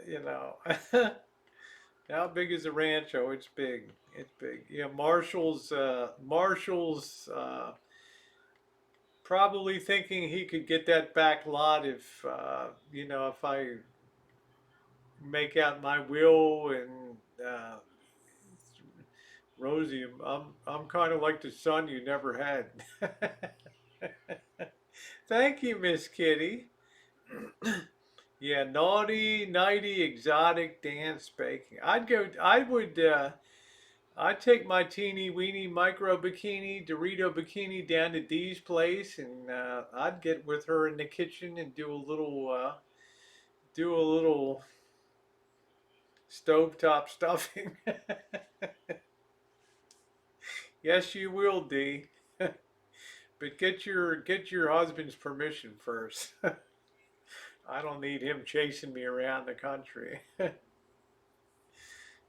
You know. How big is the rancho? It's big. It's big. Yeah, Marshall's probably thinking he could get that back lot if if I make out my will and Rosie, I'm kind of like the son you never had. Thank you, Miss Kitty. Yeah, naughty, nighty, exotic dance baking. I'd take my teeny weeny micro bikini, Dorito bikini down to Dee's place, and I'd get with her in the kitchen and do a little stovetop stuffing. Yes, you will, Dee. But get your husband's permission first. I don't need him chasing me around the country.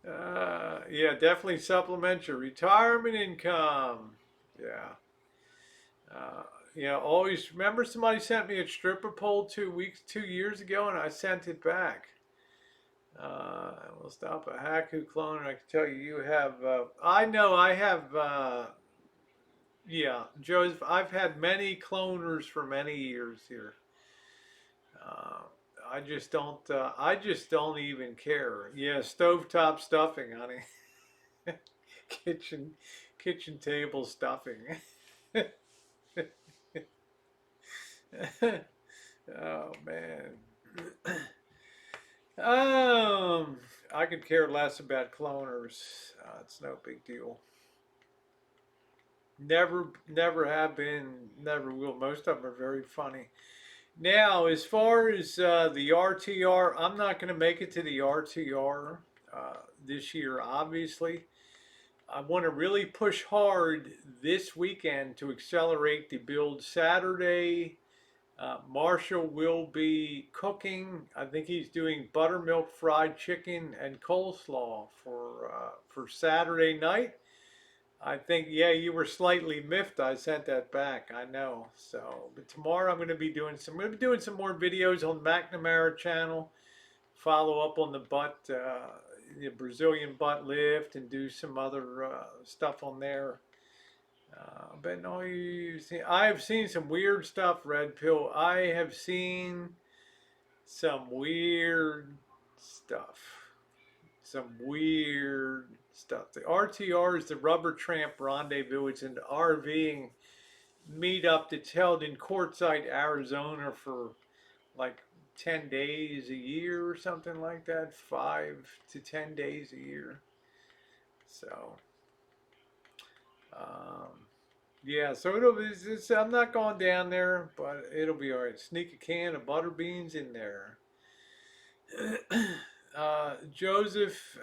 Yeah, definitely supplement your retirement income. Yeah. Uh, always remember somebody sent me a stripper pole 2 years ago, and I sent it back. We'll stop a Haku clone, and I can tell you, you have. I know I have. Yeah, Joseph. I've had many cloners for many years here. Uh, I just don't. I just don't even care. Yeah, stovetop stuffing, honey. kitchen, kitchen table stuffing. Oh man. Um, I could care less about cloners. It's no big deal. Never have been, never will. Most of them are very funny. Now, as far as the RTR, I'm not going to make it to the RTR this year, obviously. I want to really push hard this weekend to accelerate the build Saturday. Marshall will be cooking. I think he's doing buttermilk fried chicken and coleslaw for Saturday night. I think, yeah, you were slightly miffed. I sent that back. I know. So, but tomorrow I'm going to be doing some more videos on McNamara channel. Follow up on the Brazilian butt lift, and do some other stuff on there. But no, I have seen some weird stuff, Red Pill. I have seen some weird stuff. Some weird stuff. The RTR is the Rubber Tramp Rendezvous. It's an RVing meetup that's held in Quartzsite, Arizona for like 10 days a year or something like that. 5 to 10 days a year. So, um, yeah, so I'm not going down there, but it'll be all right. Sneak a can of butter beans in there. Joseph,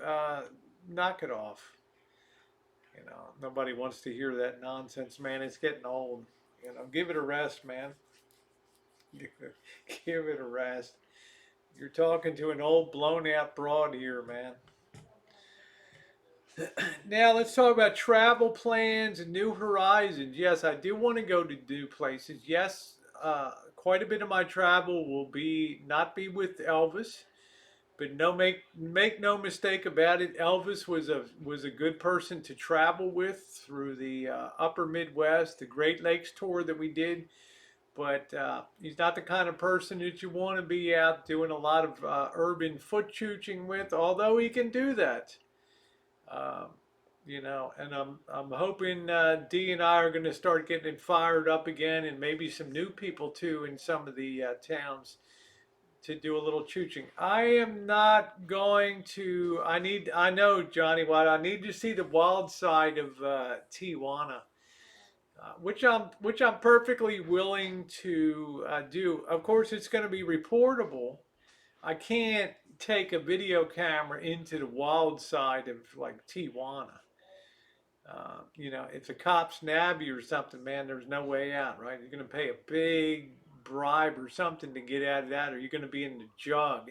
knock it off. Nobody wants to hear that nonsense, man. It's getting old. Give it a rest, man. Give it a rest. You're talking to an old blown out broad here, man. Now let's talk about travel plans and new horizons. Yes, I do want to go to new places. Yes, quite a bit of my travel will not be with Elvis, but make no mistake about it. Elvis was a good person to travel with through the Upper Midwest, the Great Lakes tour that we did. but he's not the kind of person that you want to be out doing a lot of urban foot chooching with, although he can do that. Um, and I'm hoping Dee and I are going to start getting it fired up again, and maybe some new people too in some of the towns to do a little chooching. I am not going to. I know Johnny White. I need to see the wild side of Tijuana, which I'm perfectly willing to do. Of course, it's going to be reportable. I can't take a video camera into the wild side of like Tijuana. If the cops nab you or something, man, there's no way out, right? You're going to pay a big bribe or something to get out of that, or you're going to be in the jug.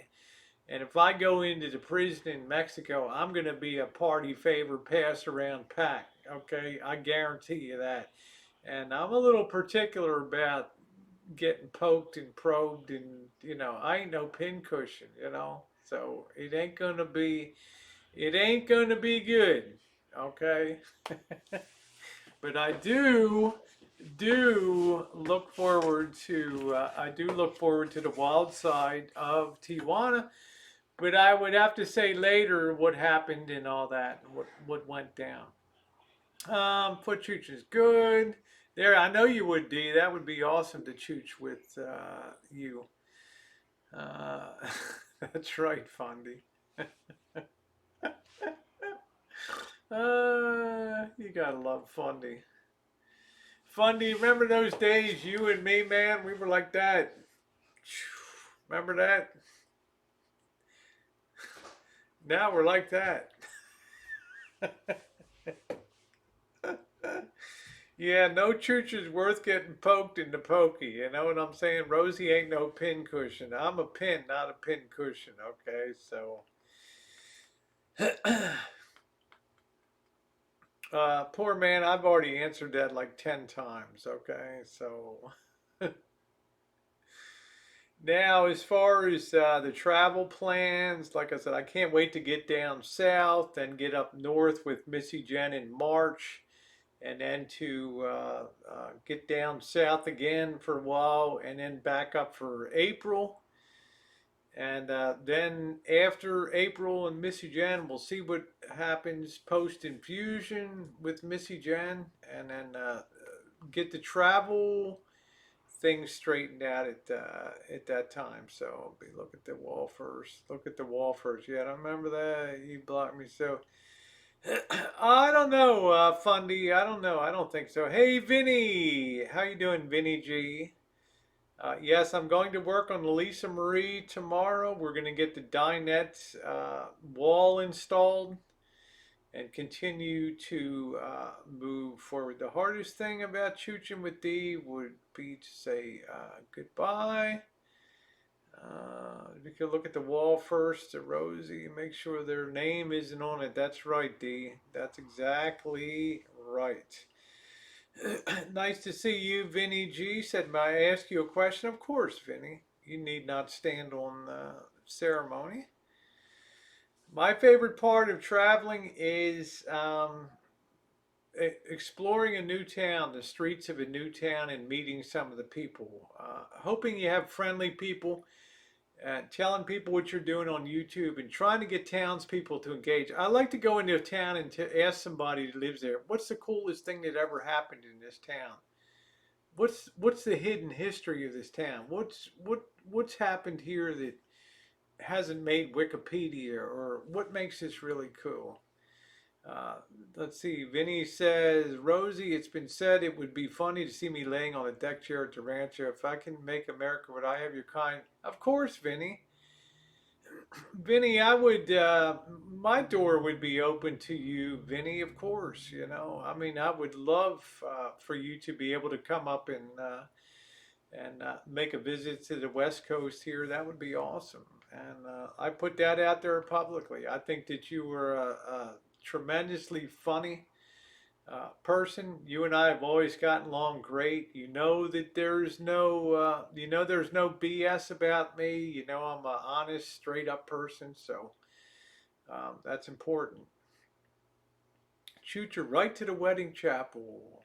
And if I go into the prison in Mexico, I'm going to be a party favor pass around pack. Okay, I guarantee you that. And I'm a little particular about getting poked and probed, and I ain't no pincushion, So it ain't gonna be good. Okay. But I do look forward to the wild side of Tijuana. But I would have to say later what happened and all that, what went down. Foot chooch is good. There, I know you would, D. That would be awesome to chooch with you. Uh, that's right, Fundy. You gotta love Fundy. Fundy, remember those days, you and me, man? We were like that. Remember that? Now we're like that. Yeah, no chooch is worth getting poked in the pokey. You know what I'm saying? Rosie ain't no pin cushion. I'm a pin, not a pin cushion. Okay, so. Poor man, I've already answered that like 10 times. Okay, so. Now, as far as the travel plans, like I said, I can't wait to get down south and get up north with Missy Jen in March, and then to get down south again for a while, and then back up for April. And then after April and Missy Jen, we'll see what happens post infusion with Missy Jen, and then get the travel things straightened out at that time. So look at the wall first. Look at the wall first. Yeah, I remember that. You blocked me. So I don't know, Fundy. I don't know. I don't think so. Hey, Vinny, how you doing, Vinny G? Yes, I'm going to work on the Lisa Marie tomorrow. We're going to get the dinette wall installed and continue to move forward. The hardest thing about chooching with D would be to say goodbye. We could look at the wall first to Rosie and make sure their name isn't on it. That's right, D. That's exactly right. Nice to see you, Vinny G. Said, may I ask you a question? Of course, Vinny. You need not stand on ceremony. My favorite part of traveling is exploring a new town, the streets of a new town, and meeting some of the people. Hoping you have friendly people, telling people what you're doing on YouTube, and trying to get townspeople to engage. I like to go into a town and ask somebody who lives there, what's the coolest thing that ever happened in this town? What's the hidden history of this town? What's happened here that hasn't made Wikipedia, or what makes this really cool? Uh, let's see. Vinny says, Rosie, it's been said it would be funny to see me laying on a deck chair at the rancho. If I can make America, would I have your kind? Of course, Vinny. Vinny, I would, my door would be open to you, Vinny, of course. I mean, I would love for you to be able to come up and make a visit to the West Coast here. That would be awesome. And I put that out there publicly. I think that you were a tremendously funny person. You and I have always gotten along great. You know that there's no BS about me. I'm an honest, straight up person. So that's important. Shoot you right to the wedding chapel.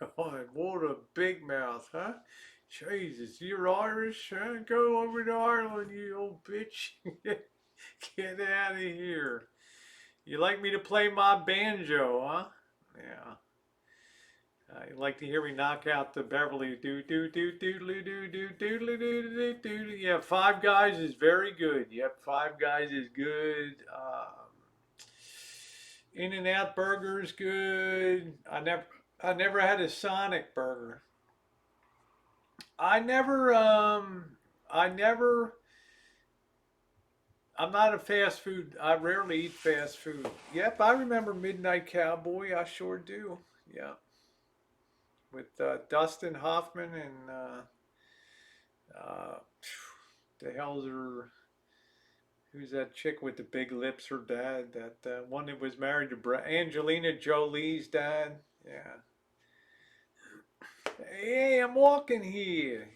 God, what a big mouth, huh? Jesus, you're Irish, huh? Go over to Ireland, you old bitch. Get out of here. You like me to play my banjo, huh? Yeah. You like to hear me knock out the Beverly do do do do do do do do do do do. Yeah, Five Guys is very good. Yep, Five Guys is good. In and Out Burger is good. I never had a Sonic burger. I never I never I'm not a fast food. I rarely eat fast food. Yep, I remember Midnight Cowboy. I sure do. Yeah, with Dustin Hoffman and uh, the hell's her? Who's that chick with the big lips? Her dad, that one that was married to Angelina Jolie's dad. Yeah. Hey, I'm walking here.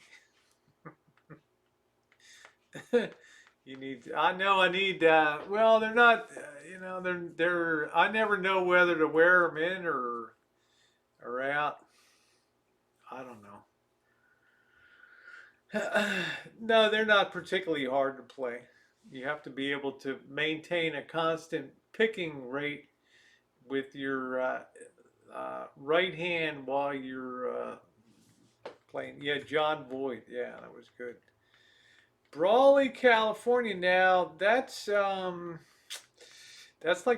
You need. I know. I need. Well, they're not. You know, they're. I never know whether to wear them in or out. I don't know. No, they're not particularly hard to play. You have to be able to maintain a constant picking rate with your right hand while you're playing. Yeah, John Voight. Yeah, that was good. Brawley, California. Now that's like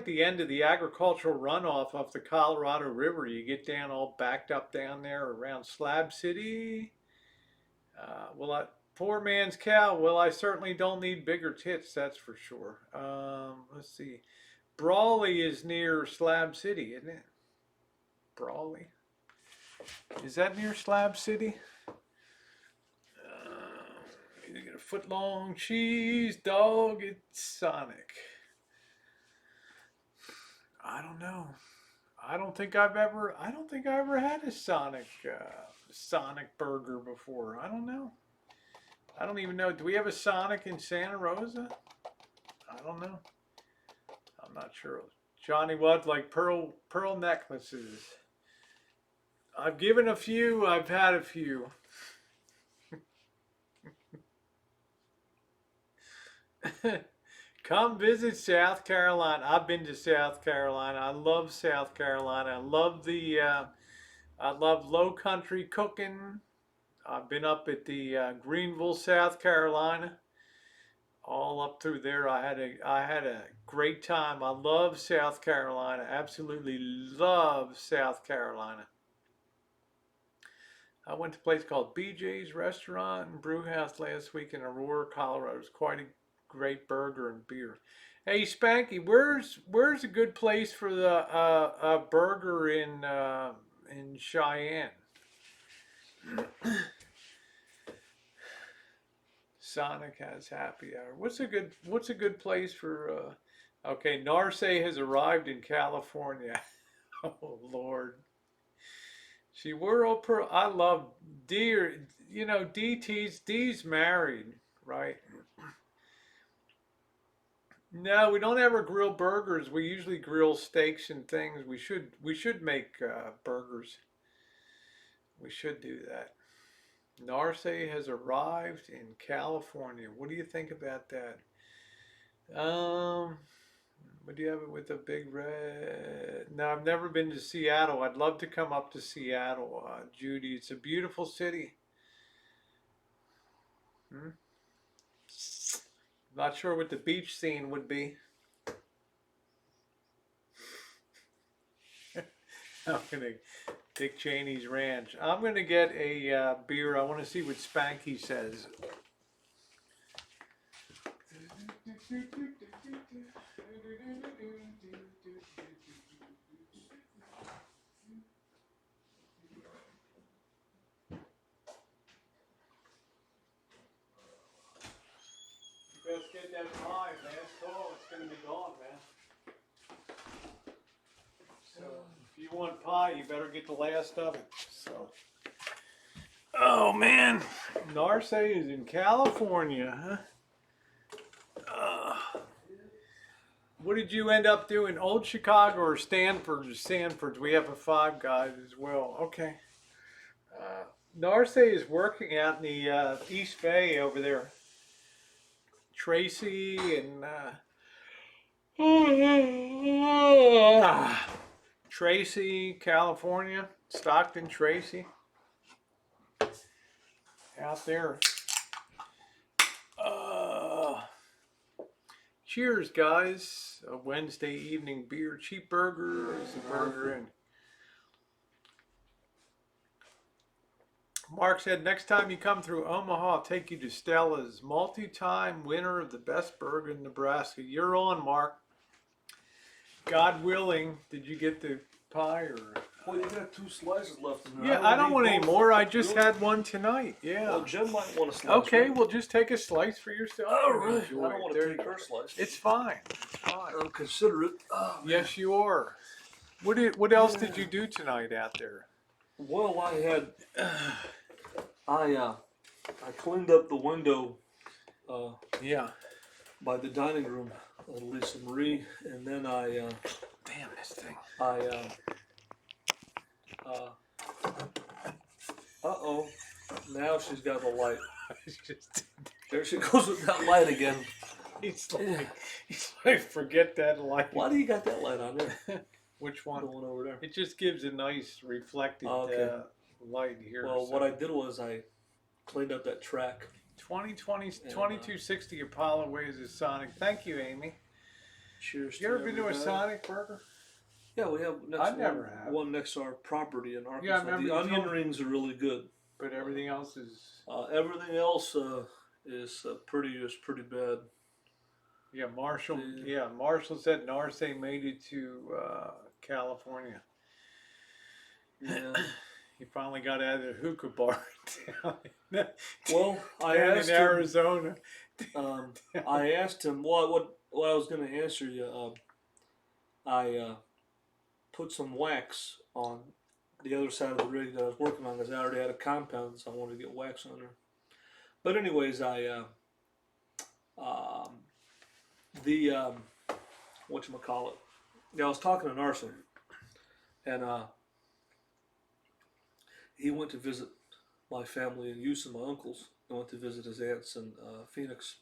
the end of the agricultural runoff of the Colorado River. You get down all backed up down there around Slab City. Poor man's cow. Well, I certainly don't need bigger tits, that's for sure. Let's see. Brawley is near Slab City, isn't it? Brawley. Is that near Slab City? You get a foot long cheese dog. It's Sonic. I don't know. I don't think I ever had a Sonic burger before. I don't know. I don't even know. Do we have a Sonic in Santa Rosa? I don't know. I'm not sure. Johnny what like pearl necklaces. I've given a few. I've had a few. Come visit South Carolina. I've been to South Carolina. I love South Carolina. I love low country cooking. I've been up at the Greenville, South Carolina, all up through there. I had a great time. I love South Carolina. Absolutely love South Carolina. I went to a place called BJ's Restaurant and Brew House last week in Aurora, Colorado. It was quite a great burger and beer. Hey Spanky, where's a good place for the burger in Cheyenne? Sonic has happy hour. What's a good place for okay, Narce has arrived in California. Oh Lord. She World Pro I love dear you know, D's married, right? No, we don't ever grill burgers. We usually grill steaks and things. We should make burgers. We should do that. Narce has arrived in California. What do you think about that? Um, what do you have it with a big red? No, I've never been to Seattle. I'd love to come up to Seattle, Judy. It's a beautiful city. Hmm? Not sure what the beach scene would be. I'm gonna Dick Cheney's Ranch. I'm gonna get a beer. I want to see what Spanky says. Best get that pie, man. It's cold. It's gonna be gone, man. So if you want pie, you better get the last of it. So. Oh man, Narce is in California, huh? What did you end up doing? Old Chicago or Stanford? Stanford. We have a Five Guys as well. Okay. Narce is working out in the East Bay over there. Tracy and Tracy, California, Stockton, Tracy, out there. Uh, Cheers, guys! A Wednesday evening beer, cheap burgers, a burger, and Mark said, next time you come through Omaha, I'll take you to Stella's, multi-time winner of the best burger in Nebraska. You're on, Mark. God willing, did you get the pie or? Well, you got 2 slices left in there. Yeah, I don't want any more. I just had one tonight. Yeah. Well, Jim might want a slice. Okay, right? well, just take a slice for yourself. All and right. I enjoy don't it. want There to you take go. her slice. It's fine. It's fine. I'm considerate. Oh, Yes, you are. What else did you do tonight out there? well, I had I cleaned up the window Yeah. by the dining room at Lisa Marie, and then I Damn this thing. uh-oh, now she's got the light. It's just, There she goes with that light again. he's like, forget that light. Why do you got that light on there? Which The one? one over there. It just gives a nice reflected Okay. light here. Well, so. what I did was I cleaned up that track. 2020, 2260 Apollo Ways is Sonic. Thank you, Amy. Cheers. You ever been to a everybody. Sonic burger? Yeah, we have I never have. one next to our property in Arkansas. Yeah, I remember the you onion told- rings are really good. But everything else is. Everything else is pretty bad. Yeah, Marshall. Yeah. Yeah, Marshall said Narce made it to California. Yeah. He finally got out of the hookah bar down, Well, I down asked in him. Arizona. I asked him what I was going to answer you. I put some wax on the other side of the rig that I was working on because I already had a compound, so I wanted to get wax on there. But anyways, whatchamacallit. Yeah, I was talking to Narson, and he went to visit my family in Houston, my uncles. I went to visit his aunts in Phoenix.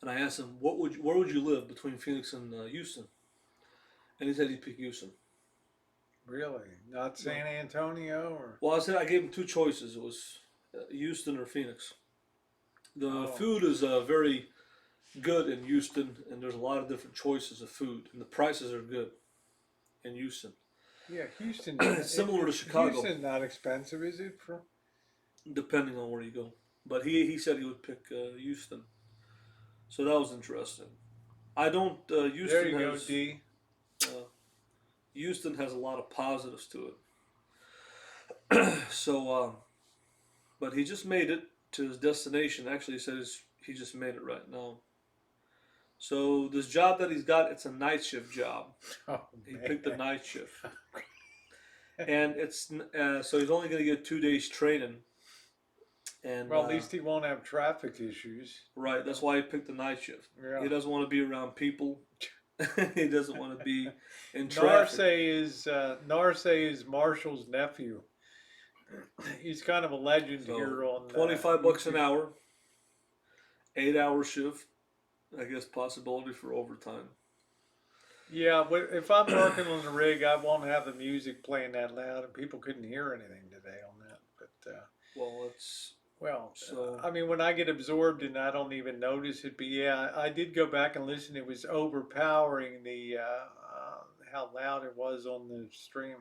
And I asked him, where would you live between Phoenix and Houston? And he said he'd pick Houston. Really? Not San Antonio or? Well, I gave him 2 choices. It was Houston or Phoenix. The food is very good in Houston, and there's a lot of different choices of food, and the prices are good in Houston. Yeah, Houston. Similar to Chicago. Houston not expensive, is it? For Depending on where you go. But he said he would pick Houston. So that was interesting. I don't. Houston there you has, go, D. Houston has a lot of positives to it. So, but he just made it to his destination. Actually, he said he just made it right now. So this job that he's got, it's a night shift job. Oh, He man. picked the night shift, and it's so he's only going to get 2 days training. And Well, at least he won't have traffic issues. right, that's why he picked the night shift. Yeah. He doesn't want to be around people. He doesn't want to be in traffic. Narce is Marshall's nephew. He's kind of a legend So, here on $25 an YouTube. hour, 8-hour shift. I guess possibility for overtime. Yeah, but if I'm working on the rig, I won't have the music playing that loud, and people couldn't hear anything today on that. But Well, it's so I mean, when I get absorbed and I don't even notice it, but yeah, I did go back and listen. It was overpowering the how loud it was on the stream.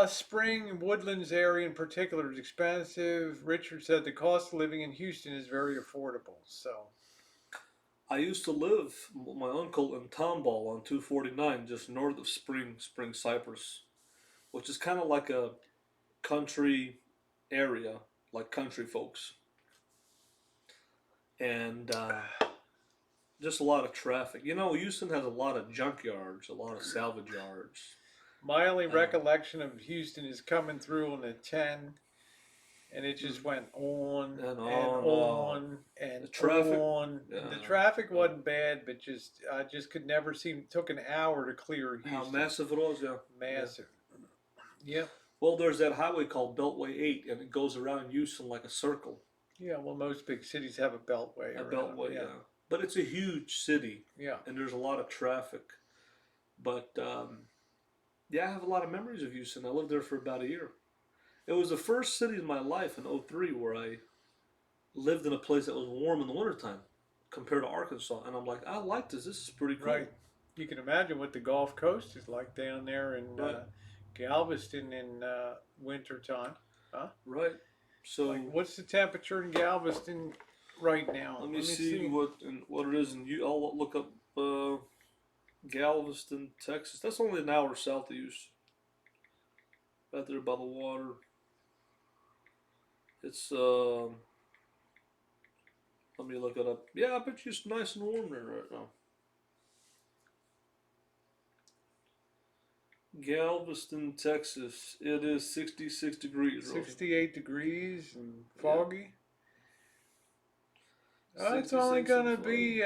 Spring and Woodlands area in particular is expensive. Richard said the cost of living in Houston is very affordable. So I used to live with my uncle in Tomball on 249, just north of Spring Cypress, which is kind of like a country area, like country folks, and just a lot of traffic. You know, Houston has a lot of junkyards, a lot of salvage yards. my only recollection of Houston is coming through on the 10, and it just went on And and on and The traffic, on. yeah. The traffic wasn't bad, but I just could never see. It took an hour to clear Houston. How massive it was, yeah. Massive. Yep. Well, there's that highway called Beltway 8, and it goes around Houston like a circle. Yeah, well, most big cities have a beltway A around. beltway, Yeah, yeah. But it's a huge city, yeah. and there's a lot of traffic. But yeah, I have a lot of memories of Houston. I lived there for about a year. It was the first city in my life in '03 where I lived in a place that was warm in the wintertime compared to Arkansas. And I'm like, I like this. This is pretty cool. Right. You can imagine what the Gulf Coast is like down there in Right. Galveston in wintertime. Huh? Right. So Like, what's the temperature in Galveston right now? let me see what it is. And I'll look up Galveston, Texas. That's only an hour south of Houston. Right there by the water. It's let me look it up. Yeah, I bet you it's nice and warm there right now. Galveston, Texas. It is 66 degrees. Rosie. 68 degrees and foggy. Yeah. It's only 66 gonna and be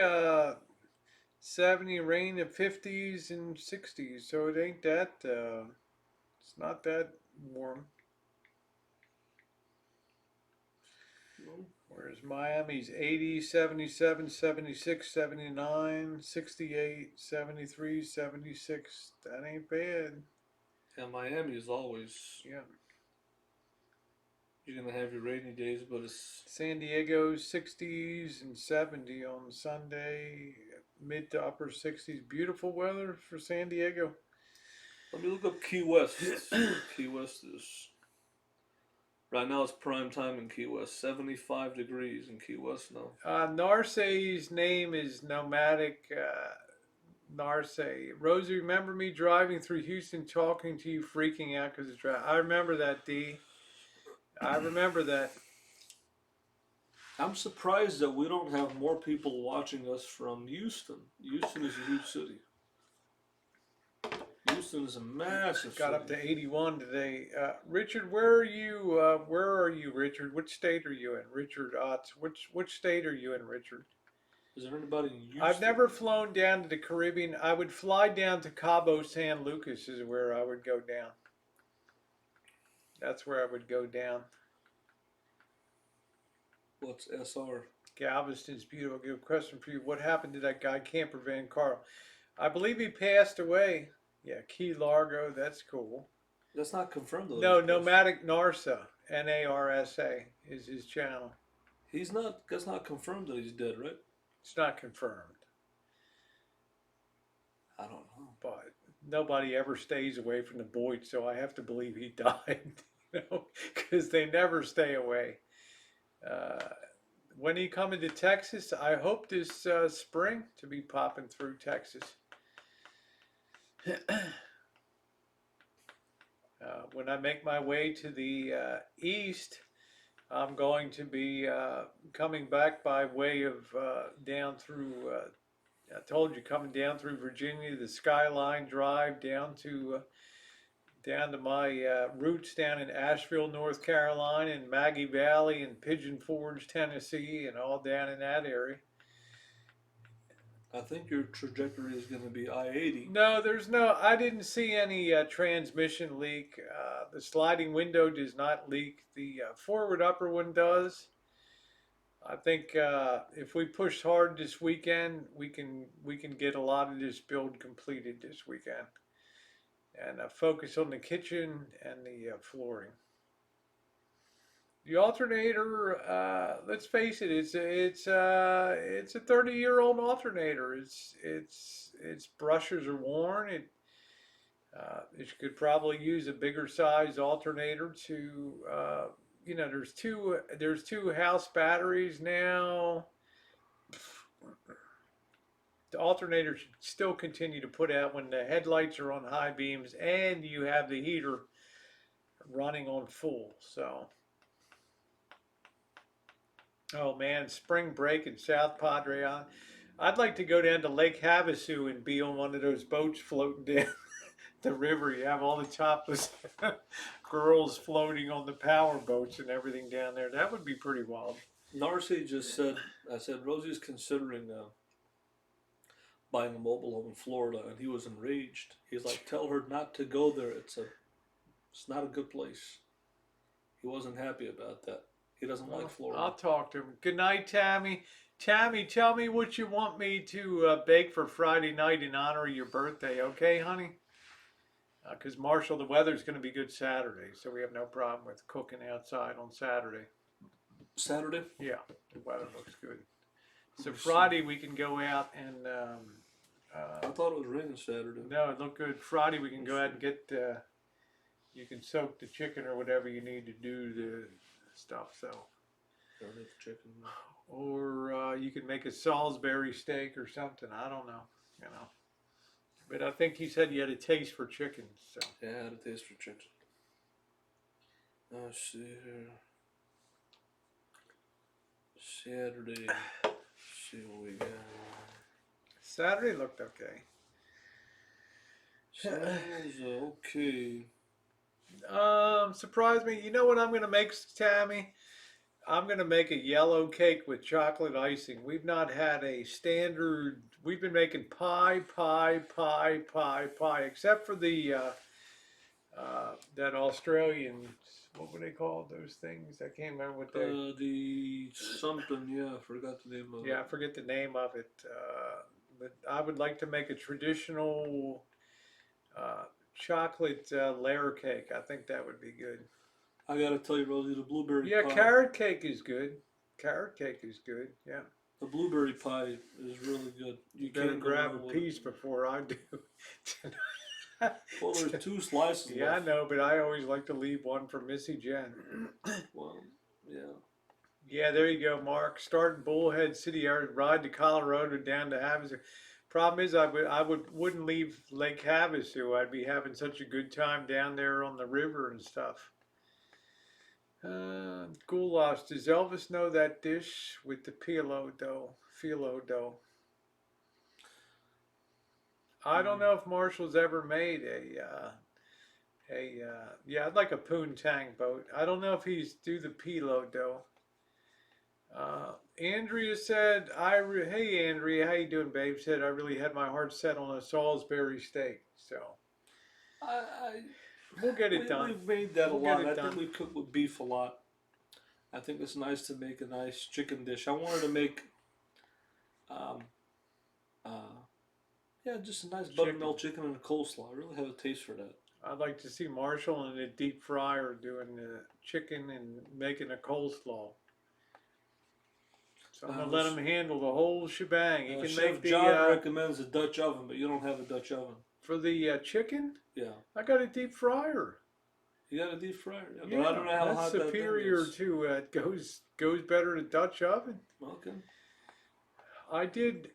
70 rain in 50s and 60s, so it ain't that. It's not that warm. Whereas Miami's 80, 77, 76, 79, 68, 73, 76. That ain't bad. Yeah, Miami is always. Yeah. You're gonna have your rainy days, but it's. San Diego's 60s and 70 on Sunday, mid to upper 60s. Beautiful weather for San Diego. Let me look up Key West. Key West is. Right now it's prime time in Key West. 75 degrees in Key West now. Narce's name is Nomadic Narce. Rosie, remember me driving through Houston talking to you, freaking out because of traffic? I remember that, D. I remember that. I'm surprised that we don't have more people watching us from Houston. Houston is a huge city. Houston is a massive Got city. up to 81 today. Richard, where are you? Where are you, Richard? Which state are you in? Richard Otts. Which state are you in, Richard? Is there anybody in Houston? I've never flown down to the Caribbean. I would fly down to Cabo San Lucas is where I would go down. That's where I would go down. What's SR? Galveston's beautiful. Good question for you. What happened to that guy, Camper Van Carl? I believe he passed away. Yeah, Key Largo. That's cool. That's not confirmed though. No, Nomadic Narsa, Narsa, is his channel. He's not. That's not confirmed that he's dead, right? It's not confirmed, I don't know. but nobody ever stays away from the Boyd, so I have to believe he died. Because they never stay away. When he coming to Texas, I hope this spring to be popping through Texas. When I make my way to the east, I'm going to be coming back by way of down through, I told you, coming down through Virginia, the Skyline Drive down to my roots down in Asheville, North Carolina, and Maggie Valley and Pigeon Forge, Tennessee, and all down in that area. I think your trajectory is going to be I-80. No, I didn't see any transmission leak. The sliding window does not leak. The forward upper one does. I think if we push hard this weekend, we can get a lot of this build completed this weekend. And focus on the kitchen and the flooring. The alternator, let's face it, it's a 30-year-old alternator. Its brushes are worn. It could probably use a bigger size alternator to there's two house batteries now. The alternator should still continue to put out when the headlights are on high beams and you have the heater running on full. So, oh man, spring break in South Padre Island. I'd like to go down to Lake Havasu and be on one of those boats floating down the river. You have all the topless girls floating on the power boats and everything down there. That would be pretty wild. Narcy just said, I said, Rosie's considering buying a mobile home in Florida, and he was enraged. He's like, tell her not to go there. It's a It's not a good place. He wasn't happy about that. He doesn't like Florida. I'll talk to him. Good night, Tammy. Tammy, tell me what you want me to bake for Friday night in honor of your birthday, okay, honey? Because Marshall, the weather's going to be good Saturday, so we have no problem with cooking outside on Saturday. Saturday? Yeah, the weather looks good. So Let's Friday we can go out and. I thought it was raining Saturday. No, it looked good. Friday we can go out and get. You can soak the chicken or whatever you need to do the stuff. So. Garlic chicken. Or you can make a Salisbury steak or something. I don't know. You know. But I think he said you had a taste for chicken. So. Yeah, I had a taste for chicken. Let's see here. Saturday. Let's see what we got. Saturday looked okay. Saturday was okay. Surprised me. You know what I'm gonna make, Tammy? I'm gonna make a yellow cake with chocolate icing. We've not had a standard. We've been making pie, except for the that Australian. What were they called? Those things? I can't remember what they. The something, yeah, I forgot the name of it. Yeah, I forget the name of it. But I would like to make a traditional chocolate layer cake. I think that would be good. I gotta tell you, Rosie, the blueberry Yeah, pie. carrot cake is good. Carrot cake is good. Yeah. The blueberry pie is really good. You better can't go grab wrong a with piece it. before I do. Well, there's 2 slices. Yeah, I left. know, but I always like to leave one for Missy Jen. Well, yeah. Yeah, there you go, Mark. Start in Bullhead City, ride to Colorado down to Havasu. Problem is, wouldn't leave Lake Havasu. I'd be having such a good time down there on the river and stuff. Goulash. Does Elvis know that dish with the phyllo dough? I don't know if Marshall's ever made yeah, I'd like a poontang boat. I don't know if he's do the phyllo dough. Andrea said, hey Andrea, how you doing, babe? Said I really had my heart set on a Salisbury steak, so we'll get it done. We've made that We'll a lot. get it I done. think we cook with beef a lot. I think it's nice to make a nice chicken dish. I wanted to make, yeah, just a nice buttermilk chicken and a coleslaw. I really have a taste for that. I'd like to see Marshall in a deep fryer doing the chicken and making a coleslaw. So I'm gonna let him handle the whole shebang. He can Chef make the John recommends a Dutch oven, but you don't have a Dutch oven. for the chicken. Yeah, I got a deep fryer. you got a deep fryer. Yeah, Yeah, but I don't know how that's hot that thing superior is. to goes better to Dutch oven. Okay. I did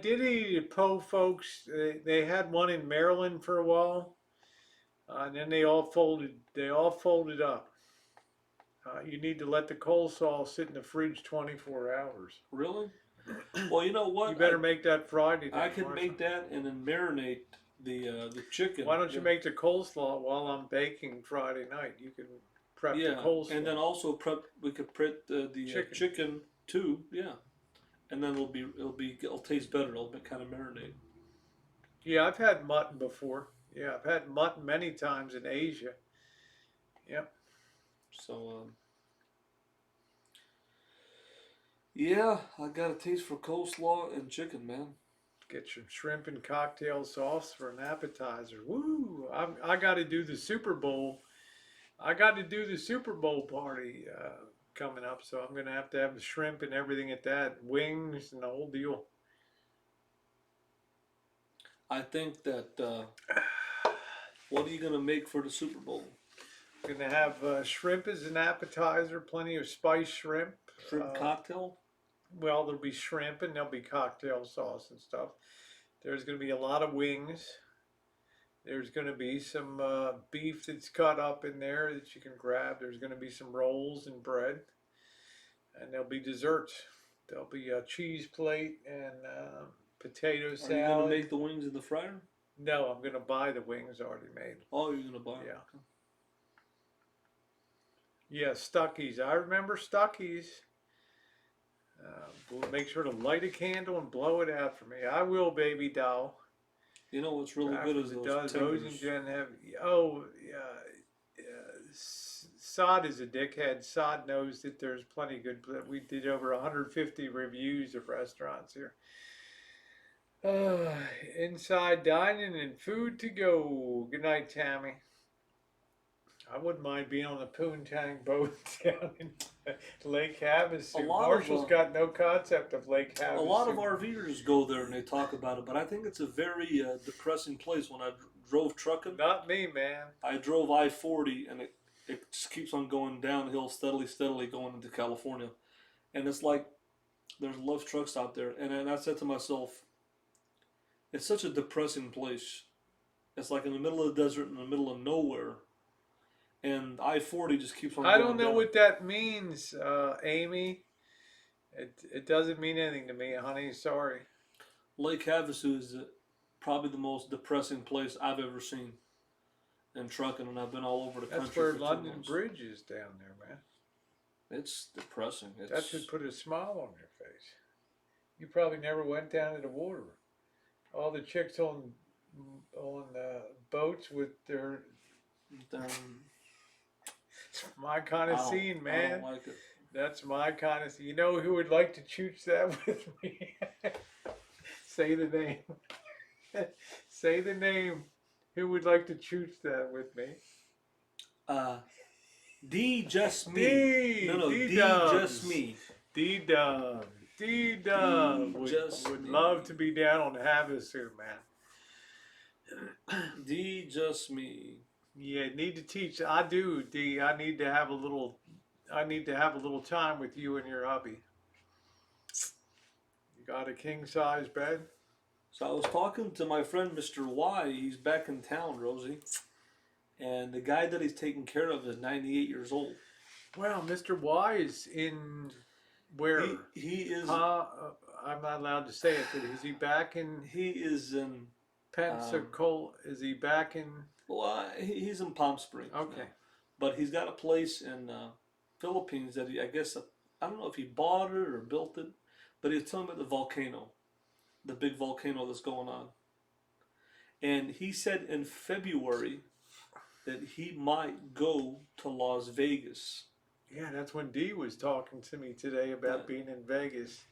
eat at Poe folks. They had one in Maryland for a while, and then they all folded up. You need to let the coleslaw sit in the fridge 24 hours. Really? Well, you know what? You better make that Friday. I can make that and then marinate the chicken. Why don't you make the coleslaw while I'm baking Friday night? You can prep the coleslaw. And then also we could prep the chicken too. Yeah, and then it'll taste better. It'll kind of marinate. Yeah, I've had mutton before. Yeah, I've had mutton many times in Asia. Yep. So yeah, I got a taste for coleslaw and chicken, man. Get some shrimp and cocktail sauce for an appetizer. Woo! I got to do the Super Bowl. I got to do the Super Bowl party coming up, so I'm gonna have to have the shrimp and everything at that, wings and the whole deal. I think that. What are you gonna make for the Super Bowl? I'm gonna have shrimp as an appetizer, plenty of spiced shrimp. Shrimp cocktail? Well, there'll be shrimp and there'll be cocktail sauce and stuff. There's gonna be a lot of wings. There's gonna be some beef that's cut up in there that you can grab. There's gonna be some rolls and bread. And there'll be desserts. There'll be a cheese plate and potato salad. Are you gonna make the wings in the fryer? No, I'm gonna buy the wings already made. Oh, you're gonna buy them? Yeah. Yeah, Stuckey's. I remember Stuckey's. Make sure to light a candle and blow it out for me. I will, baby doll. You know what's really good is those Rose and tenders. Jen have. Oh, yeah. Sod is a dickhead. Sod knows that there's plenty of good. We did over 150 reviews of restaurants here. Uh, Inside dining and food to go. Good night, Tammy. I wouldn't mind being on the Poontang boat down in Lake Havasu. Marshall's got no concept of Lake Havasu. A lot of RVers go there and they talk about it, but I think it's a very depressing place. When I drove trucking, Not me, man. I drove I-40 and it just keeps on going downhill steadily going into California. And it's like there's love trucks out there. And I said to myself, it's such a depressing place. It's like in the middle of the desert, in the middle of nowhere. And I-40 just keeps on going I don't know down. what that means, Amy. It doesn't mean anything to me, honey. Sorry. Lake Havasu is probably the most depressing place I've ever seen in trucking, and I've been all over the country. That's where for 2 London months. Bridge is down there, man. It's depressing. That should put a smile on your face. You probably never went down to the water. All the chicks on boats with their my kind of scene, man. I don't like it. That's my kind of scene. You know who would like to chooch that with me? Say the name. Say the name. Who would like to chooch that with me? D just me. D. No, D D Dubs. just me. D-Dub. D-Dub would love to be down on Havasu, man. D just me. Yeah, need to teach. I do, D. I need to have a little time with you and your hubby. You got a king size bed? So I was talking to my friend Mr. Y. He's back in town, Rosie. And the guy that he's taking care of is 98 years old. Well, Mr. Y is in where? He is. I'm not allowed to say it, but is he back in He is in Pensacola? Is he back in? Well, he's in Palm Springs. Okay. Now. But he's got a place in Philippines that I guess, I don't know if he bought it or built it, but he was telling me about the volcano, the big volcano that's going on. And he said in February that he might go to Las Vegas. Yeah, that's when D was talking to me today about being in Vegas.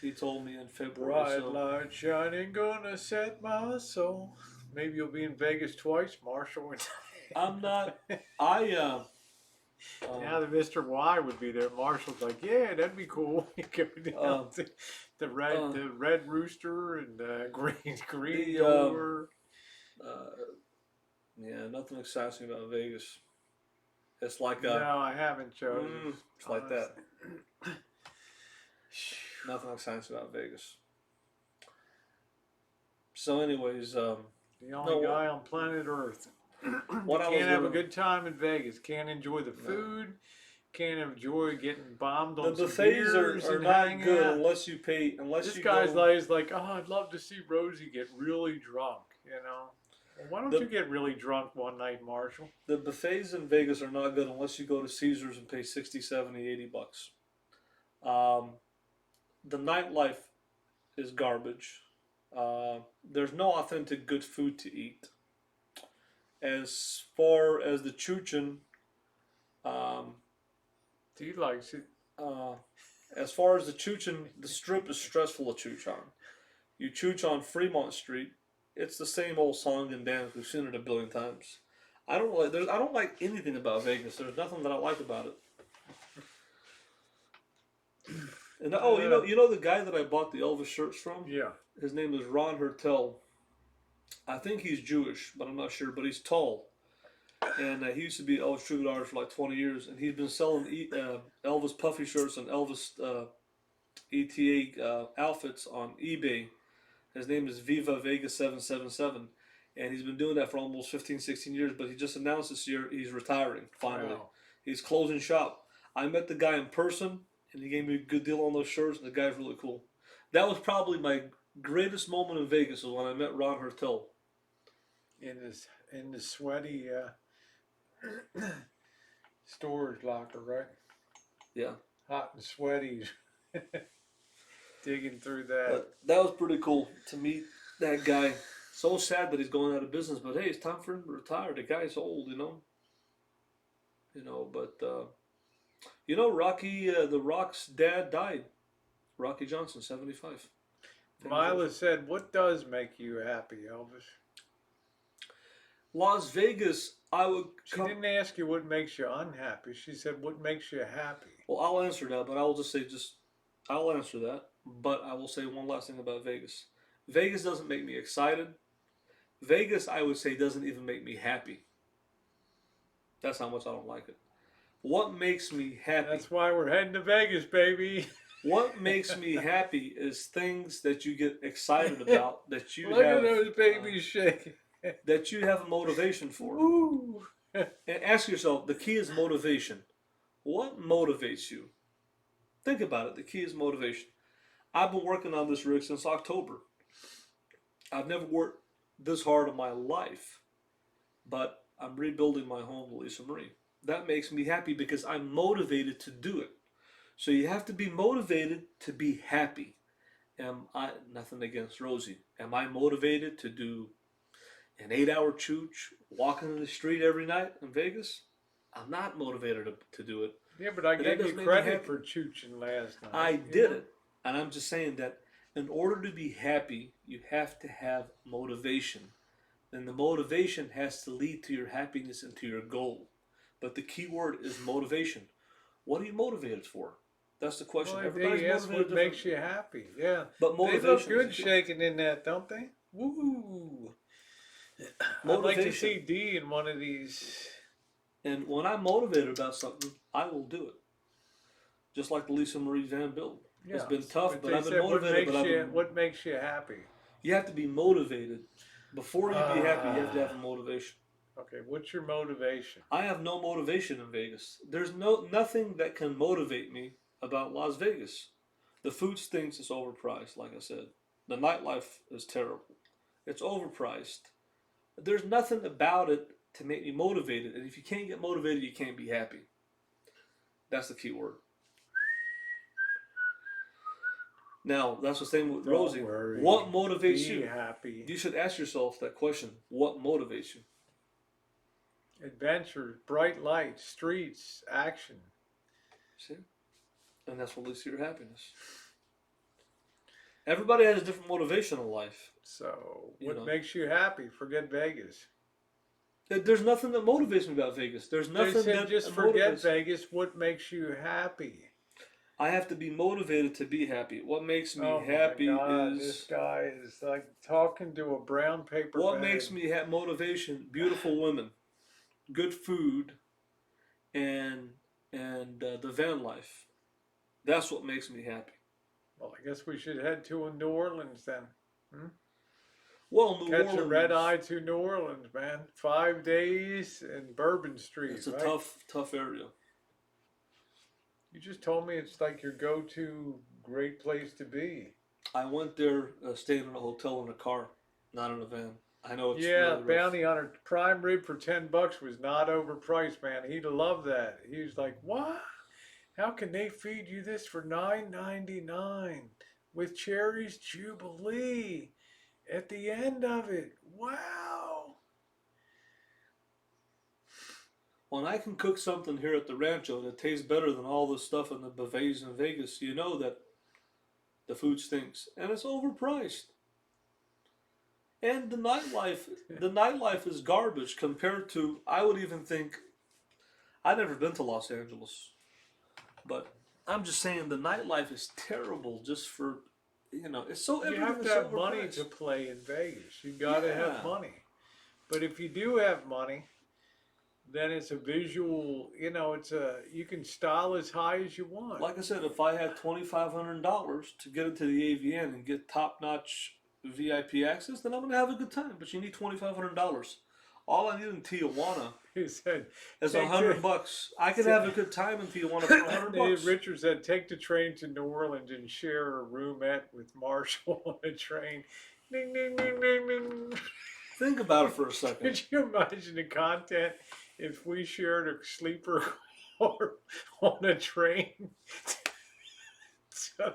He told me in February. Bright light shining, gonna set my soul. Maybe you'll be in Vegas twice, Marshall. I'm not. Now that Mr. Y would be there, Marshall's like, yeah, that'd be cool. You go down to the red rooster and green door. Yeah, nothing exciting about Vegas. It's like no, I haven't chosen. It's like that. Nothing exciting about Vegas. So, anyways, the only guy on planet Earth. Can't have a good time in Vegas. Can't enjoy the food. Can't enjoy getting bombed on the some buffets beers are and not hanging good out. unless you pay. Unless This you guy's go, like, oh, I'd love to see Rosie get really drunk. You know, well, why don't you get really drunk one night, Marshall? The buffets in Vegas are not good unless you go to Caesars and pay 60, 70, 80 bucks. The nightlife is garbage. There's no authentic good food to eat. As far as the chuchin, He likes it. as far as the chuchin, the strip is stressful to chooch on. You chooch on Fremont Street, it's the same old song and dance. We've seen it a billion times. I don't like anything about Vegas. There's nothing that I like about it. And you know the guy that I bought the Elvis shirts from? Yeah. His name is Ron Hertel. I think he's Jewish, but I'm not sure. But he's tall, and he used to be Elvis tribute artist for like 20 years, and he's been selling Elvis puffy shirts and Elvis ETA outfits on eBay. His name is Viva Vegas 777, and he's been doing that for almost 15, 16 years. But he just announced this year he's retiring finally. Wow. He's closing shop. I met the guy in person, and he gave me a good deal on those shirts, and the guy's really cool. That was probably my greatest moment in Vegas was when I met Ron Hertel. In the sweaty storage locker, right? Yeah. Hot and sweaty. Digging through that. But that was pretty cool to meet that guy. So sad that he's going out of business, but hey, it's time for him to retire. The guy's old, you know. But Rocky, The Rock's dad died. Rocky Johnson, 75. Famous Mila wrestler. said, "What does make you happy, Elvis?" Las Vegas, I would She come. didn't ask you what makes you unhappy. She said, "What makes you happy?" Well, I'll answer that, but I will just say, I'll answer that. But I will say one last thing about Vegas. Vegas doesn't make me excited. Vegas, I would say, doesn't even make me happy. That's how much I don't like it. What makes me happy? That's why we're heading to Vegas, baby. What makes me happy is things that you get excited about, that you Look at have, those babies shaking. that you have a motivation for. Woo! And ask yourself, the key is motivation. What motivates you? Think about it. The key is motivation. I've been working on this rig since October. I've never worked this hard in my life, but I'm rebuilding my home to Lisa Marie. That makes me happy because I'm motivated to do it. So you have to be motivated to be happy. Am I, nothing against Rosie, am I motivated to do an 8 hour chooch walking in the street every night in Vegas? I'm not motivated to do it. Yeah, but I But that gave you doesn't make me credit happy. for chooching last night. I you did know? it. And I'm just saying that in order to be happy, you have to have motivation. And the motivation has to lead to your happiness and to your goal. But the key word is motivation. What are you motivated for? That's the question. Well, Everybody's they ask motivated what makes differently. you happy. Yeah. But They look motivation good is the key. shaking in that, don't they? Woo! I'd like to see Motivation. D in one of these. And when I'm motivated about something, I will do it. Just like the Lisa Marie Van build. It's Yeah. been tough, but they I've been said, motivated. But I've been. what makes you happy? You have to be motivated. Before you be happy, you have to have a Ah. motivation. Okay, what's your motivation? I have no motivation in Vegas. There's nothing that can motivate me about Las Vegas. The food stinks. It's overpriced. Like I said, the nightlife is terrible. It's overpriced. There's nothing about it to make me motivated. And if you can't get motivated, you can't be happy. That's the key word. Now, that's the same with Don't Rosie. worry. What motivates Be you? happy. You should ask yourself that question. What motivates you? Adventure, bright lights, streets, action. See? And that's what leads to your happiness. Everybody has a different motivation in life. So, You what know. makes you happy? Forget Vegas. There's nothing that motivates me about Vegas. There's nothing They said that just forget motivates. Vegas. What makes you happy? I have to be motivated to be happy. What makes me Oh happy my God, this is guy is like talking to a brown paper what bag. makes me have motivation. Beautiful women, good food, and the van life. That's what makes me happy. Well, I guess we should head to New Orleans then. Well, New Catch Orleans. a red eye to New Orleans, man. 5 days in Bourbon Street. It's a right? tough area. You just told me it's like your go-to great place to be. I went there, staying in a hotel in a car, not in a van. I know it's Yeah, really rough. bounty on a prime rib for $10 was not overpriced, man. He'd love that. He was like, "What? How can they feed you this for $9.99 with Cherry's Jubilee at the end of it? Wow!" When I can cook something here at the Rancho that tastes better than all the stuff in the buffets in Vegas, you know that the food stinks and it's overpriced. And the nightlife is garbage compared to. I would even think. I've never been to Los Angeles, but I'm just saying the nightlife is terrible. Just for, it's so. You everything have is to have money overpriced. to play in Vegas. You got to Yeah. have money. But if you do have money, then it's a visual, you can style as high as you want. Like I said, if I had $2,500 to get into the AVN and get top-notch VIP access, then I'm gonna have a good time. But you need $2,500. All I need in Tijuana He said, is Take $100. I can have a good time in Tijuana for $100. Richard said, take the train to New Orleans and share a roomette with Marshall on the train. Ding, ding, ding, ding, ding. Think about it for a second. Could you imagine the content if we shared a sleeper car on a train? So,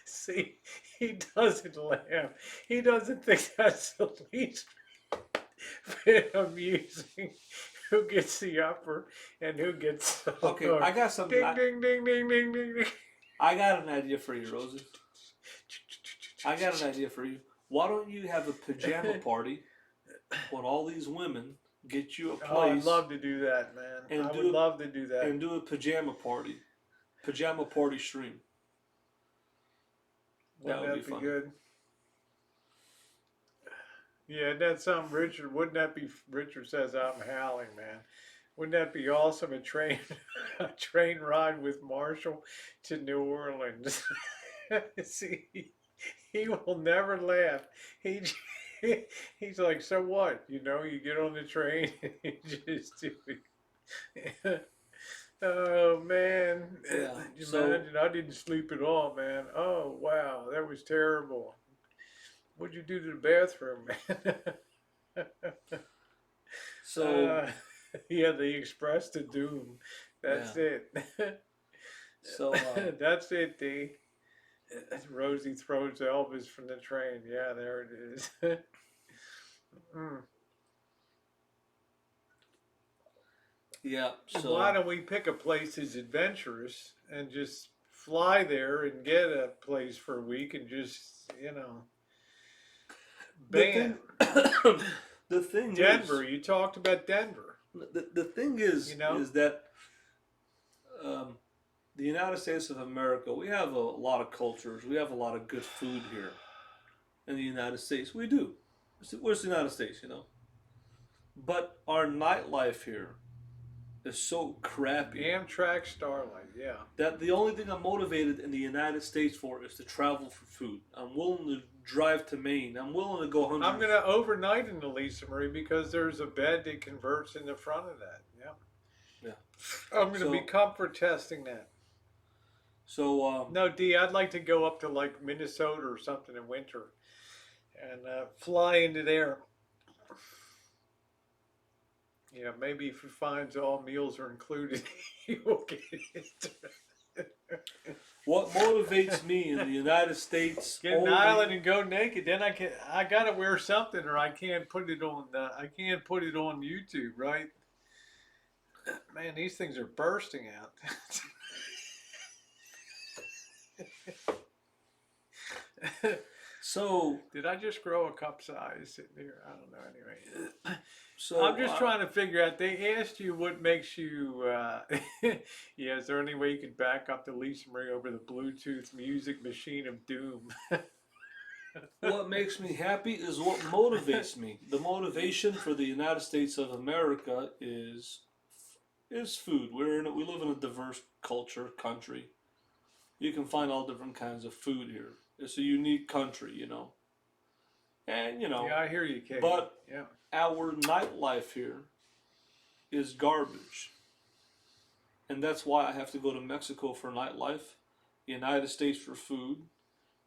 see, he doesn't laugh. He doesn't think that's the least bit amusing. who gets the upper and who gets the Okay, lower. I got something. Ding, ding, ding, ding, ding, ding, ding. I got an idea for you, Rosie. I got an idea for you. Why don't you have a pajama party when all these women get you a Oh, I'd place love to do that, man. and I do would a- love to do that. and do a pajama party stream? Wouldn't That would be that be fun. good? Yeah, that's something Richard. Wouldn't that be? Richard says I'm howling, man. Wouldn't that be awesome? A train, a train ride with Marshall to New Orleans. See, he will never laugh. He, he's like, so what? You know, you get on the train and you just do it. Oh man, Yeah, you so- imagine? I didn't sleep at all, man. Oh wow, that was terrible. What'd you do to the bathroom, man? So Yeah, the Express to Doom. That's it. so That's it, D. Rosie throws Elvis from the train. Yeah, there it is. Mm. yeah. Why So don't we pick a place that's adventurous and just fly there and get a place for a week and just, you know, bam. the thing Denver, is, you talked about Denver. the thing is, You know? is that the United States of America, we have a lot of cultures. We have a lot of good food here in the United States. We do. Where's the United States, you know? But our nightlife here is so crappy Amtrak Starlight, yeah. that the only thing I'm motivated in the United States for is to travel for food. I'm willing to drive to Maine. I'm willing to go hundreds. I'm going to overnight in the Lisa Marie because there's a bed that converts in the front of that. Yeah. Yeah. I'm going to be comfort testing that. So No, D, I'd like to go up to like Minnesota or something in winter and fly into there. Yeah, maybe if he finds all meals are included, he will get it. what motivates me in the United States? Get an only- island and go naked. Then I gotta wear something, or I can't put it on. I can't put it on YouTube, right? Man, these things are bursting out. So Did I just grow a cup size sitting here? I don't know. Anyway, so I'm just trying to figure out. They asked you what makes you. Yeah, is there any way you could back up the Lisa Marie over the Bluetooth music machine of doom? What makes me happy is what motivates me. The motivation for the United States of America is food. We live in a diverse country. You can find all different kinds of food here. It's a unique country, you know. And you know, Yeah, I hear you, Kate. but yeah, our nightlife here is garbage. And that's why I have to go to Mexico for nightlife, the United States for food,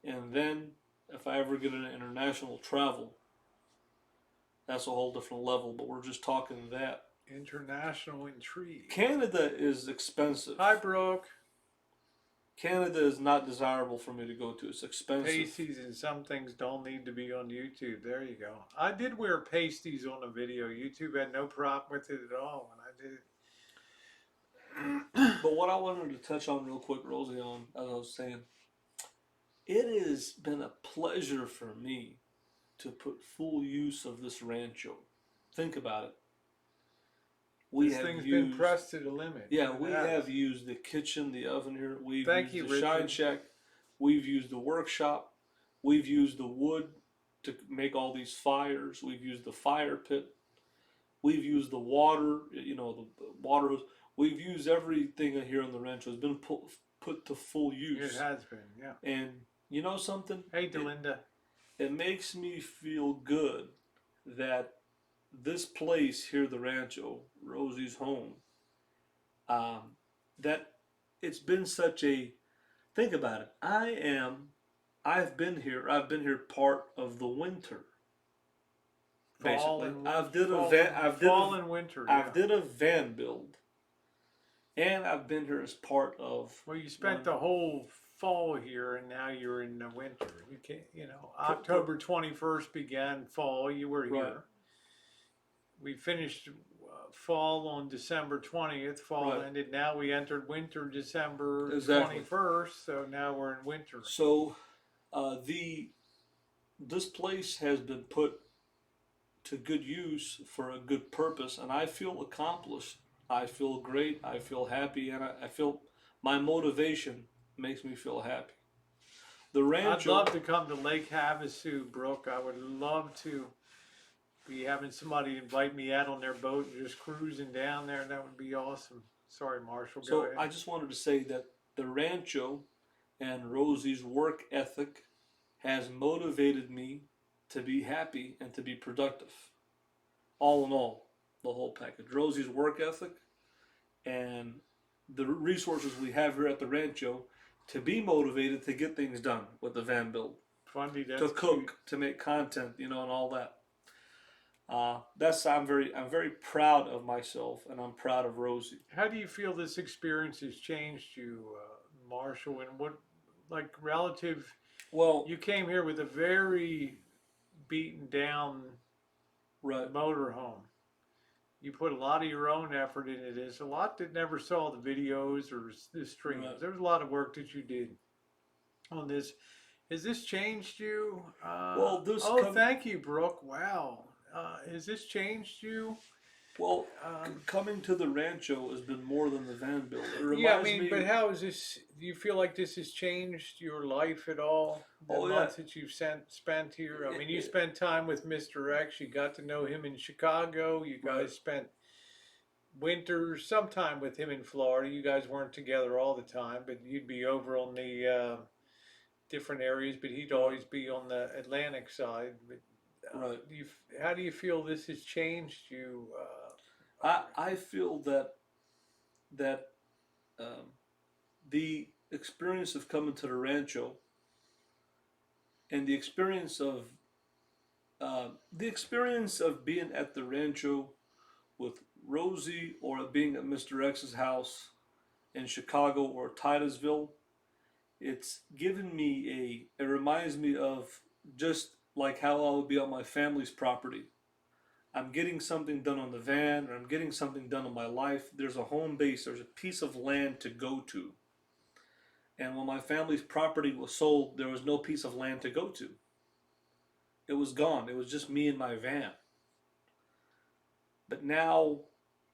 and then if I ever get into international travel, that's a whole different level, but we're just talking that. international intrigue. Canada is expensive. Hi, Brooke. Canada is not desirable for me to go to. It's expensive. Pasties and some things don't need to be on YouTube. There you go. I did wear pasties on a video. YouTube had no problem with it at all when I did it. But what I wanted to touch on real quick, Rosie, on as I was saying, it has been a pleasure for me to put full use of this rancho. Think about it. This thing's been pressed to the limit. Yeah, It we has. have used the kitchen, the oven here. We've Thank used you, the shine Richard. shack. We've used the workshop. We've used the wood to make all these fires. We've used the fire pit. We've used the water, you know, the water hose. We've used everything here on the rancho. Has been put to full use. It has been, yeah. And you know something? Hey, Delinda. It makes me feel good that this place here, the rancho, Rosie's home, that it's been such a, think about it. I've been here part of the winter. Fall Basically, and I've did fall, a van, I've did fall a, and winter. I've Yeah. did a van build, and I've been here as part of. Well, you spent one- the whole fall here, and now you're in the winter. You can't, you know. October 21st began fall. You were here. Right. We finished fall on December 20th. Fall Right. ended. Now we entered winter December Exactly. 21st. So now we're in winter. So the this place has been put to good use for a good purpose, and I feel accomplished. I feel great. I feel happy, and I feel my motivation makes me feel happy. The I'd rancho, love to come to Lake Havasu, Brooke. I would love to be having somebody invite me out on their boat and just cruising down there. That would be awesome. Sorry, Marshall. Go so ahead. I just wanted to say that the rancho and Rosie's work ethic has motivated me to be happy and to be productive. All in all, the whole package. Rosie's work ethic and the resources we have here at the rancho to be motivated to get things done with the van build, Fundy, to that's cook, cute. to make content, and all that. That's I'm very proud of myself, and I'm proud of Rosie. How do you feel this experience has changed you, Marshall? And what, like, relative? Well, You came here with a very beaten down right, motorhome. You put a lot of your own effort into this. A lot that never saw the videos or the streams. right. There was a lot of work that you did on this. Has this changed you? Well, this Oh, come thank you, Brooke. Wow. Has this changed you? well Um, coming to the rancho has been more than the van build. It yeah, I reminds mean, me. but how is this? Do you feel like this has changed your life at all? The Oh yeah, months that you've spent here. I it, mean, you it, spent time with Mr. X. You got to know him in Chicago. You right, guys spent winters, some time with him in Florida. You guys weren't together all the time, but you'd be over on the different areas. But he'd right, always be on the Atlantic side. But right. how do you feel this has changed you? I feel that um, the experience of coming to the rancho and the experience of being at the rancho with Rosie or being at Mr. X's house in Chicago or Titusville, it's given me it reminds me of just like how I would be on my family's property. I'm getting something done on the van, or I'm getting something done in my life. There's a home base, there's a piece of land to go to. And when my family's property was sold, there was no piece of land to go to. It was gone. It was just me and my van. But now,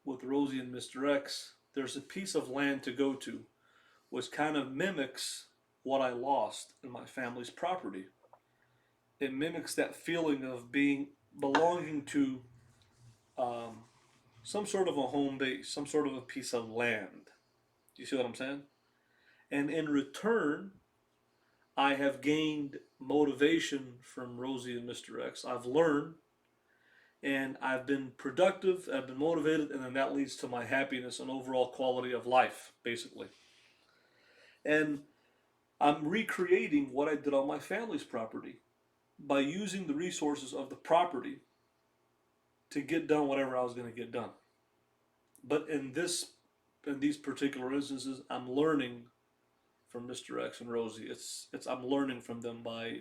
with Rosie and Mr. X, there's a piece of land to go to, which kind of mimics what I lost in my family's property. It mimics that feeling of belonging to um, some sort of a home base, some sort of a piece of land. Do you see what I'm saying? And in return, I have gained motivation from Rosie and Mr. X. I've learned and I've been productive, I've been motivated, and then that leads to my happiness and overall quality of life, basically. And I'm recreating what I did on my family's property by using the resources of the property to get done whatever I was going to get done. But in these particular instances, I'm learning from Mr. X and Rosie. It's I'm learning from them by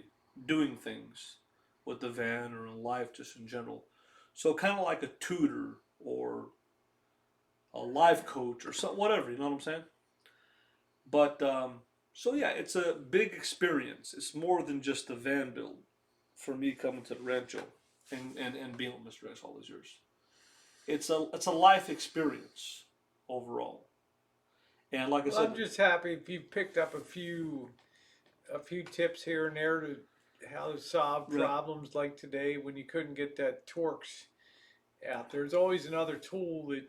doing things with the van or in life just in general. So kind of like a tutor or a life coach or something, whatever. You know what I'm saying? But so yeah, it's a big experience. It's more than just the van build for me coming to the rancho and being with Mr. X all these years. It's a life experience overall. And like I Well, said, I'm just happy if you picked up a few tips here and there to how to solve right, problems like today when you couldn't get that Torx out. There's always another tool that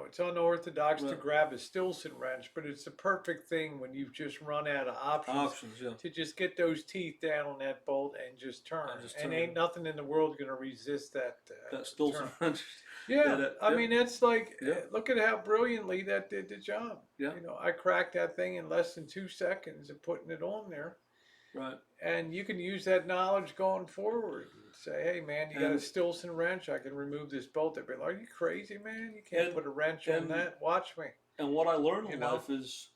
it's unorthodox to right, grab a Stilson wrench, but it's the perfect thing when you've just run out of options options, yeah, to just get those teeth down on that bolt and just turn. and just And turn ain't nothing in the world gonna resist that that still turn. some Yeah, that, I yep, mean it's like yep, look at how brilliantly that did the job. yeah, I cracked that thing in less than 2 seconds of putting it on there, right, and you can use that knowledge going forward. And say, hey man, you got a and Stilson wrench? I can remove this bolt. They'd be like, are you crazy, man? You can't and put a wrench on and that. Watch me. and what I learned You in know. life is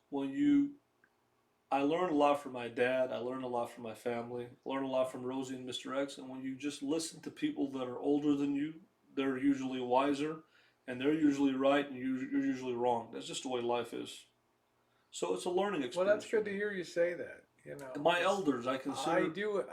I learned a lot from my dad. I learned a lot from my family. I learned a lot from Rosie and Mr. X. And when you just listen to people that are older than you, they're usually wiser and they're usually right, and you're usually wrong. That's just the way life is. So it's a learning Well, that's experience for good to me. hear you say that. And my 'Cause elders, I I consider. do.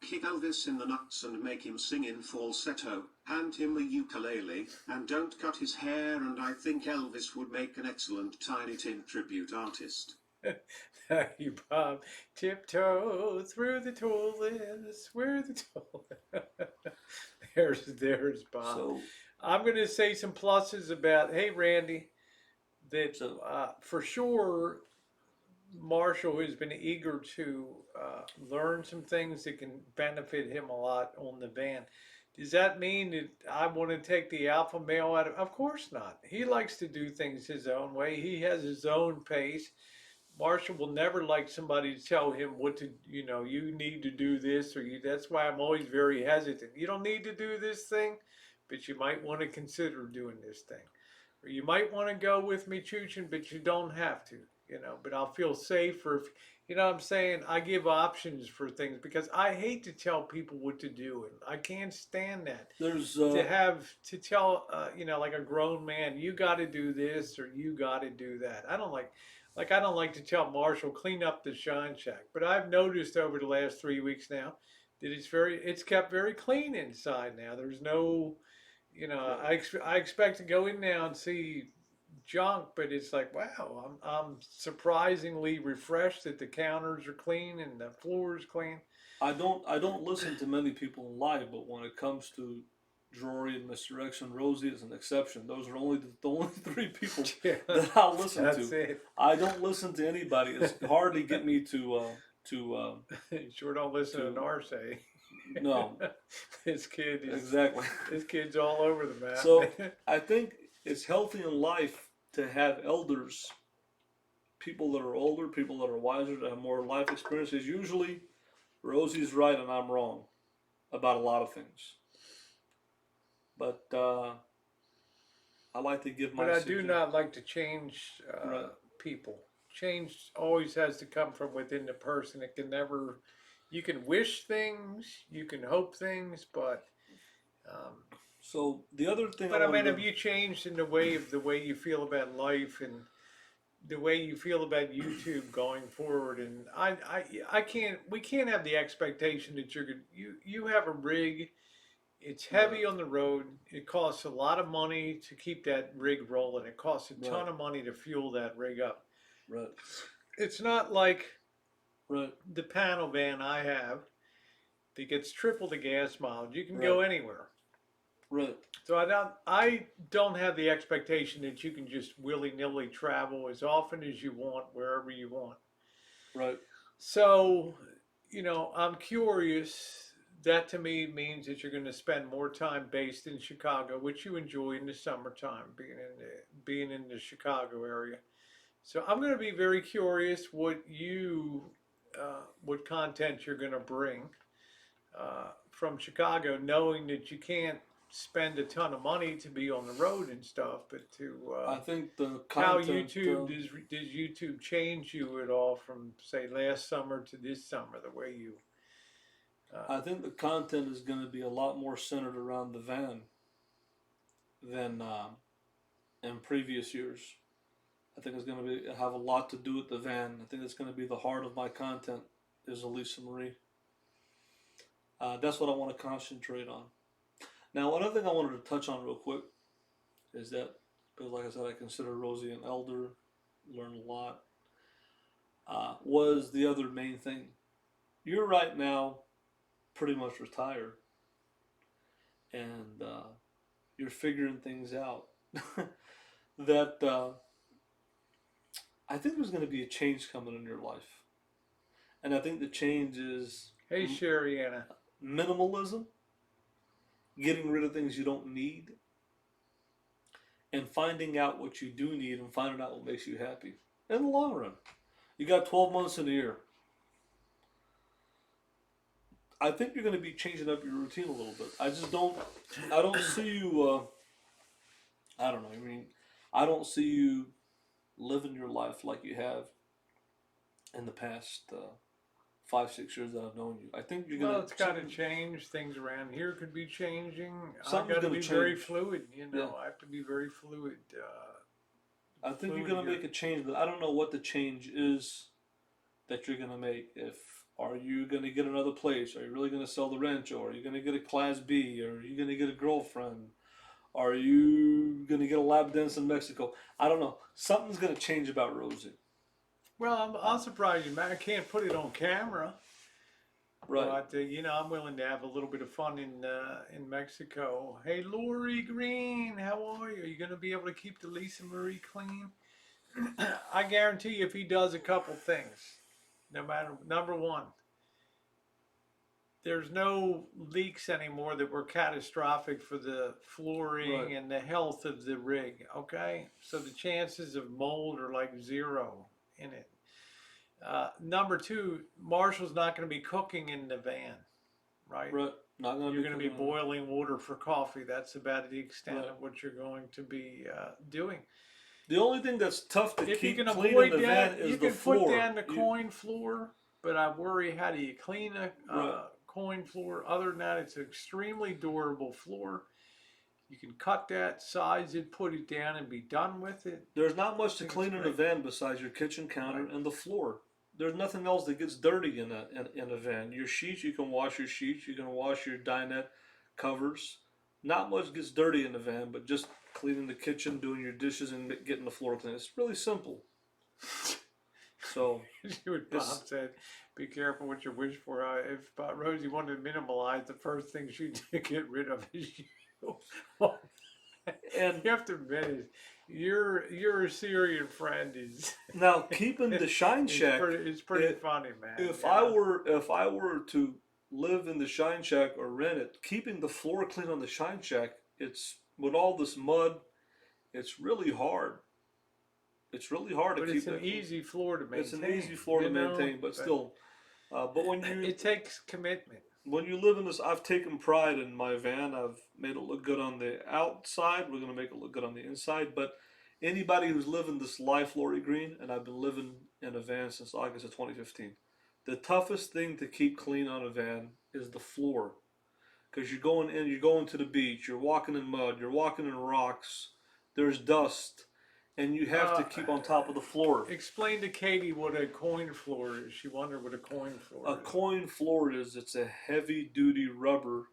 Kick Elvis in the nuts and make him sing in falsetto, hand him a ukulele, and don't cut his hair, and I think Elvis would make an excellent Tiny Tim tribute artist. You Bob, tiptoe through the tulips, where the there's Bob. So, I'm going to say some pluses about. Hey, Randy, that so for sure, Marshall has been eager to learn some things that can benefit him a lot on the van. Does that mean that I want to take the alpha male out of? Of course not. He likes to do things his own way. He has his own pace. Marshall will never like somebody to tell him what to, you need to do this or you. That's why I'm always very hesitant. You don't need to do this thing, but you might want to consider doing this thing. Or you might want to go with me, Chuchin, but you don't have to, but I'll feel safer if, what I'm saying? I give options for things because I hate to tell people what to do. And I can't stand that. there's To tell, like a grown man, you got to do this or you got to do that. I don't like to tell Marshall clean up the shine shack, but I've noticed over the last 3 weeks now that it's kept very clean inside now. There's no, I expect to go in now and see junk, but it's like wow, I'm surprisingly refreshed that the counters are clean and the floor is clean. I don't listen to many people in life, but when it comes to Drury and Misdirection, Rosie is an exception. Those are only the only three people Yeah, that I'll listen that's to. it. I don't listen to anybody. It's hard to get me to You sure don't listen to to Narce. no, This kid is exactly. this kid's all over the map. So I think it's healthy in life to have elders, people that are older, people that are wiser, that have more life experiences. Usually, Rosie's right and I'm wrong about a lot of things. But I like to give my. But I do not like to change Right. people. Change always has to come from within the person. It can never. You can wish things, you can hope things, but. So the other thing But I I mean, wanted have you changed in the way you feel about life and the way you feel about YouTube going forward? And I can't. We can't have the expectation that you're gonna. You have a rig. It's heavy Right. on the road. It costs a lot of money to keep that rig rolling. It costs a ton Right. of money to fuel that rig up. Right. It's not like Right. the panel van I have that gets triple the gas mileage. You can go Right. anywhere. Right. So I don't have the expectation that you can just willy nilly travel as often as you want, wherever you want. Right. So, I'm curious. That to me means that you're going to spend more time based in Chicago, which you enjoy in the summertime, being in the Chicago area. So I'm going to be very curious what content you're going to bring from Chicago, knowing that you can't spend a ton of money to be on the road and stuff, but I think the how content. does YouTube change you at all from say last summer to this summer? The way you I think the content is going to be a lot more centered around the van than in previous years. I think it's going to have a lot to do with the van. I think it's going to be the heart of my content is Elisa Marie. That's what I want to concentrate on. Now, another thing I wanted to touch on real quick is that, because like I said, I consider Rosie an elder, learned a lot, was the other main thing. You're right now pretty much retired, and you're figuring things out. That I think there's going to be a change coming in your life. And I think the change is hey Sherriana, minimalism, getting rid of things you don't need, and finding out what you do need and finding out what makes you happy. In the long run, you got 12 months in a year. I think you're going to be changing up your routine a little bit. I don't see you, I don't know, I mean, I don't see you living your life like you have in the past 5-6 years that I've known you. I think you're gonna. Well, it's got to change. Things around here could be changing. I Something's got to gonna be very change. fluid. Yeah. I have to be very fluid. I think you're fluid gonna here. make a change, but I don't know what the change is that you're gonna make. If are you gonna get another place? Are you really gonna sell the rancho? Are you gonna get a Class B? Are you gonna get a girlfriend? Are you gonna get a lap dance in Mexico? I don't know. Something's gonna change about Rosie. Well, I'll surprise you, man. I can't put it on camera, Right. but I'm willing to have a little bit of fun in Mexico. Hey, Lori Green, how are you? Are you going to be able to keep the Lisa Marie clean? I guarantee you, if he does a couple things, no matter number one, there's no leaks anymore that were catastrophic for the flooring Right. and the health of the rig. Okay, so the chances of mold are like zero in it. Number two, Marshall's not going to be cooking in the van, right? Right. Not gonna You're be going to be cooking. boiling water for coffee. That's about the extent Right. of what you're going to be doing. The only thing that's tough to If you keep can clean in avoid the van that, is you the can floor. put down the coin floor, but I worry, how do you clean a Right. coin floor? Other than that, it's an extremely durable floor. You can cut that, size it, put it down, and be done with it. There's not much to think clean it's in a great. van besides your kitchen counter Right. and the floor. There's nothing else that gets dirty in a van. Your sheets, you can wash your sheets. You can wash your dinette covers. Not much gets dirty in the van, but just cleaning the kitchen, doing your dishes, and getting the floor clean. It's really simple. So See what Bob said. Be careful what you wish for. If Rosie wanted to minimalize, the first thing she'd get rid of is you. and You have to admit it. Your Syrian friend is now keeping the shine shack. it's pretty it- funny, man. If Yeah. I were to live in the shine shack or rent it, keeping the floor clean on the shine shack, it's with all this mud, it's really hard. It's really hard to But keep it's an that clean. easy floor to maintain. It's an easy floor to maintain, but still. But when you it takes commitment. when you live in this, I've taken pride in my van. I've made it look good on the outside. We're gonna make it look good on the inside. But anybody who's living this life, Lori Green, and I've been living in a van since August of 2015. The toughest thing to keep clean on a van is the floor, because you're going in, you're going to the beach, you're walking in mud, you're walking in rocks. There's dust, and you have to keep on top of the floor. Explain to Katie what a coin floor is. She wondered what a coin floor A is. coin floor it's a heavy duty rubber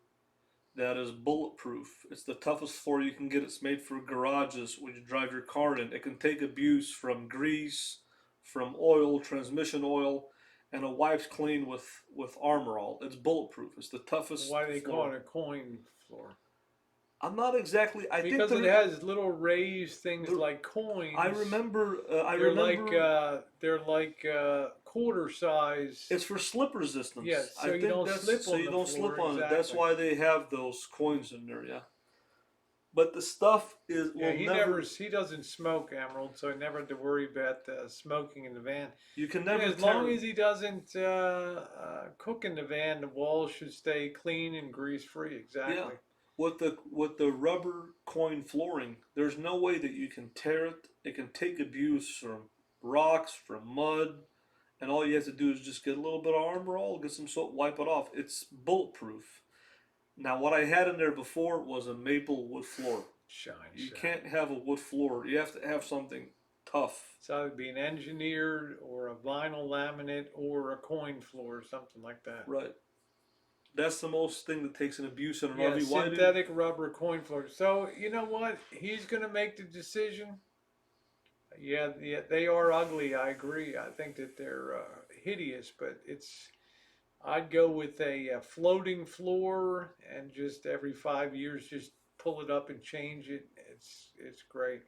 that is bulletproof. It's the toughest floor you can get. It's made for garages when you drive your car in. It can take abuse from grease, from oil, transmission oil, and it wipes clean with Armor All. It's bulletproof. It's the toughest. Why do they floor. call it a coin floor? I'm not exactly. I Because think it has little raised things there- like coins. I remember. They're like quarter size. It's for slip resistance. Yes, so I you think don't that's, slip so on you the don't floor, slip on it. That's exactly. why they have those coins in there. Yeah. But the stuff is Yeah, will he never. he doesn't smoke, Emerald, so I never had to worry about smoking in the van. You can Yeah, never. as long as he doesn't cook in the van, the walls should stay clean and grease free. Exactly. Yeah. With the rubber coin flooring, there's no way that you can tear it. It can take abuse from rocks, from mud, and all you have to do is just get a little bit of Armor All, get some soap, wipe it off. It's bulletproof. Now, what I had in there before was a maple wood floor. Shine. You can't have a wood floor. You have to have something tough. It's either be an engineered or a vinyl laminate or a coin floor or something like that. Right. That's the most thing that takes an abuse in an Yeah, RV. Why do synthetic rubber coin floor. So you know what? He's gonna make the decision. Yeah, they are ugly. I agree. I think that they're hideous, but I'd go with a floating floor and just every 5 years, just pull it up and change it. It's great.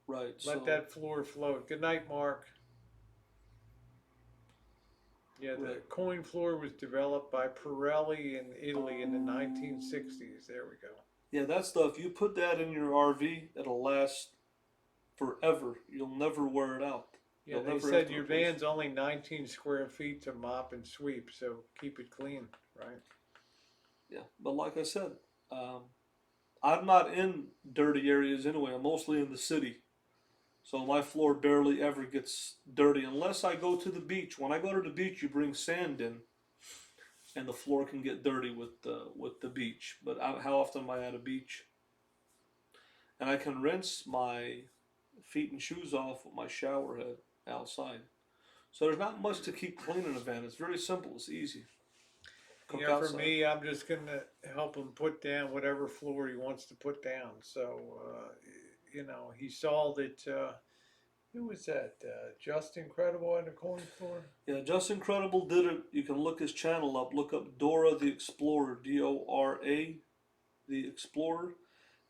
Right. Let that floor float. Good night, Mark. Yeah, the Right. coin floor was developed by Pirelli in Italy in the 1960s. There we go. Yeah, that stuff. You put that in your RV, it'll last forever. You'll never wear it out. Yeah, You'll they never have said to your replace van's only 19 square feet to mop and sweep, so keep it clean, right? Yeah, but like I said, I'm not in dirty areas anyway. I'm mostly in the city, So my floor barely ever gets dirty unless I go to the beach. When I go to the beach, you bring sand in, and the floor can get dirty with the beach. But how often am I at a beach? And I can rinse my feet and shoes off with my shower head outside. So there's not much to keep clean in a van. It's very simple. It's easy. Cook Yeah, for outside. me, I'm just gonna help him put down whatever floor he wants to put down. So, he saw that, who was that? Just Incredible at the coin store? Yeah, Just Incredible did it. You can look his channel up. Look up Dora the Explorer, Dora the Explorer.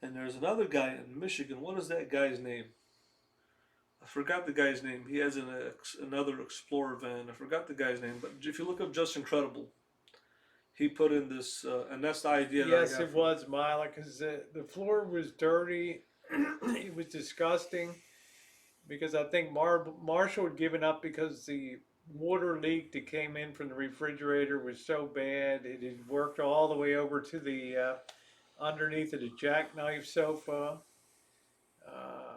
And there's another guy in Michigan. What is that guy's name? I forgot the guy's name. He has another Explorer van. I forgot the guy's name. But if you look up Just Incredible, he put in this, and that's the idea. Yes, that I got it was Mila, because the floor was dirty. It was disgusting. Because I think Marshall had given up because the water leak that came in from the refrigerator was so bad. It had worked all the way over to the underneath of the jackknife sofa. Uh,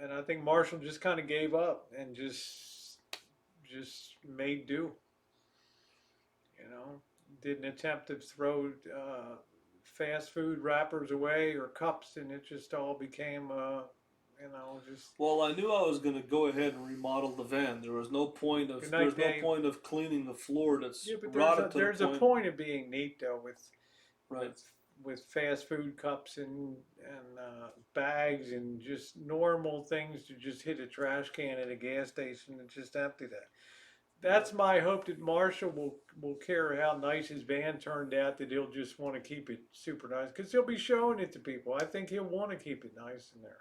and I think Marshall just kind of gave up and just made do. Didn't attempt to throw fast food wrappers away or cups, and it just all became just. Well, I knew I was going to go ahead and remodel the van. There was no point of Good night, there's no Dave. point of cleaning the floor that's Yeah, but rotted to there's the a point. point of being neat though Right. with fast food cups and bags and just normal things to just hit a trash can at a gas station and just empty that. That's my hope, that Marshall will care how nice his van turned out, that he'll just want to keep it super nice because he'll be showing it to people. I think he'll want to keep it nice in there.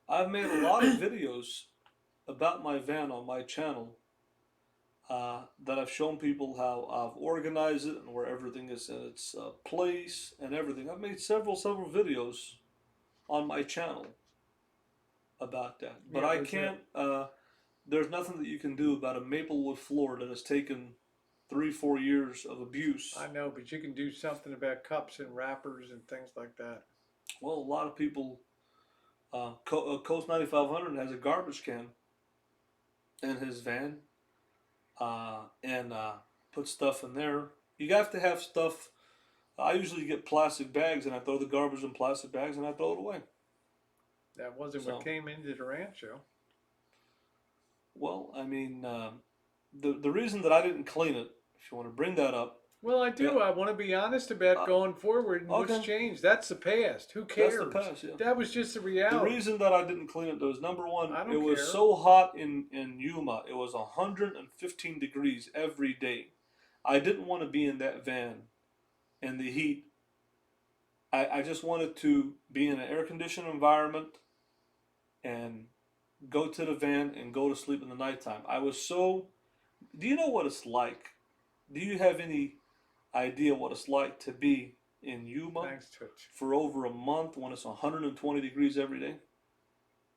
I've made a lot of videos about my van on my channel that I've shown people how I've organized it and where everything is in its place and everything. I've made several videos on my channel about that. But Yeah, I was can't, there's nothing that you can do about a maplewood floor that has taken 3-4 years of abuse. I know, but you can do something about cups and wrappers and things like that. Well, a lot of people, Coast 9500 has a garbage can in his van, and put stuff in there. You have to have stuff. I usually get plastic bags and I throw the garbage in plastic bags and I throw it away. That wasn't So- what came into the rancho. Well, I mean, the reason that I didn't clean it, if you want to bring that up, Well, I do. Yeah. I want to be honest about going forward and what's okay. changed. That's the past. Who cares? that's the past. Yeah. That was just the The reality. reason that I didn't clean it was number one, I don't it was care. so hot in Yuma. It was 115 degrees every day. I didn't want to be in that van in the heat. I just wanted to be in an air conditioned environment and go to the van and go to sleep in the nighttime. I was so. Do you know what it's like? Do you have any idea what it's like to be in Yuma Thanks, Tooch. for over a month when it's 120 degrees every day?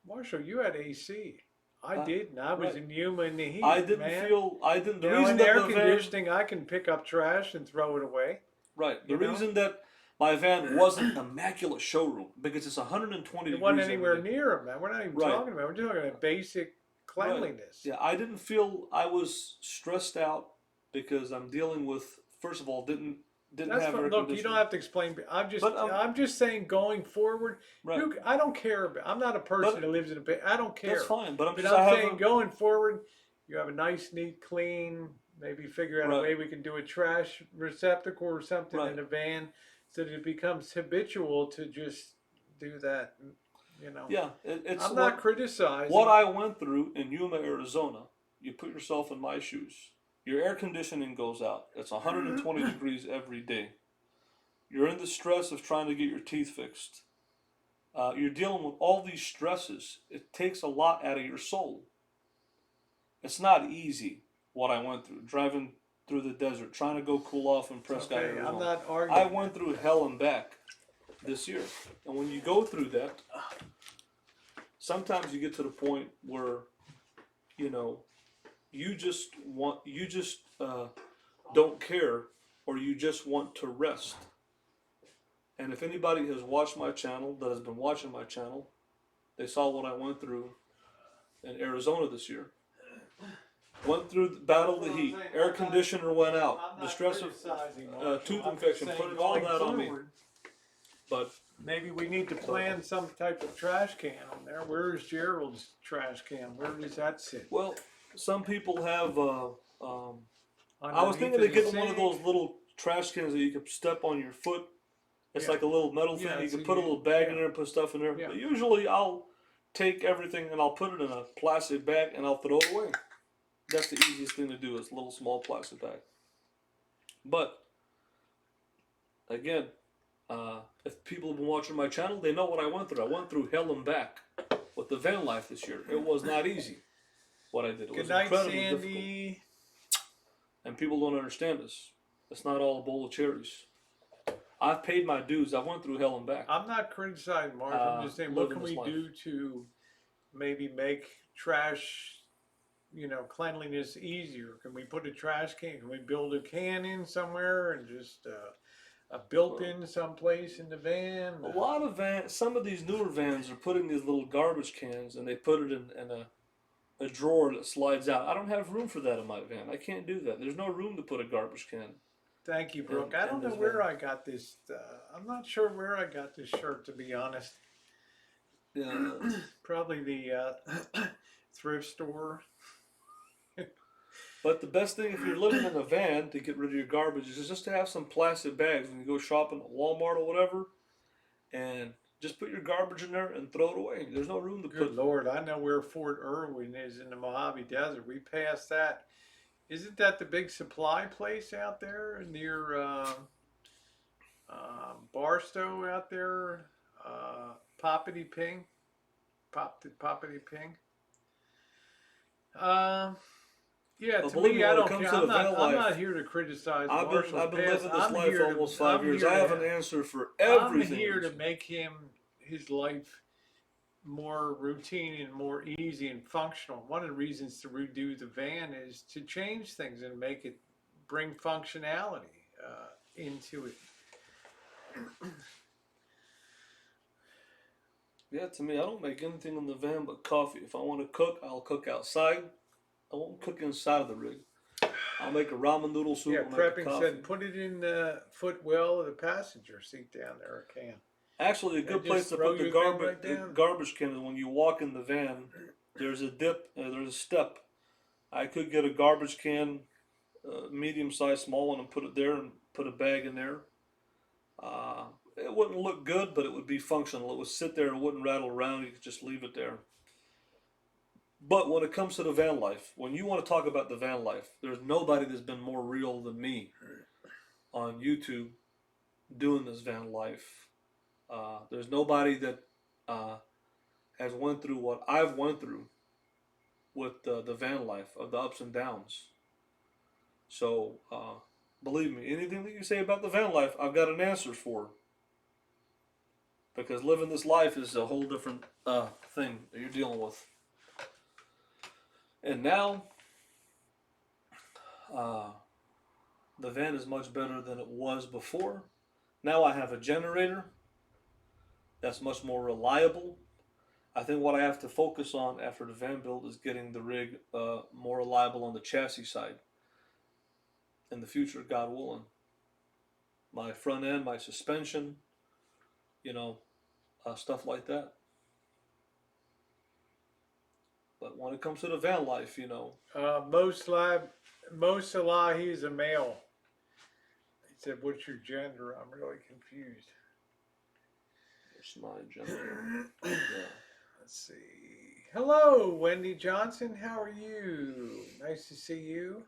Marshall, you had AC. I Uh, didn't. I was right. in Yuma in the heat. I didn't man. feel. I didn't. The Now, reason in that air the van. conditioning, I can pick up trash and throw it away. Right. The you know? reason that my van wasn't immaculate showroom because it's 120 It degrees wasn't every anywhere day. near them, man. We're not even Right. talking about. We're just talking about basic cleanliness. Yeah, I didn't feel I was stressed out because I'm dealing with. First of all, didn't That's have fine. air Look, you conditioning. don't have to explain. But, I'm just saying, going forward, Right. I don't care. I'm not a person But- that lives in a bit. I don't care. That's fine, but I'm But just. I I'm have saying, a, going forward, you have a nice, neat, clean. Maybe figure out a Right. way we can do a trash receptacle or something Right. in a van, so that it becomes habitual to just do that. yeah, it's I'm not criticizing. what I went through in Yuma, Arizona. You put yourself in my shoes. Your air conditioning goes out. It's 120 degrees every day. You're in the stress of trying to get your teeth fixed. You're dealing with all these stresses. It takes a lot out of your soul. It's not easy what I went through, driving through the desert, trying to go cool off in Prescott, Okay, Arizona. I'm not arguing. I went through hell and back this year. And when you go through that, sometimes you get to the point where, you just don't care, or you just want to rest. And if anybody has watched my channel, that has been watching my channel, They saw what I went through in Arizona this year. Went through the battle of the heat. Air conditioner went out. Distress of tooth infection. Putting all that on me. But maybe we need to plan some type of trash can on there. Where's Gerald's trash can? Where does that sit? well, some people have. I was Underneath thinking of the getting one of sink? those little trash cans that you could step on your foot. It's Yeah. like a little metal thing. Yeah, You so can put a you- little bag yeah. in there and put stuff in there. Yeah. But usually I'll take everything and I'll put it in a plastic bag and I'll throw it away. That's the easiest thing to do, is a little small plastic bag. But again, if people have been watching my channel, they know what I went through. I went through hell and back with the van life this year. It was not easy what I did. It Good was night, incredibly difficult. Sandy. And people don't understand this. It's not all a bowl of cherries. I've paid my dues. I went through hell and back. I'm not criticizing Mark. I'm just saying, what living can this we life. do to maybe make trash, cleanliness easier? Can we put a trash can? Can we build a can in somewhere and just a built-in someplace in the van? A lot of vans, some of these newer vans are putting these little garbage cans and they put it in a drawer that slides out. I don't have room for that in my van. I can't do that. There's no room to put a garbage can. Thank you, Brooke. And- I don't and know there's where no- I got this. I'm not sure where I got this shirt, to be honest. Probably the thrift store. But the best thing if you're living in a van to get rid of your garbage is just to have some plastic bags when you go shopping at Walmart or whatever, and just put your garbage in there and throw it away. There's no room to Good put. Lord, I know where Fort Irwin is in the Mojave Desert. We passed that. Isn't that the big supply place out there near Barstow out there? Poppity Ping? Poppity Ping? Yeah, But to believe me, me, I when it don't comes care. to I'm the not, van I'm life, not here to criticize I've Marshall's been past. living this I'm life here almost to, 5 I'm years. here I to have an answer for I'm everything. here to make him his life more routine and more easy and functional. One of the reasons to redo the van is to change things and make it bring functionality into it. Yeah, to me, I don't make anything in the van but coffee. If I want to cook, I'll cook outside. I won't cook inside of the rig. I'll make a ramen noodle soup. Yeah, I'll make a prepping coffee. said put it in the footwell of the passenger seat down there, a can. Actually, a good And place just to throw put the your thing garbage right down. garbage can is when you walk in the van. There's a dip. There's a step. I could get a garbage can, medium size, small one, and put it there and put a bag in there. It wouldn't look good, but it would be functional. It would sit there and wouldn't rattle around. You could just leave it there. But when it comes to the van life, when you want to talk about the van life, there's nobody that's been more real than me on YouTube doing this van life. There's nobody that has went through what I've went through with the van life of the ups and downs. So believe me, anything that you say about the van life, I've got an answer for. Because living this life is a whole different thing that you're dealing with. And now, the van is much better than it was before. Now I have a generator that's much more reliable. I think what I have to focus on after the van build is getting the rig more reliable on the chassis side. In the future, God willing. My front end, my suspension, stuff like that. But when it comes to the van life, Mo Salahi is a male. He said, "What's your gender?" I'm really confused. it's my gender. Yeah. Let's see. Hello, Wendy Johnson. How are you? Nice to see you.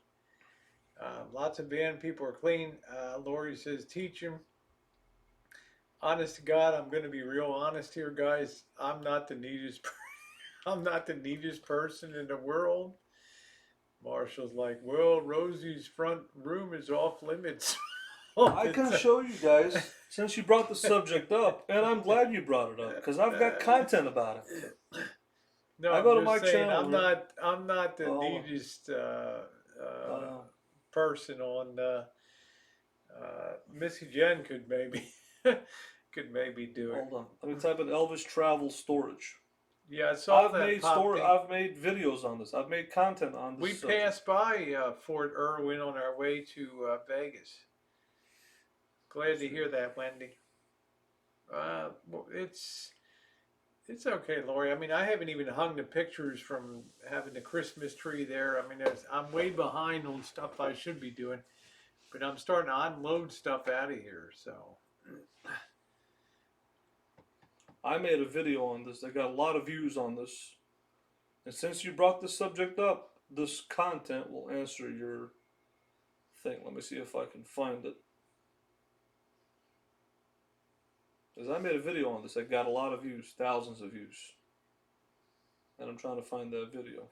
Lots of van people are clean. Lori says, teach him. Honest to God, I'm going to be real honest here, guys. I'm not the neatest. I'm not the neatest person in the world. Marshall's like, well, Rosie's front room is off limits. I can show you guys since you brought the subject up, and I'm glad you brought it up because I've got content about it. No, I go to I'm my just saying, channel, I'm not the neatest person on. Missy Jen could maybe do it. Hold on, let me type in Elvis Travel Storage. Yeah, I saw I've that made popped in. I've made videos on this. I've made content on this We subject. passed by Fort Irwin on our way to Vegas. Glad to hear that, Wendy. Well, it's okay, Lori. I mean, I haven't even hung the pictures from having the Christmas tree there. I mean, I'm way behind on stuff I should be doing, but I'm starting to unload stuff out of here. So, I made a video on this. I got a lot of views on this. And since you brought this subject up, this content will answer your thing. Let me see if I can find it. Because I made a video on this. I got a lot of views, thousands of views. And I'm trying to find that video.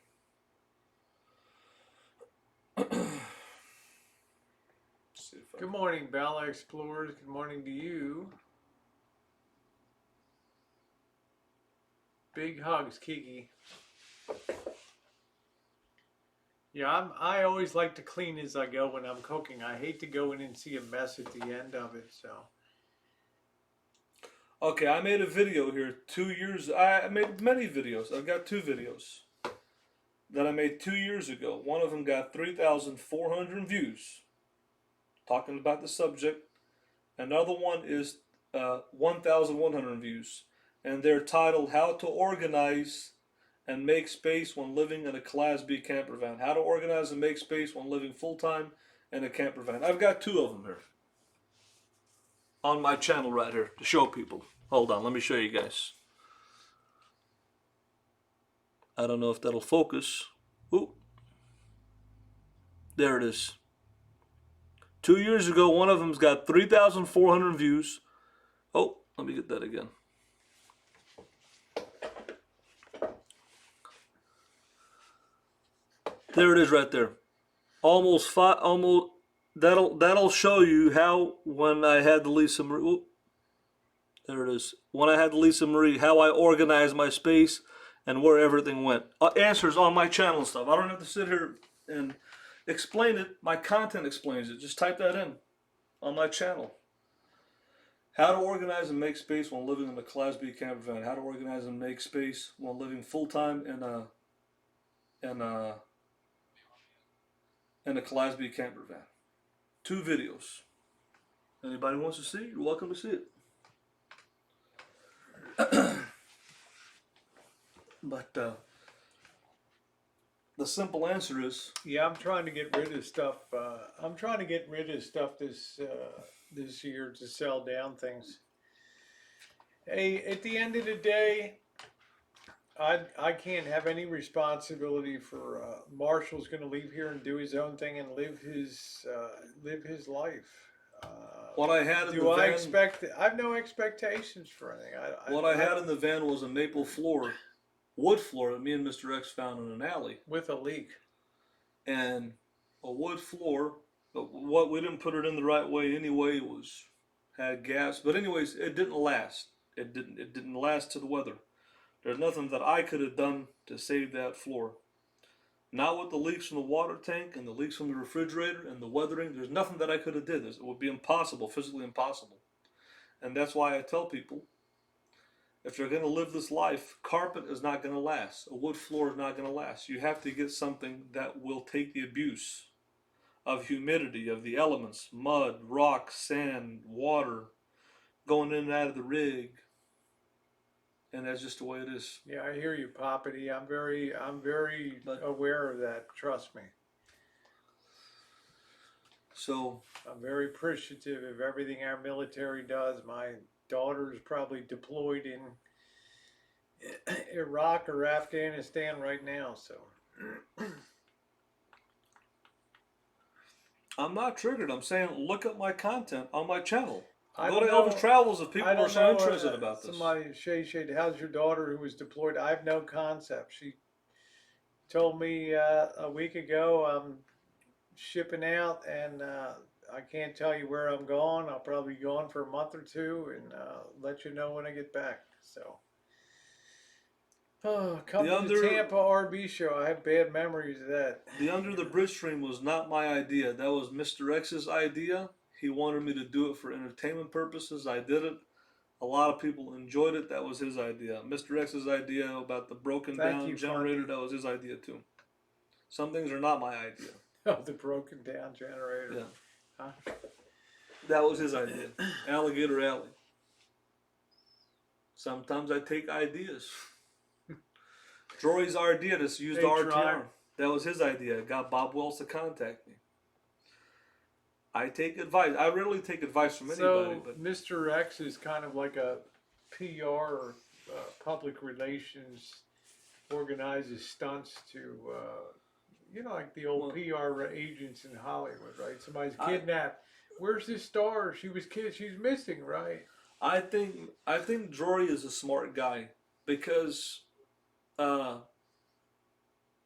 See if I good morning, Bella Explorers. Good morning to you. Big hugs, Kiki. Yeah, I always like to clean as I go when I'm cooking. I hate to go in and see a mess at the end of it. So. Okay, I made a video here 2 years. I made many videos. I've got 2 videos that I made 2 years ago. One of them got 3,400 views, talking about the subject. Another one is 1,100 views, and they're titled "How to Organize and Make Space When Living in a Class B Camper Van." How to organize and make space when living full time in a camper van. I've got 2 of them here on my channel right here to show people. Hold on, let me show you guys. I don't know if that'll focus. Ooh. There it is. 2 years ago, one of them's got 3,400 views. Oh, let me get that again. There it is right there. Almost that'll show you how when I had the Lisa Marie. Ooh, there it is. When I had Lisa Marie, how I organized my space and where everything went. Answers on my channel and stuff. I don't have to sit here and explain it. My content explains it. Just type that in on my channel. How to organize and make space when living in a Class B camper van. How to organize and make space when living full time in a Class B camper van. 2 videos. Anybody wants to see, you're welcome to see it. But the simple answer is, Yeah, I'm trying to get rid of stuff. I'm trying to get rid of stuff this year to sell down things. Hey, at the end of the day, I can't have any responsibility for Marshall's going to leave here and do his own thing and live his life. what I had in Do the I van. expect? I have no expectations for anything. What I had in the van was a maple floor, wood floor that me and Mr. X found in an alley, with a leak. and a wood floor. But what we didn't put it in the right way anyway. It was had gas, but anyways, it didn't last. It didn't last to the weather. There's nothing that I could have done to save that floor. Not with the leaks from the water tank and the leaks from the refrigerator and the weathering. There's nothing that I could have did. It would be impossible, physically impossible. And that's why I tell people, if you're going to live this life, carpet is not going to last. A wood floor is not going to last. You have to get something that will take the abuse of humidity, of the elements, mud, rock, sand, water, going in and out of the rig. And that's just the way it is. Yeah, I hear you, Poppity. I'm very But- aware of that. Trust me. So I'm very appreciative of everything our military does. My daughter is probably deployed in Iraq or Afghanistan right now. So I'm not triggered. I'm saying look at my content on my channel. I Go don't to know- Elvis Travels if people I are don't so know, interested about this. Somebody, Shay, how's your daughter who was deployed? I have no concept. She told me a week ago I'm shipping out, and I can't tell you where I'm going. I'll probably be gone for a month or two, and let you know when I get back. So, come to the Tampa RB show. I have bad memories of that. The Under the Bridge stream was not my idea. That was Mr. X's idea. He wanted me to do it for entertainment purposes. I did it. A lot of people enjoyed it. That was his idea. Mr. X's idea about the broken Thank down you, generator. Funky. That was his idea too. Some things are not my idea. Oh, the broken down generator. Yeah, Huh? that was his idea. Alligator Alley. Sometimes I take ideas. Jory's idea to use Hey, the RTR. Tribe. That was his idea. Got Bob Wells to contact me. I take advice. I rarely take advice from anybody, So but Mr. X is kind of like a PR or public relations, organizes stunts to, like the old Well, PR agents in Hollywood, right? Somebody's I- kidnapped. Where's this star? She's missing, right? I think Jory is a smart guy because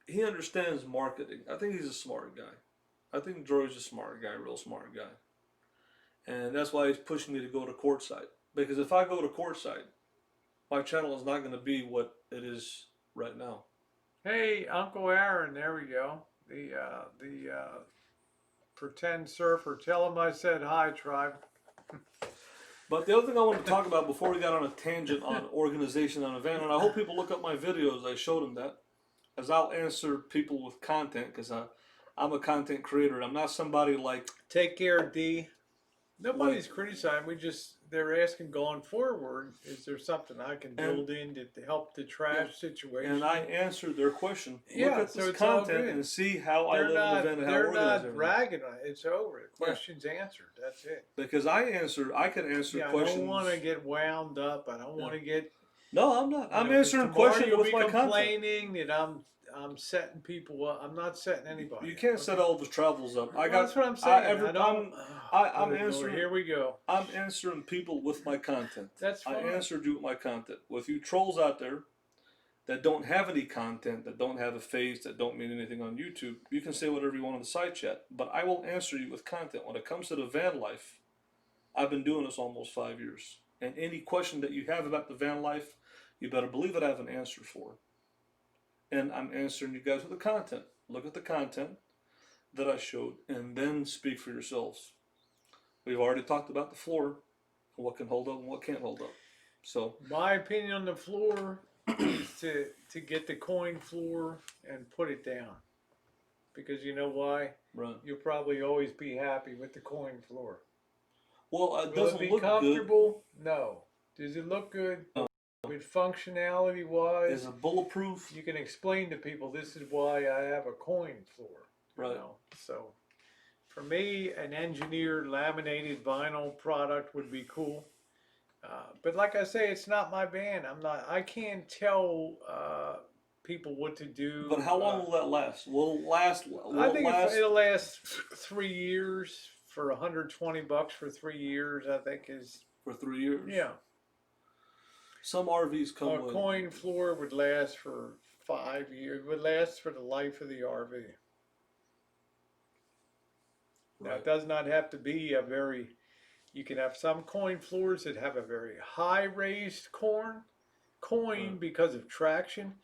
he understands marketing. I think he's a smart guy. I think Jory's a smart guy, real smart guy. And that's why he's pushing me to go to courtside. Because if I go to courtside, my channel is not going to be what it is right now. Hey, Uncle Aaron, there we go. The pretend surfer. Tell him I said hi, tribe. But the other thing I wanted to talk about before we got on a tangent on organization on event, and I hope people look up my videos, I showed them that, as I'll answer people with content, because I'm a content creator. I'm not somebody like... Take care, D. Nobody's criticizing. They're asking going forward, is there something I can build in to help the trash situation? And I answered their question. Yeah, Look at so this it's all content good. and see how I They're live an event and how I they're organize not everything. bragging on it. It's over. The question's answered. That's it. Because I can answer Yeah, questions. I don't want to get wound up. I don't want to get. No, I'm not. I'm 'cause answering tomorrow questions you'll with be my content. complaining that I'm setting people up. I'm not setting anybody. You can't up. set all the travels up. Well, that's what I'm saying. I'm I'm answering. Here we go. I'm answering people with my content. That's I fine. answered you with my content. With you trolls out there that don't have any content, that don't have a face, that don't mean anything on YouTube, you can say whatever you want on the side chat. But I will answer you with content. When it comes to the van life, I've been doing this almost 5 years. And any question that you have about the van life, you better believe that I have an answer for. And I'm answering you guys with the content. Look at the content that I showed and then speak for yourselves. We've already talked about the floor, what can hold up and what can't hold up. So My opinion on the floor is to get the coin floor and put it down. Because you know why? right. You'll probably always be happy with the coin floor. Well, it Will it doesn't be look good. comfortable? No. Does it look good? No. With functionality wise, Is it bulletproof? you can explain to people this is why I have a coin floor. You Right. know? So for me, an engineered laminated vinyl product would be cool. But like I say, it's not my band. I can't tell people what to do. But how long will that last? Will it last? I think it'll last 3 years for $120 for 3 years. I think is for 3 years. yeah. Some RVs come A with coin floor would last for 5 years. It would last for the life of the RV. Now, Right. it does not have to be a very. You can have some coin floors that have a very high raised coin Right. because of traction,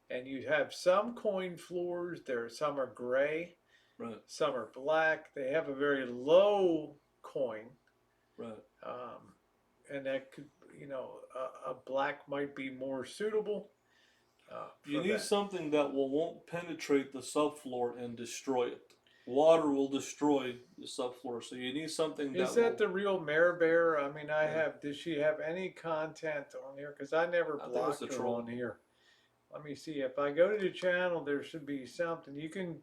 and you have some coin floors. Some are gray, Right. some are black. They have a very low coin, Right. and that could, a black might be more suitable. You for need that. something that won't penetrate the subfloor and destroy it. Water will destroy the subfloor, so you need something Is that that will, the real Mare Bear? I mean, Yeah. does she have any content on here? Because I never I think blocked it's the her troll. on here. Let me see. If I go to the channel, there should be something. You can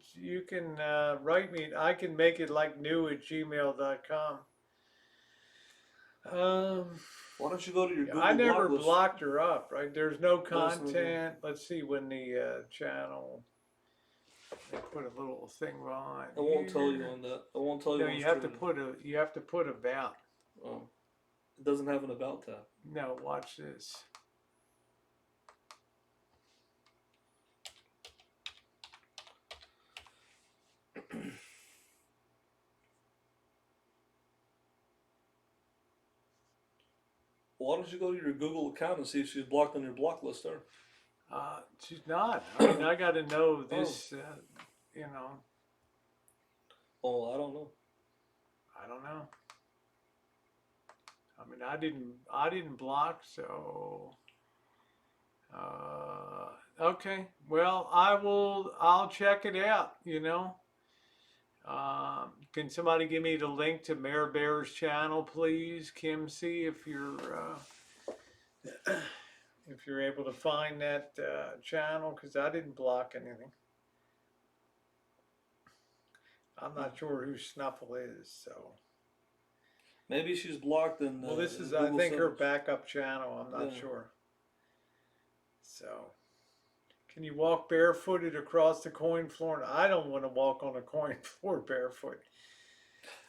write me. I can make it like new@gmail.com. why don't you go to your Google I never block list? blocked her up, right? There's no That's what I do. content. Let's see when the channel. They put a little thing behind. I won't tell you here. on that. I won't tell you. No, on you have to streaming. put about. Oh. It doesn't have an about tab. No, watch this. Why don't you go to your Google account and see if she's blocked on your block list there? She's not. I mean, I got to know this. Oh, I don't know. I don't know. I mean, I didn't block, so okay. Well, I'll check it out, you know. Can somebody give me the link to Mayor Bear's channel, please, Kim? See if you're able to find that channel, because I didn't block anything. I'm not sure who Snuffle is, so. Maybe she's blocked in. Well, this is, in I Google think, her settings. backup channel. I'm not Yeah. sure. So, can you walk barefooted across the coin floor? And I don't want to walk on a coin floor barefoot.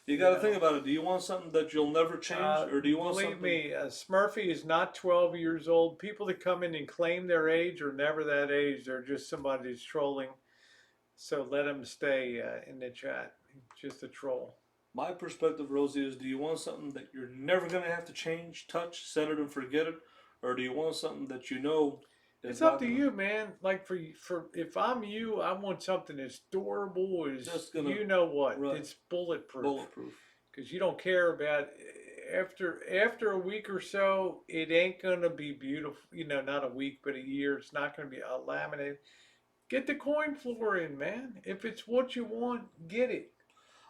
You got to know. think about it. Do you want something that you'll never change, or do you want believe something? me, Smurfy is not 12 years old. People that come in and claim their age are never that age. They're just somebody that's trolling. So let him stay in the chat. Just a troll. My perspective, Rosie, is: do you want something that you're never gonna have to change, touch, set it, and forget it, or do you want something that you know? It's up to you, man. Like for if I'm you, I want something that's durable, is Just gonna- you know what? right. It's bulletproof. Bulletproof. Because you don't care about after a week or so, it ain't gonna be beautiful. You know, not a week, but a year. It's not gonna be laminated. Get the coin floor in, man. If it's what you want, get it.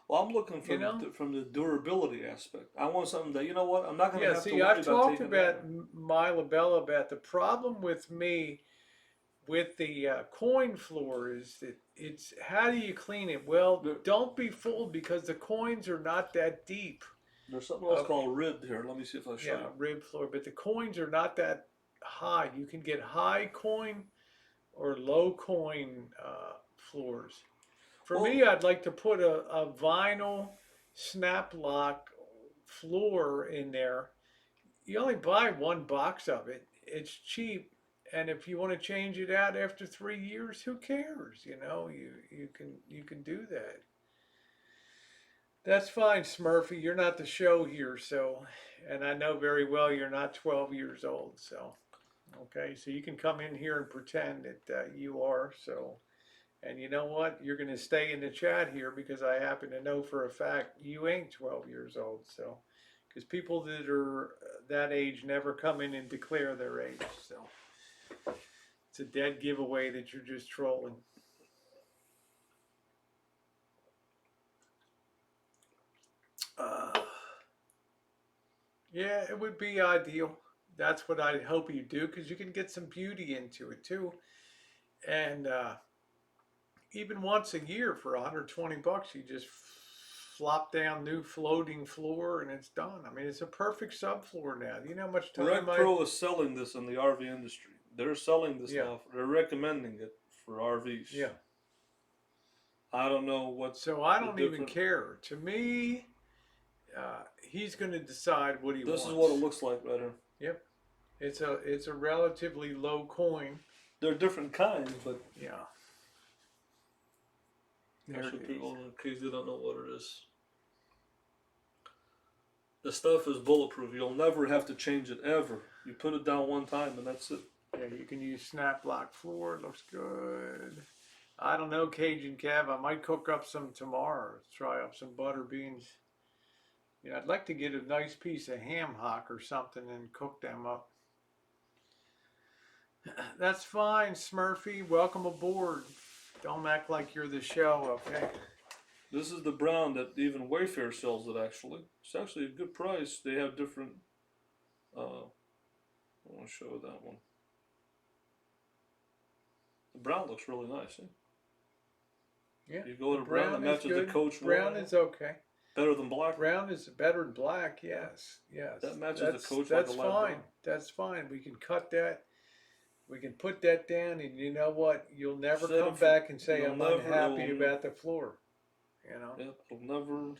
Well, I'm looking from You know? from the durability aspect. I want something that, you know what, I'm not gonna Yeah, have to see, worry I've about talked taking about it out. my labella about the problem with me with the coin floor is that it's how do you clean it? Well, don't be fooled because the coins are not that deep. There's something else Okay. called ribbed here. Let me see if I show Yeah, you. rib floor, but the coins are not that high. You can get high coin or low coin floors. For me, I'd like to put a vinyl snap lock floor in there. You only buy one box of it. It's cheap, and if you want to change it out after 3 years, who cares? You know, you can do that. That's fine, Smurfy. You're not the show here, so, and I know very well you're not 12 years old, so, okay, so you can come in here and pretend that you are, so, and you know what? You're going to stay in the chat here because I happen to know for a fact you ain't 12 years old, so, because people that are that age never come in and declare their age, so, it's a dead giveaway that you're just trolling. Yeah, it would be ideal. That's what I hope you do because you can get some beauty into it too. And even once a year for 120 bucks, you just flop down new floating floor and it's done. I mean, it's a perfect subfloor now. Do you know how much time Rec Pro is selling this in the RV industry. They're selling this now. They're recommending it for RVs. Yeah. I don't know what. So I don't even care. To me, he's going to decide what he wants. This is what it looks like right here. Yep. It's a relatively low coin. They're different kinds, but yeah. There people, in case they don't know what it is. The stuff is bulletproof. You'll never have to change it ever. You put it down one time and that's it. Yeah, you can use snap lock floor. It looks good. I don't know, Cajun Cav. I might cook up some tomorrow. Try up some butter beans. Yeah, I'd like to get a nice piece of ham hock or something and cook them up. That's fine, Smurfy. Welcome aboard. Don't act like you're the show, okay? This is the brown that even Wayfair sells it, actually. It's actually a good price. They have different... I want to show that one. The brown looks really nice, eh? Yeah. You go to brown, it matches the coach. Brown is okay. Better than black? Brown is better than black, yes. Yes. That matches the coach That's like a light fine. brown. That's fine. We can cut that. We can put that down, and you know what? You'll never Set come it back and say you'll I'm never- unhappy you'll- about the floor. You know? Yep, it'll never...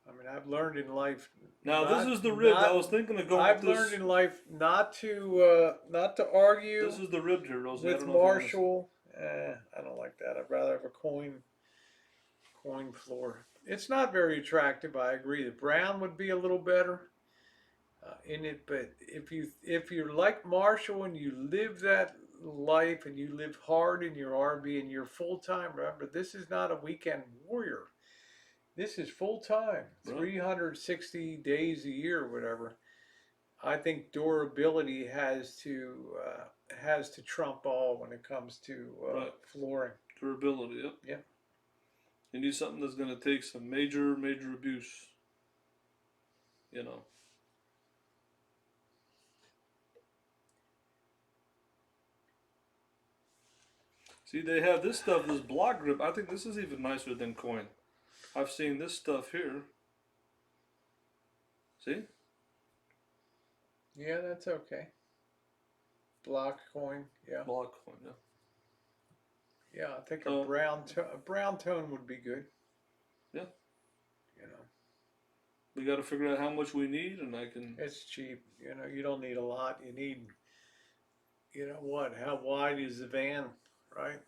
I mean, I've learned in life. Now this is the rib. I was thinking of going I've with this. learned in life not to argue This is the rib here, Rosie. I with don't know if you wanna see. Marshall. I don't like that. I'd rather have a coin floor. It's not very attractive. I agree. The brown would be a little better in it, but if you're like Marshall and you live that life and you live hard in your RV and you're full time, remember this is not a weekend warrior. This is full time, Right. 360 days a year, whatever. I think durability has to trump all when it comes to Right. flooring. Durability, yep. Yeah. You need something that's going to take some major abuse. You know. See, they have this stuff, this block grip. I think this is even nicer than coin. I've seen this stuff here. See? Yeah, that's okay. Block coin, yeah. Block coin, yeah. Yeah, I think a brown tone would be good. Yeah. You know, We got to figure out how much we need, and I can. it's cheap. You know, you don't need a lot. You need, you know what? How wide is the van, right?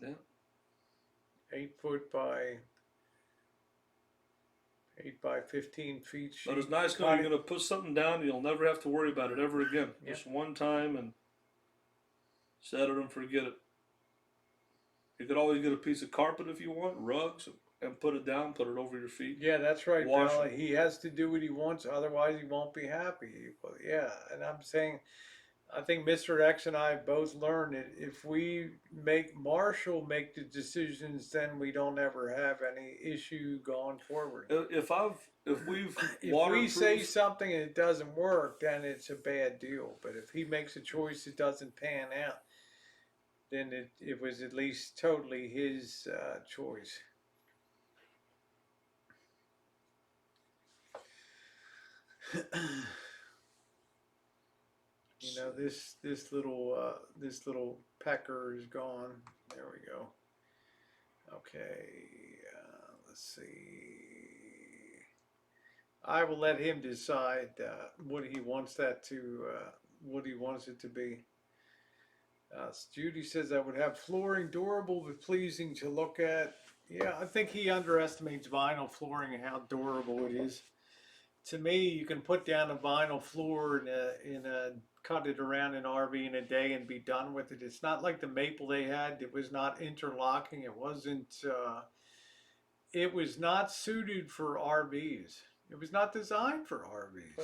Yeah. 8 foot by 8 by 15 feet. But it's sheet. nice knowing you're going to put something down, you'll never have to worry about it ever again. Yeah. Just one time and set it and forget it. You could always get a piece of carpet if you want, rugs, and put it down, put it over your feet. Yeah, that's right, Wash Bella. it. He has to do what he wants, otherwise he won't be happy. Well, yeah, and I'm saying, I think Mr. X and I both learned that if we make Marshall make the decisions, then we don't ever have any issue going forward. If we've If we say waterproofed, something and it doesn't work, then it's a bad deal. But if he makes a choice that doesn't pan out, then it was at least totally his choice. You know, this little pecker is gone. There we go. Okay, let's see. I will let him decide what he wants what he wants it to be. Judy says I would have flooring durable but pleasing to look at. Yeah, I think he underestimates vinyl flooring and how durable it is. To me, you can put down a vinyl floor in a cut it around an RV in a day and be done with it. It's not like the maple they had. It was not interlocking. It wasn't. It was not suited for RVs. It was not designed for RVs.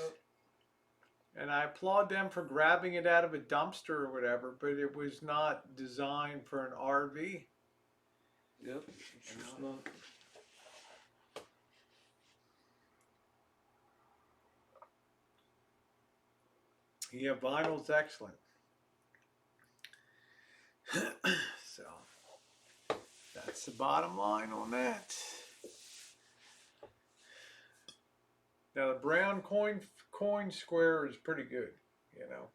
And I applaud them for grabbing it out of a dumpster or whatever, but it was not designed for an RV. yep, it's just not. Yeah, vinyl's excellent. So that's the bottom line on that. Now the brown coin square is pretty good, you know.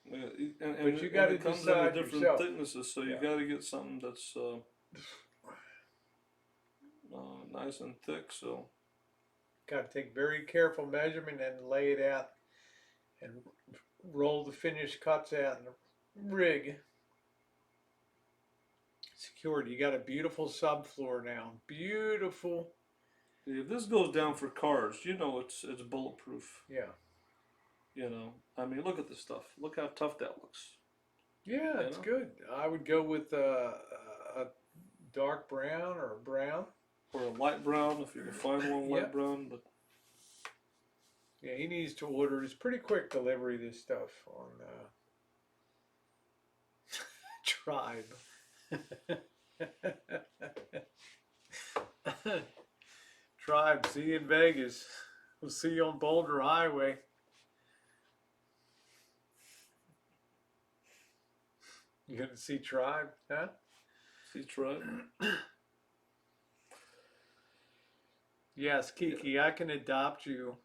Yeah, and But you gotta it comes in decide different yourself. thicknesses, so you Yeah. got to get something that's nice and thick. So Got to take very careful measurement and lay it out and roll the finished cuts out in the rig. Secured. You got a beautiful subfloor now. Beautiful. if this goes down for cars, you know it's bulletproof. Yeah. You know, I mean, look at this stuff. Look how tough that looks. Yeah, You it's know? good. I would go with a dark brown or a brown. Or a light brown if you can find one light Yep. brown. But Yeah, he needs to order. It's pretty quick delivery, this stuff on Tribe. Tribe, see you in Vegas. We'll see you on Boulder Highway. You gonna see Tribe, huh? see, try. Yes, Kiki, I can adopt you.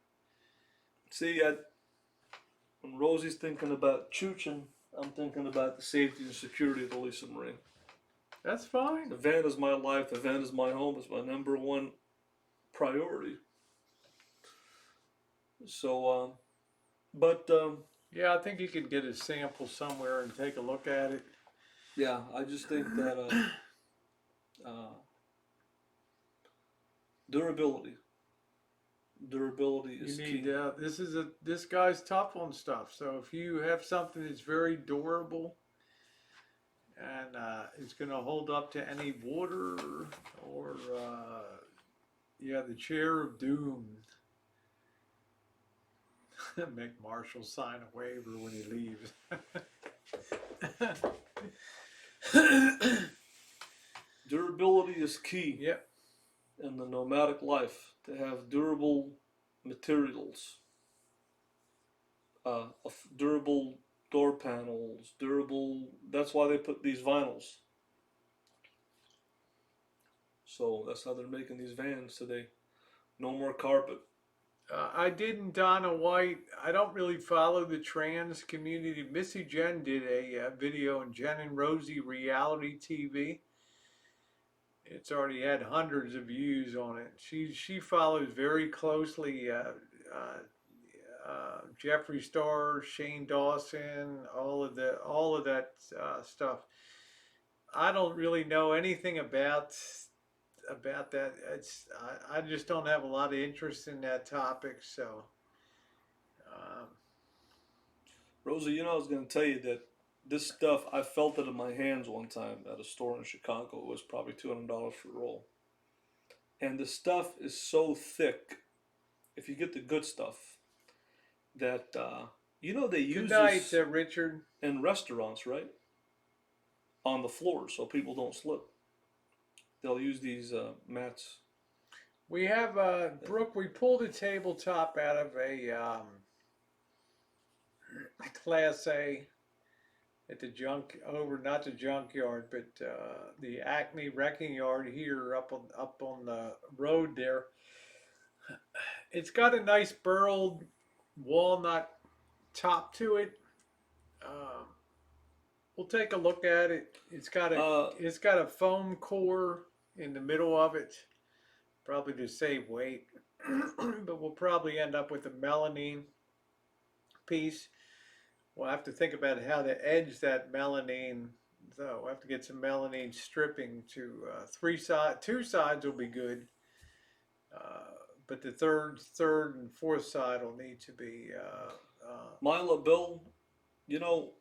See, when Rosie's thinking about chooching, I'm thinking about the safety and security of the Lisa Marine. That's fine. The van is my life. The van is my home. It's my number one priority. So, Yeah, I think you could get a sample somewhere and take a look at it. yeah, I just think that durability is You key. need this guy's tough on stuff. So if you have something that's very durable and it's going to hold up to any water or Yeah, the chair of doom. Make Marshall sign a waiver when he leaves. Durability is key Yep. in the nomadic life, to have durable materials, durable door panels, durable. That's why they put these vinyls. So that's how they're making these vans today. No more carpet. I didn't Donna White. I don't really follow the trans community. Missy Jen did a video on Jen and Rosie reality TV. It's already had hundreds of views on it. She follows very closely Jeffree Star, Shane Dawson, all of that stuff. I don't really know anything about that. I just don't have a lot of interest in that topic. So um, Rosie, you know, I was going to tell you that this stuff, I felt it in my hands one time at a store in Chicago. It was probably $200 for a roll. And the stuff is so thick, if you get the good stuff, that, you know, they good use night, this Richard. in restaurants, right? On the floor so people don't slip. They'll use these mats. We have Brooke. We pulled a tabletop out of a Class A at the not the junkyard, but the Acme Wrecking Yard here up on the road there. It's got a nice burled walnut top to it. Um, we'll take a look at it. Uh, It's got a foam core in the middle of it, probably to save weight, but we'll probably end up with a melamine piece. We'll have to think about how to edge that melamine, though. We'll have to get some melamine stripping to two sides will be good, uh, but the third and fourth side will need to be. Mila, Bill, you know,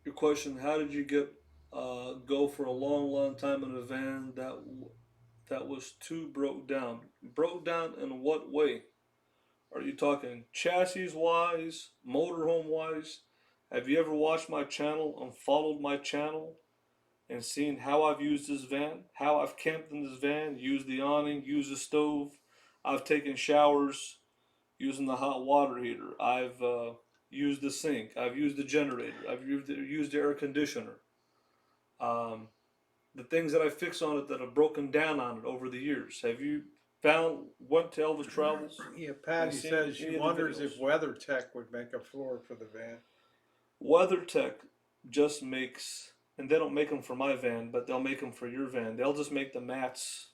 your question, how did you go for a long time in a van that was too broke down? Broke down in what way? Are you talking chassis wise, motorhome wise? Have you ever watched my channel and followed my channel and seen how I've used this van, how I've camped in this van, used the awning, used the stove? I've taken showers using the hot water heater. I've used the sink. I've used the generator. I've used the air conditioner. Um, the things that I fix on it that have broken down on it over the years. Have you went to Elvis Travels? Yeah, Patty seen says she any of the wonders if videos? WeatherTech would make a floor for the van. WeatherTech just makes, and they don't make them for my van, but they'll make them for your van. They'll just make the mats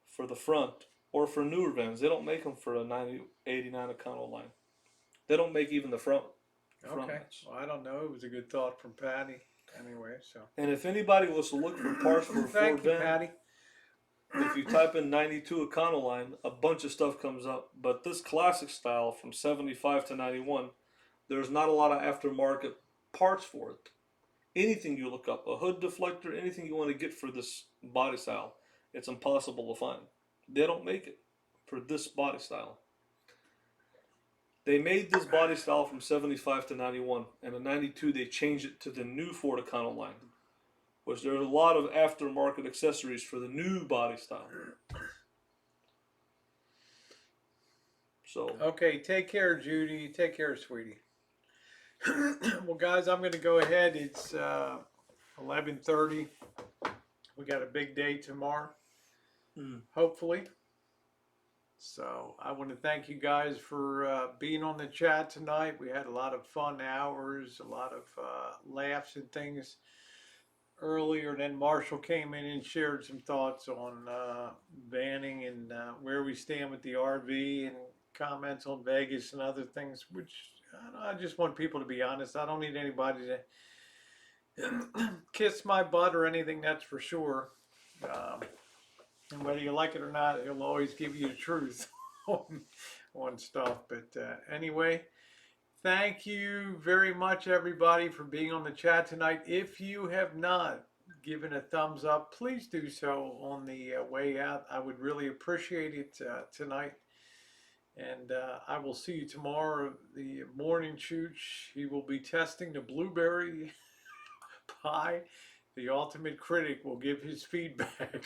for the front or for newer vans. They don't make them for a 89 Econoline. They don't make even the front Okay. mats. Well, I don't know. It was a good thought from Patty. Anyway, so. And if anybody was to look for parts for a Ford Thank you, van, Patty. if you type in 92 Econoline, a bunch of stuff comes up. But this classic style from 75 to 91, there's not a lot of aftermarket parts for it. Anything you look up, a hood deflector, anything you want to get for this body style, it's impossible to find. They don't make it for this body style. They made this body style from 75 to 91, and in 92 they changed it to the new Ford Econoline, which there's a lot of aftermarket accessories for the new body style. So Okay, take care, Judy. Take care, sweetie. Well, guys, I'm going to go ahead. It's 11:30. We got a big day tomorrow, hopefully. So I want to thank you guys for being on the chat tonight. We had a lot of fun hours, a lot of laughs and things earlier. Then Marshall came in and shared some thoughts on banning and where we stand with the RV and comments on Vegas and other things, which I just want people to be honest. I don't need anybody to kiss my butt or anything, that's for sure. And whether you like it or not, he'll always give you the truth on stuff. But anyway, thank you very much, everybody, for being on the chat tonight. If you have not given a thumbs up, please do so on the way out. I would really appreciate it tonight. And I will see you tomorrow. The morning chooch. He will be testing the blueberry pie. The ultimate critic will give his feedback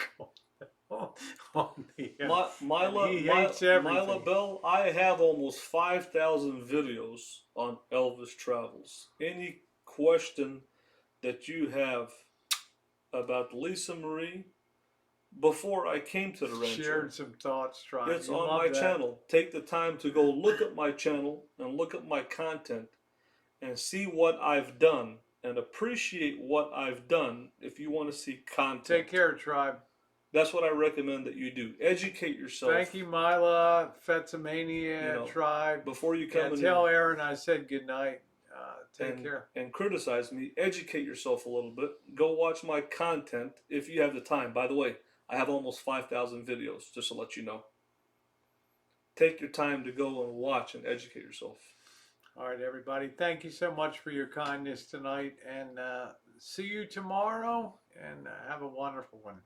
on the. Mila, he hates everything. Mila Bell, I have almost 5,000 videos on Elvis Travels. Any question that you have about Lisa Marie before I came to the rancho, Shared some thoughts, Tribe. it's You on love my that. channel. Take the time to go look at my channel and look at my content and see what I've done and appreciate what I've done if you want to see content. Take care, Tribe. That's what I recommend that you do. Educate yourself. Thank you, Mila, Fetzamania, You know, Tribe. before you come in tell Aaron I said good night. Take care. and criticize me. Educate yourself a little bit. Go watch my content if you have the time. By the way, I have almost 5,000 videos, just to let you know. Take your time to go and watch and educate yourself. All right, everybody. Thank you so much for your kindness tonight. And see you tomorrow. And have a wonderful one.